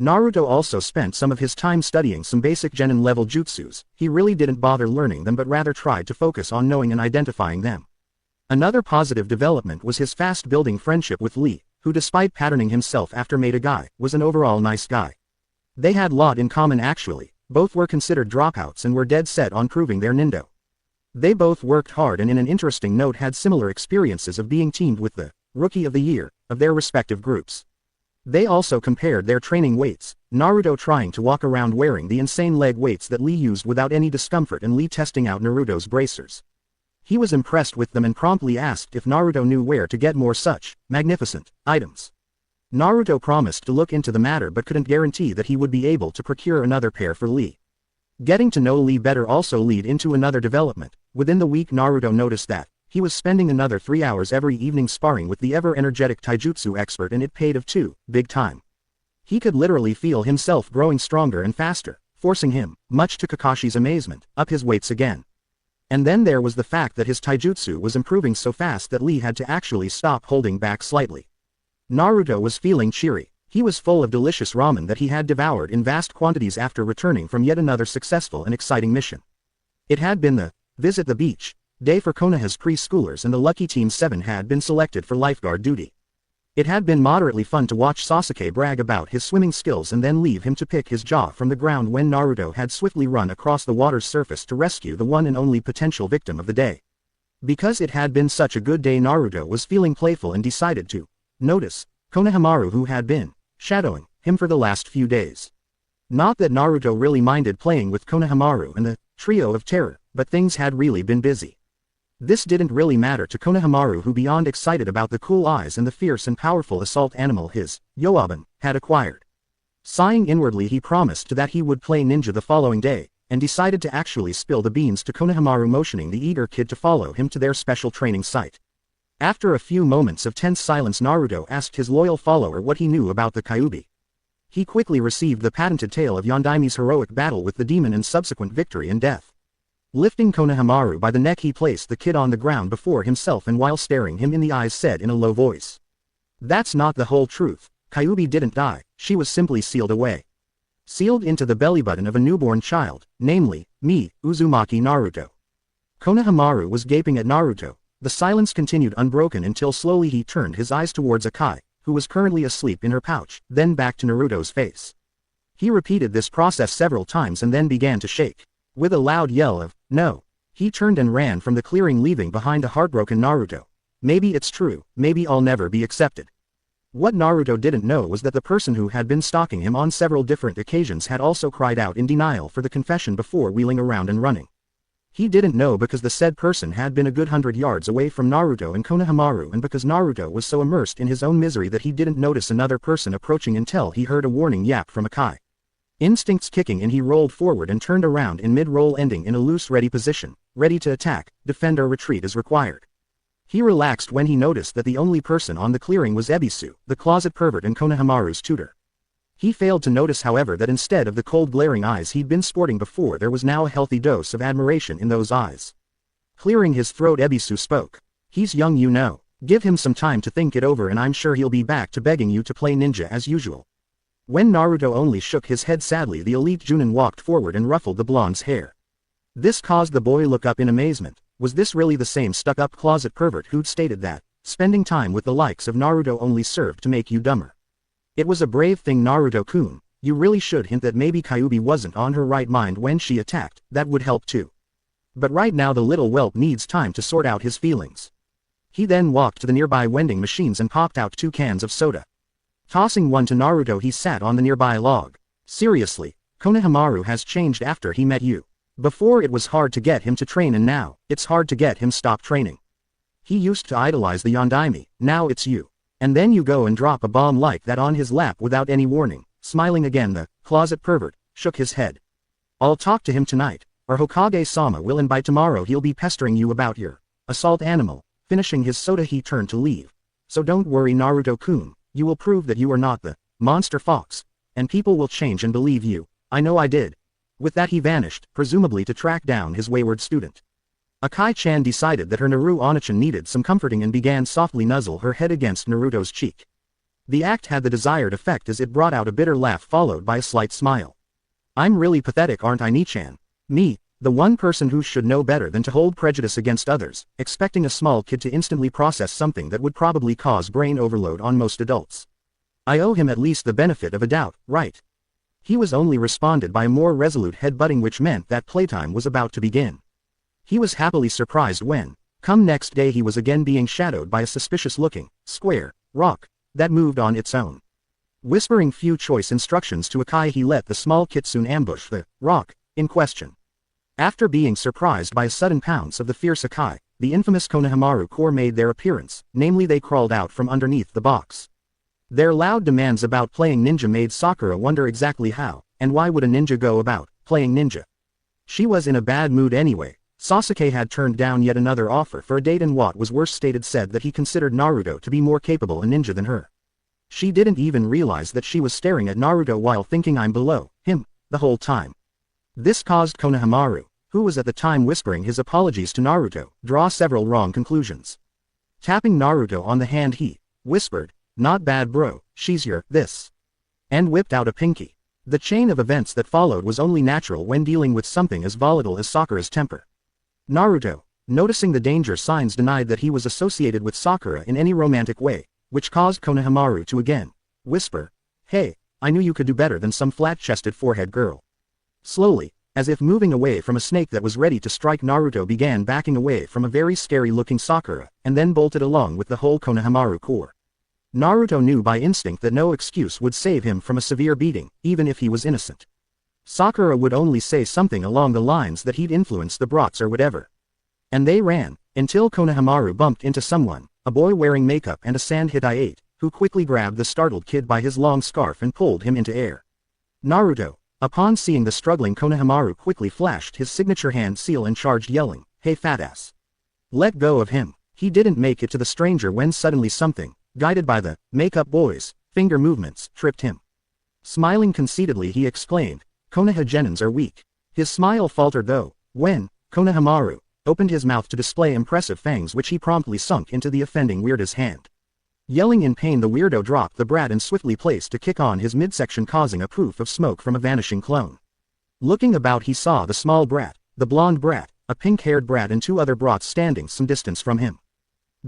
Naruto also spent some of his time studying some basic genin level jutsus. He really didn't bother learning them, but rather tried to focus on knowing and identifying them. Another positive development was his fast building friendship with Lee, who despite patterning himself after Maida Guy, was an overall nice guy. They had a lot in common actually. Both were considered dropouts and were dead set on proving their nindo. They both worked hard and in an interesting note had similar experiences of being teamed with the Rookie of the Year of their respective groups. They also compared their training weights, Naruto trying to walk around wearing the insane leg weights that Lee used without any discomfort, and Lee testing out Naruto's bracers. He was impressed with them and promptly asked if Naruto knew where to get more such magnificent items. Naruto promised to look into the matter but couldn't guarantee that he would be able to procure another pair for Lee. Getting to know Lee better also led into another development. Within the week, Naruto noticed that he was spending another 3 hours every evening sparring with the ever-energetic taijutsu expert, and it paid off too, big time. He could literally feel himself growing stronger and faster, forcing him, much to Kakashi's amazement, up his weights again. And then there was the fact that his taijutsu was improving so fast that Lee had to actually stop holding back slightly. Naruto was feeling cheery. He was full of delicious ramen that he had devoured in vast quantities after returning from yet another successful and exciting mission. It had been the visit the beach day for Konoha's preschoolers, and the lucky Team 7 had been selected for lifeguard duty. It had been moderately fun to watch Sasuke brag about his swimming skills and then leave him to pick his jaw from the ground when Naruto had swiftly run across the water's surface to rescue the one and only potential victim of the day. Because it had been such a good day, Naruto was feeling playful and decided to notice Konohamaru, who had been shadowing him for the last few days. Not that Naruto really minded playing with Konohamaru and the trio of terror, but things had really been busy. This didn't really matter to Konohamaru, who beyond excited about the cool eyes and the fierce and powerful assault animal his Yoaban had acquired. Sighing inwardly, he promised that he would play ninja the following day, and decided to actually spill the beans to Konohamaru, motioning the eager kid to follow him to their special training site. After a few moments of tense silence, Naruto asked his loyal follower what he knew about the Kyuubi. He quickly received the patented tale of Yondaime's heroic battle with the demon and subsequent victory and death. Lifting Konohamaru by the neck, he placed the kid on the ground before himself and while staring him in the eyes said in a low voice, "That's not the whole truth. Kyuubi didn't die, she was simply sealed away. Sealed into the belly button of a newborn child, namely, me, Uzumaki Naruto. Konohamaru was gaping at Naruto. The silence continued unbroken until slowly he turned his eyes towards Akai, who was currently asleep in her pouch, then back to Naruto's face. He repeated this process several times and then began to shake. With a loud yell of, "No!" he turned and ran from the clearing, leaving behind a heartbroken Naruto. Maybe it's true, maybe I'll never be accepted. What Naruto didn't know was that the person who had been stalking him on several different occasions had also cried out in denial for the confession before wheeling around and running. He didn't know because the said person had been a good 100 yards away from Naruto and Konohamaru, and because Naruto was so immersed in his own misery that he didn't notice another person approaching until he heard a warning yap from Akai. Instincts kicking in, he rolled forward and turned around in mid-roll, ending in a loose ready position, ready to attack, defend or retreat as required. He relaxed when he noticed that the only person on the clearing was Ebisu, the closet pervert and Konohamaru's tutor. He failed to notice, however, that instead of the cold glaring eyes he'd been sporting before, there was now a healthy dose of admiration in those eyes. Clearing his throat, Ebisu spoke. "He's young, you know. Give him some time to think it over and I'm sure he'll be back to begging you to play ninja as usual." When Naruto only shook his head sadly, the elite Junin walked forward and ruffled the blonde's hair. This caused the boy look up in amazement. Was this really the same stuck-up closet pervert who'd stated that spending time with the likes of Naruto only served to make you dumber? It was a brave thing, Naruto-kun. You really should hint that maybe Kyuubi wasn't on her right mind when she attacked, that would help too. But right now the little whelp needs time to sort out his feelings. He then walked to the nearby vending machines and popped out 2 cans of soda. Tossing one to Naruto, he sat on the nearby log. "Seriously, Konohamaru has changed after he met you. Before it was hard to get him to train and now, it's hard to get him stop training. He used to idolize the Yondaime, now it's you. And then you go and drop a bomb like that on his lap without any warning." Smiling again, the closet pervert shook his head. "I'll talk to him tonight, or Hokage-sama will, and by tomorrow he'll be pestering you about your assault animal." Finishing his soda, he turned to leave. "So don't worry, Naruto-kun, you will prove that you are not the monster fox, and people will change and believe you. I know I did." With that he vanished, presumably to track down his wayward student. Akai-chan decided that her Naru Onachan needed some comforting and began softly nuzzle her head against Naruto's cheek. The act had the desired effect as it brought out a bitter laugh followed by a slight smile. "I'm really pathetic, aren't I, Ni-chan? Me, the one person who should know better than to hold prejudice against others, expecting a small kid to instantly process something that would probably cause brain overload on most adults. I owe him at least the benefit of a doubt, right?" He was only responded by a more resolute headbutting, which meant that playtime was about to begin. He was happily surprised when, come next day, he was again being shadowed by a suspicious-looking, square, rock, that moved on its own. Whispering few choice instructions to Akai, he let the small kitsune ambush the rock in question. After being surprised by a sudden pounce of the fierce Akai, the infamous Konohamaru Corps made their appearance, namely they crawled out from underneath the box. Their loud demands about playing ninja made Sakura wonder exactly how, and why would a ninja go about playing ninja? She was in a bad mood anyway. Sasuke had turned down yet another offer for a date, and what was worse, said that he considered Naruto to be more capable a ninja than her. She didn't even realize that she was staring at Naruto while thinking, "I'm below him," the whole time. This caused Konohamaru, who was at the time whispering his apologies to Naruto, draw several wrong conclusions. Tapping Naruto on the hand, he whispered, "Not bad, bro, she's your this," and whipped out a pinky. The chain of events that followed was only natural when dealing with something as volatile as Sakura's temper. Naruto, noticing the danger signs, denied that he was associated with Sakura in any romantic way, which caused Konohamaru to again whisper, "Hey, I knew you could do better than some flat-chested forehead girl." Slowly, as if moving away from a snake that was ready to strike, Naruto began backing away from a very scary-looking Sakura, and then bolted along with the whole Konohamaru Corps. Naruto knew by instinct that no excuse would save him from a severe beating, even if he was innocent. Sakura would only say something along the lines that he'd influenced the brats or whatever. And they ran, until Konohamaru bumped into someone, a boy wearing makeup and a sand Hitai, who quickly grabbed the startled kid by his long scarf and pulled him into air. Naruto, upon seeing the struggling Konohamaru, quickly flashed his signature hand seal and charged, yelling, "Hey fat ass! Let go of him!" He didn't make it to the stranger when suddenly something, guided by the makeup boy's finger movements, tripped him. Smiling conceitedly, he exclaimed, "Konoha genins are weak." His smile faltered though, when Konohamaru opened his mouth to display impressive fangs, which he promptly sunk into the offending weirda's hand. Yelling in pain, the weirdo dropped the brat and swiftly placed a kick on his midsection, causing a poof of smoke from a vanishing clone. Looking about, he saw the small brat, the blonde brat, a pink-haired brat and two other brats standing some distance from him.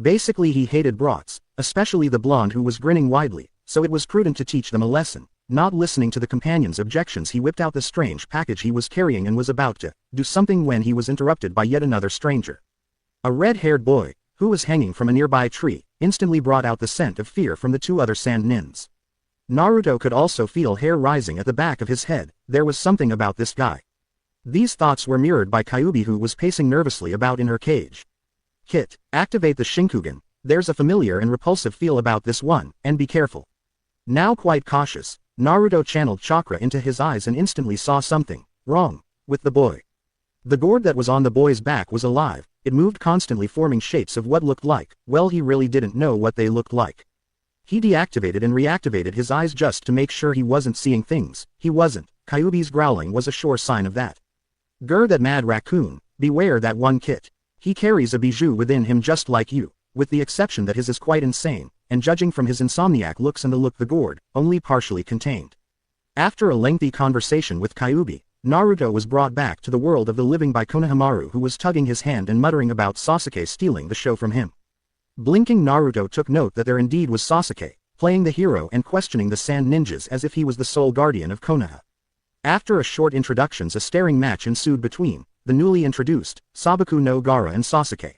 Basically he hated brats, especially the blonde who was grinning widely, so it was prudent to teach them a lesson. Not listening to the companion's objections, he whipped out the strange package he was carrying and was about to do something when he was interrupted by yet another stranger. A red-haired boy, who was hanging from a nearby tree, instantly brought out the scent of fear from the two other sand nins. Naruto could also feel hair rising at the back of his head. There was something about this guy. These thoughts were mirrored by Kyuubi, who was pacing nervously about in her cage. Kit, activate the Shinkugan. There's a familiar and repulsive feel about this one, and be careful. Now quite cautious, Naruto channeled chakra into his eyes and instantly saw something wrong with the boy. The gourd that was on the boy's back was alive. It moved constantly, forming shapes of what looked like, well, he really didn't know what they looked like. He deactivated and reactivated his eyes just to make sure he wasn't seeing things. He wasn't. Kyuubi's growling was a sure sign of that. Grr, that mad raccoon, beware that one, Kit. He carries a bijou within him just like you, with the exception that his is quite insane, and judging from his insomniac looks and the look, the gourd, only partially contained. After a lengthy conversation with Kyuubi, Naruto was brought back to the world of the living by Konohamaru, who was tugging his hand and muttering about Sasuke stealing the show from him. Blinking, Naruto took note that there indeed was Sasuke, playing the hero and questioning the sand ninjas as if he was the sole guardian of Konoha. After a short introductions, a staring match ensued between the newly introduced Sabaku no Gaara and Sasuke.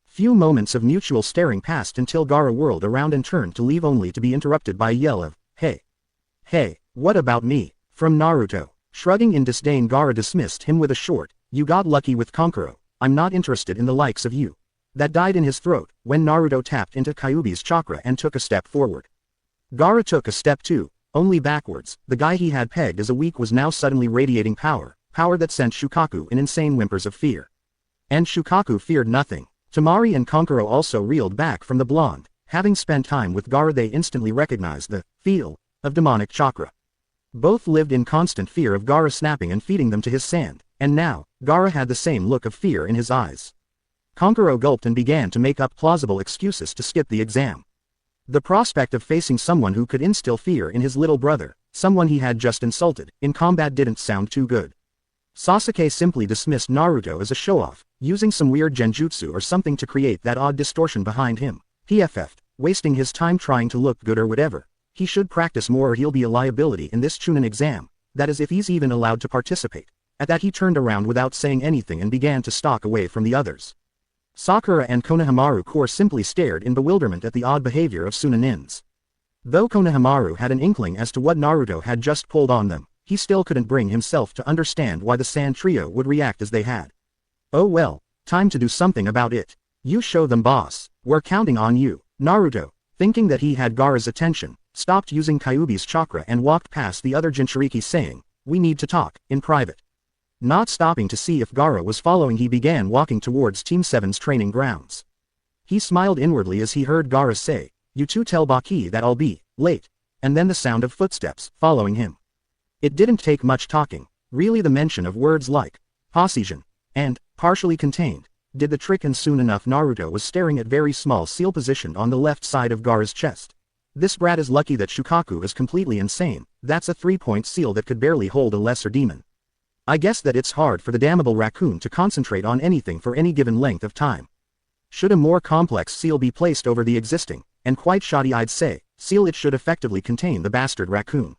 Few moments of mutual staring passed until Gaara whirled around and turned to leave, only to be interrupted by a yell of, "Hey! Hey, what about me?" from Naruto. Shrugging in disdain, Gaara dismissed him with a short, "You got lucky with Kankuro. I'm not interested in the likes of you." That died in his throat when Naruto tapped into Kyuubi's chakra and took a step forward. Gaara took a step too, only backwards. The guy he had pegged as a weak was now suddenly radiating power that sent Shukaku in insane whimpers of fear. And Shukaku feared nothing. Temari and Kankuro also reeled back from the blonde. Having spent time with Gaara, they instantly recognized the feel of demonic chakra. Both lived in constant fear of Gaara snapping and feeding them to his sand, and now, Gaara had the same look of fear in his eyes. Kankuro gulped and began to make up plausible excuses to skip the exam. The prospect of facing someone who could instill fear in his little brother, someone he had just insulted, in combat didn't sound too good. Sasuke simply dismissed Naruto as a show-off, using some weird genjutsu or something to create that odd distortion behind him. PFF'd, wasting his time trying to look good or whatever. He should practice more or he'll be a liability in this Chunin exam, that is if he's even allowed to participate. At that he turned around without saying anything and began to stalk away from the others. Sakura and Konohamaru core simply stared in bewilderment at the odd behavior of Tsunanins. Though Konohamaru had an inkling as to what Naruto had just pulled on them, he still couldn't bring himself to understand why the Sand Trio would react as they had. Oh well, time to do something about it. You show them, boss. We're counting on you. Naruto, thinking that he had Gaara's attention, stopped using Kyuubi's chakra and walked past the other Jinchuriki, saying, "We need to talk, in private." Not stopping to see if Gaara was following, he began walking towards Team 7's training grounds. He smiled inwardly as he heard Gaara say, "You two tell Baki that I'll be late," and then the sound of footsteps following him. It didn't take much talking, really. The mention of words like Possesion and partially contained did the trick, and soon enough Naruto was staring at very small seal positioned on the left side of Gaara's chest. This brat is lucky that Shukaku is completely insane. That's a 3-point seal that could barely hold a lesser demon. I guess that it's hard for the damnable raccoon to concentrate on anything for any given length of time. Should a more complex seal be placed over the existing, and quite shoddy I'd say, seal, it should effectively contain the bastard raccoon.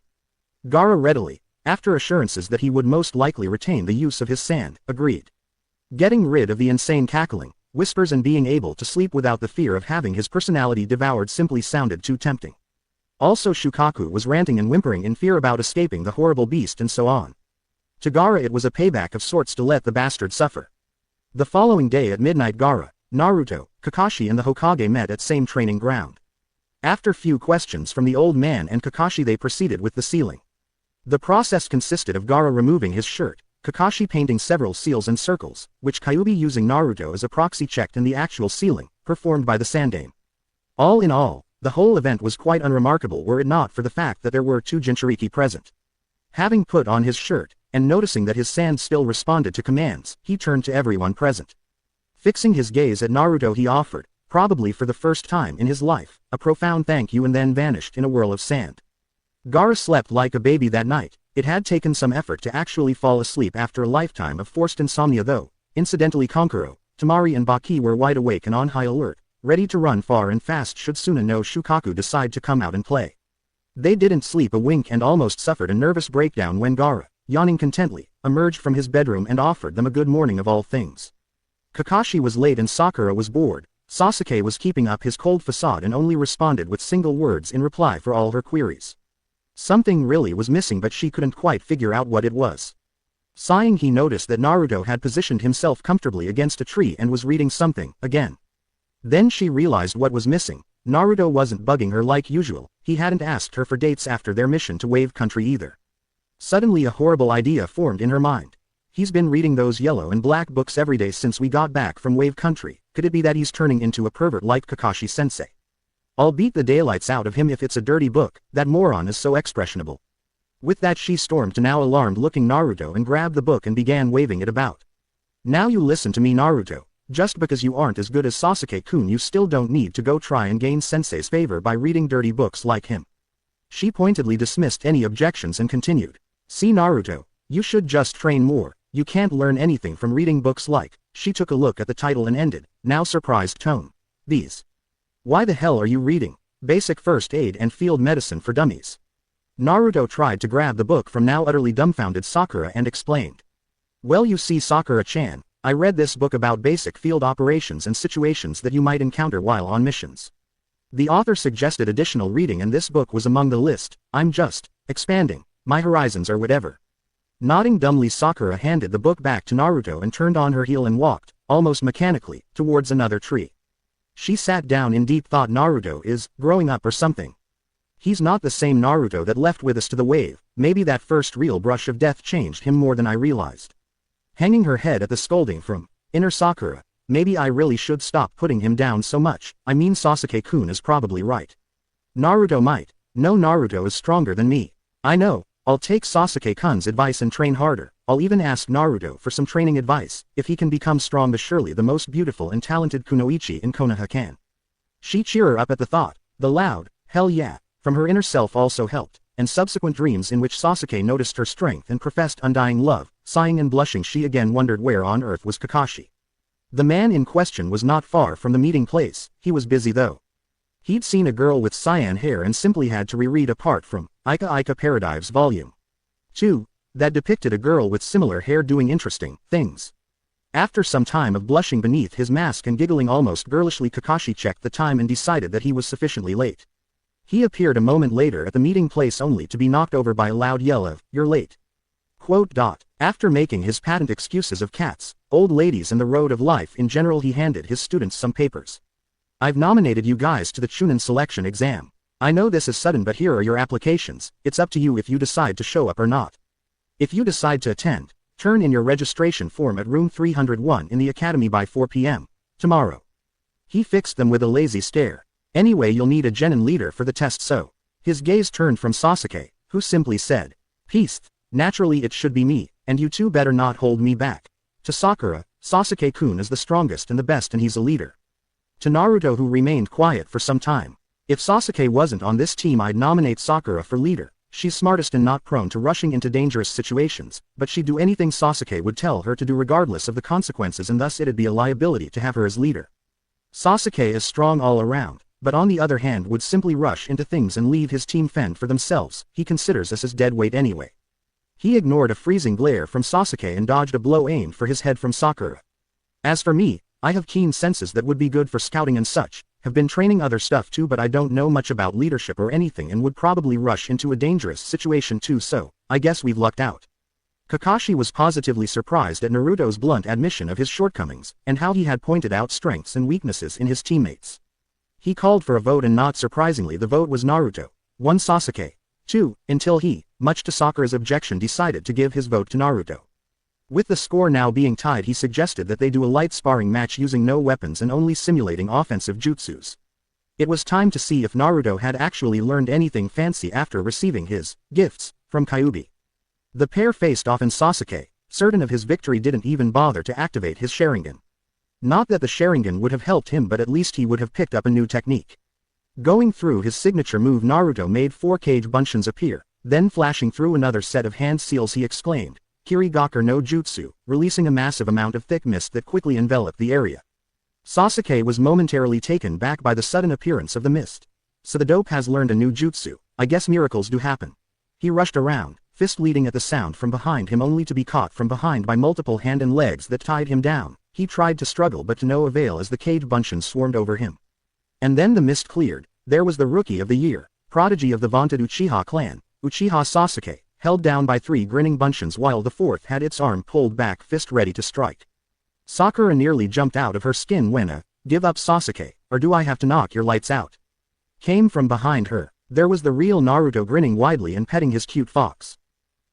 Gaara readily, after assurances that he would most likely retain the use of his sand, agreed. Getting rid of the insane cackling, whispers and being able to sleep without the fear of having his personality devoured simply sounded too tempting. Also Shukaku was ranting and whimpering in fear about escaping the horrible beast and so on. To Gaara it was a payback of sorts to let the bastard suffer. The following day at midnight, Gaara, Naruto, Kakashi and the Hokage met at same training ground. After few questions from the old man and Kakashi, they proceeded with the sealing. The process consisted of Gaara removing his shirt, Kakashi painting several seals and circles, which Kyuubi using Naruto as a proxy checked, and the actual sealing, performed by the Sandame. All in all, the whole event was quite unremarkable were it not for the fact that there were two Jinchuriki present. Having put on his shirt, and noticing that his sand still responded to commands, he turned to everyone present. Fixing his gaze at Naruto, he offered, probably for the first time in his life, a profound thank you and then vanished in a whirl of sand. Gaara slept like a baby that night. It had taken some effort to actually fall asleep after a lifetime of forced insomnia though. Incidentally, Konkuro, Tamari and Baki were wide awake and on high alert, ready to run far and fast should Suna no Shukaku decide to come out and play. They didn't sleep a wink and almost suffered a nervous breakdown when Gaara, yawning contentedly, emerged from his bedroom and offered them a good morning of all things. Kakashi was late and Sakura was bored. Sasuke was keeping up his cold facade and only responded with single words in reply for all her queries. Something really was missing but she couldn't quite figure out what it was. Sighing, he noticed that Naruto had positioned himself comfortably against a tree and was reading something, again. Then she realized what was missing. Naruto wasn't bugging her like usual, he hadn't asked her for dates after their mission to Wave Country either. Suddenly a horrible idea formed in her mind. He's been reading those yellow and black books every day since we got back from Wave Country. Could it be that he's turning into a pervert like Kakashi-sensei? I'll beat the daylights out of him if it's a dirty book, that moron is so expressionable. With that she stormed to now alarmed-looking Naruto and grabbed the book and began waving it about. Now you listen to me, Naruto. Just because you aren't as good as Sasuke-kun you still don't need to go try and gain sensei's favor by reading dirty books like him. She pointedly dismissed any objections and continued. See Naruto, you should just train more, you can't learn anything from reading books like. She took a look at the title and ended, now surprised tone. These. Why the hell are you reading? Basic First Aid and Field Medicine for Dummies. Naruto tried to grab the book from now utterly dumbfounded Sakura and explained. Well, you see, Sakura-chan, I read this book about basic field operations and situations that you might encounter while on missions. The author suggested additional reading and this book was among the list. I'm just expanding my horizons or whatever. Nodding dumbly, Sakura handed the book back to Naruto and turned on her heel and walked, almost mechanically, towards another tree. She sat down in deep thought. Naruto is growing up or something. He's not the same Naruto that left with us to the wave. Maybe that first real brush of death changed him more than I realized. Hanging her head at the scolding from inner Sakura, maybe I really should stop putting him down so much. I mean, Sasuke-kun is probably right. Naruto might. No, Naruto is stronger than me. I know. I'll take Sasuke-kun's advice and train harder. I'll even ask Naruto for some training advice. If he can become strong, surely the most beautiful and talented kunoichi in Konoha can. She cheered up at the thought. The loud, hell yeah, from her inner self also helped, and subsequent dreams in which Sasuke noticed her strength and professed undying love. Sighing and blushing, she again wondered where on earth was Kakashi. The man in question was not far from the meeting place. He was busy though. He'd seen a girl with cyan hair and simply had to reread a part from Ika Ika Paradives Volume 2, that depicted a girl with similar hair doing interesting things. After some time of blushing beneath his mask and giggling almost girlishly, Kakashi checked the time and decided that he was sufficiently late. He appeared a moment later at the meeting place only to be knocked over by a loud yell of, "You're late." After making his patent excuses of cats, old ladies and the road of life in general, he handed his students some papers. I've nominated you guys to the Chunin selection exam. I know this is sudden, but here are your applications. It's up to you if you decide to show up or not. If you decide to attend, turn in your registration form at room 301 in the academy by 4 p.m. tomorrow. He fixed them with a lazy stare. Anyway, you'll need a genin leader for the test, so. His gaze turned from Sasuke, who simply said, "Peace. Naturally it should be me, and you two better not hold me back." To Sakura, Sasuke-kun is the strongest and the best and he's a leader. To Naruto, who remained quiet for some time. If Sasuke wasn't on this team, I'd nominate Sakura for leader. She's smartest and not prone to rushing into dangerous situations, but she'd do anything Sasuke would tell her to do regardless of the consequences, and thus it'd be a liability to have her as leader. Sasuke is strong all around, but on the other hand would simply rush into things and leave his team fend for themselves. He considers us as dead weight anyway. He ignored a freezing glare from Sasuke and dodged a blow aimed for his head from Sakura. As for me, I have keen senses that would be good for scouting and such, have been training other stuff too, but I don't know much about leadership or anything and would probably rush into a dangerous situation too, so I guess we've lucked out. Kakashi was positively surprised at Naruto's blunt admission of his shortcomings, and how he had pointed out strengths and weaknesses in his teammates. He called for a vote and not surprisingly the vote was Naruto, 1 Sasuke, 2, until he, much to Sakura's objection, decided to give his vote to Naruto. With the score now being tied, he suggested that they do a light sparring match using no weapons and only simulating offensive jutsus. It was time to see if Naruto had actually learned anything fancy after receiving his gifts from Kyuubi. The pair faced off and Sasuke, certain of his victory, didn't even bother to activate his Sharingan. Not that the Sharingan would have helped him, but at least he would have picked up a new technique. Going through his signature move, Naruto made 4 cage bunshin appear, then flashing through another set of hand seals he exclaimed, "Kirigakur no Jutsu," releasing a massive amount of thick mist that quickly enveloped the area. Sasuke was momentarily taken back by the sudden appearance of the mist. So the dope has learned a new jutsu. I guess miracles do happen. He rushed around, fist leading at the sound from behind him, only to be caught from behind by multiple hand and legs that tied him down. He tried to struggle but to no avail as the cage bunshin swarmed over him. And then the mist cleared. There was the Rookie of the Year, prodigy of the vaunted Uchiha clan, Uchiha Sasuke, held down by 3 grinning bunshins while the 4th had its arm pulled back, fist ready to strike. Sakura nearly jumped out of her skin when "Give up, Sasuke, or do I have to knock your lights out?" came from behind her. There was the real Naruto grinning widely and petting his cute fox.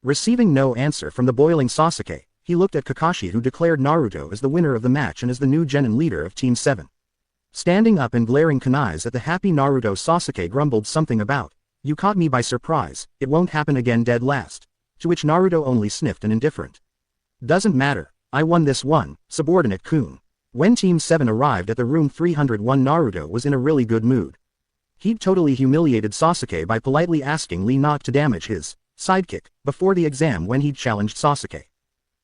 Receiving no answer from the boiling Sasuke, he looked at Kakashi, who declared Naruto as the winner of the match and as the new genin leader of Team 7. Standing up and glaring kunais at the happy Naruto, Sasuke grumbled something about, "You caught me by surprise, it won't happen again dead last." To which Naruto only sniffed an indifferent, "Doesn't matter, I won this one, subordinate-kun." When Team 7 arrived at the room 301, Naruto was in a really good mood. He'd totally humiliated Sasuke by politely asking Lee not to damage his sidekick before the exam when he'd challenged Sasuke.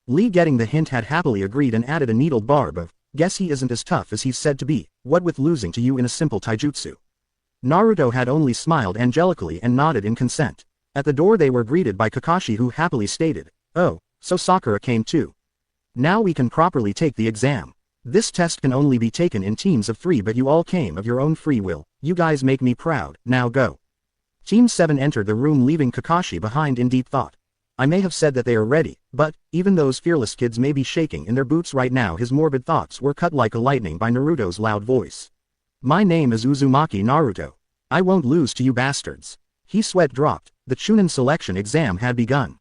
Lee, getting the hint, had happily agreed and added a needled barb of, "Guess he isn't as tough as he's said to be, what with losing to you in a simple taijutsu." Naruto had only smiled angelically and nodded in consent. At the door they were greeted by Kakashi, who happily stated, "Oh, so Sakura came too. Now we can properly take the exam. This test can only be taken in teams of 3, but you all came of your own free will. You guys make me proud, now go." Team 7 entered the room, leaving Kakashi behind in deep thought. I may have said that they are ready, but, even those fearless kids may be shaking in their boots right now. His morbid thoughts were cut like a lightning by Naruto's loud voice. "My name is Uzumaki Naruto. I won't lose to you bastards." His sweat dropped. The Chunin selection exam had begun.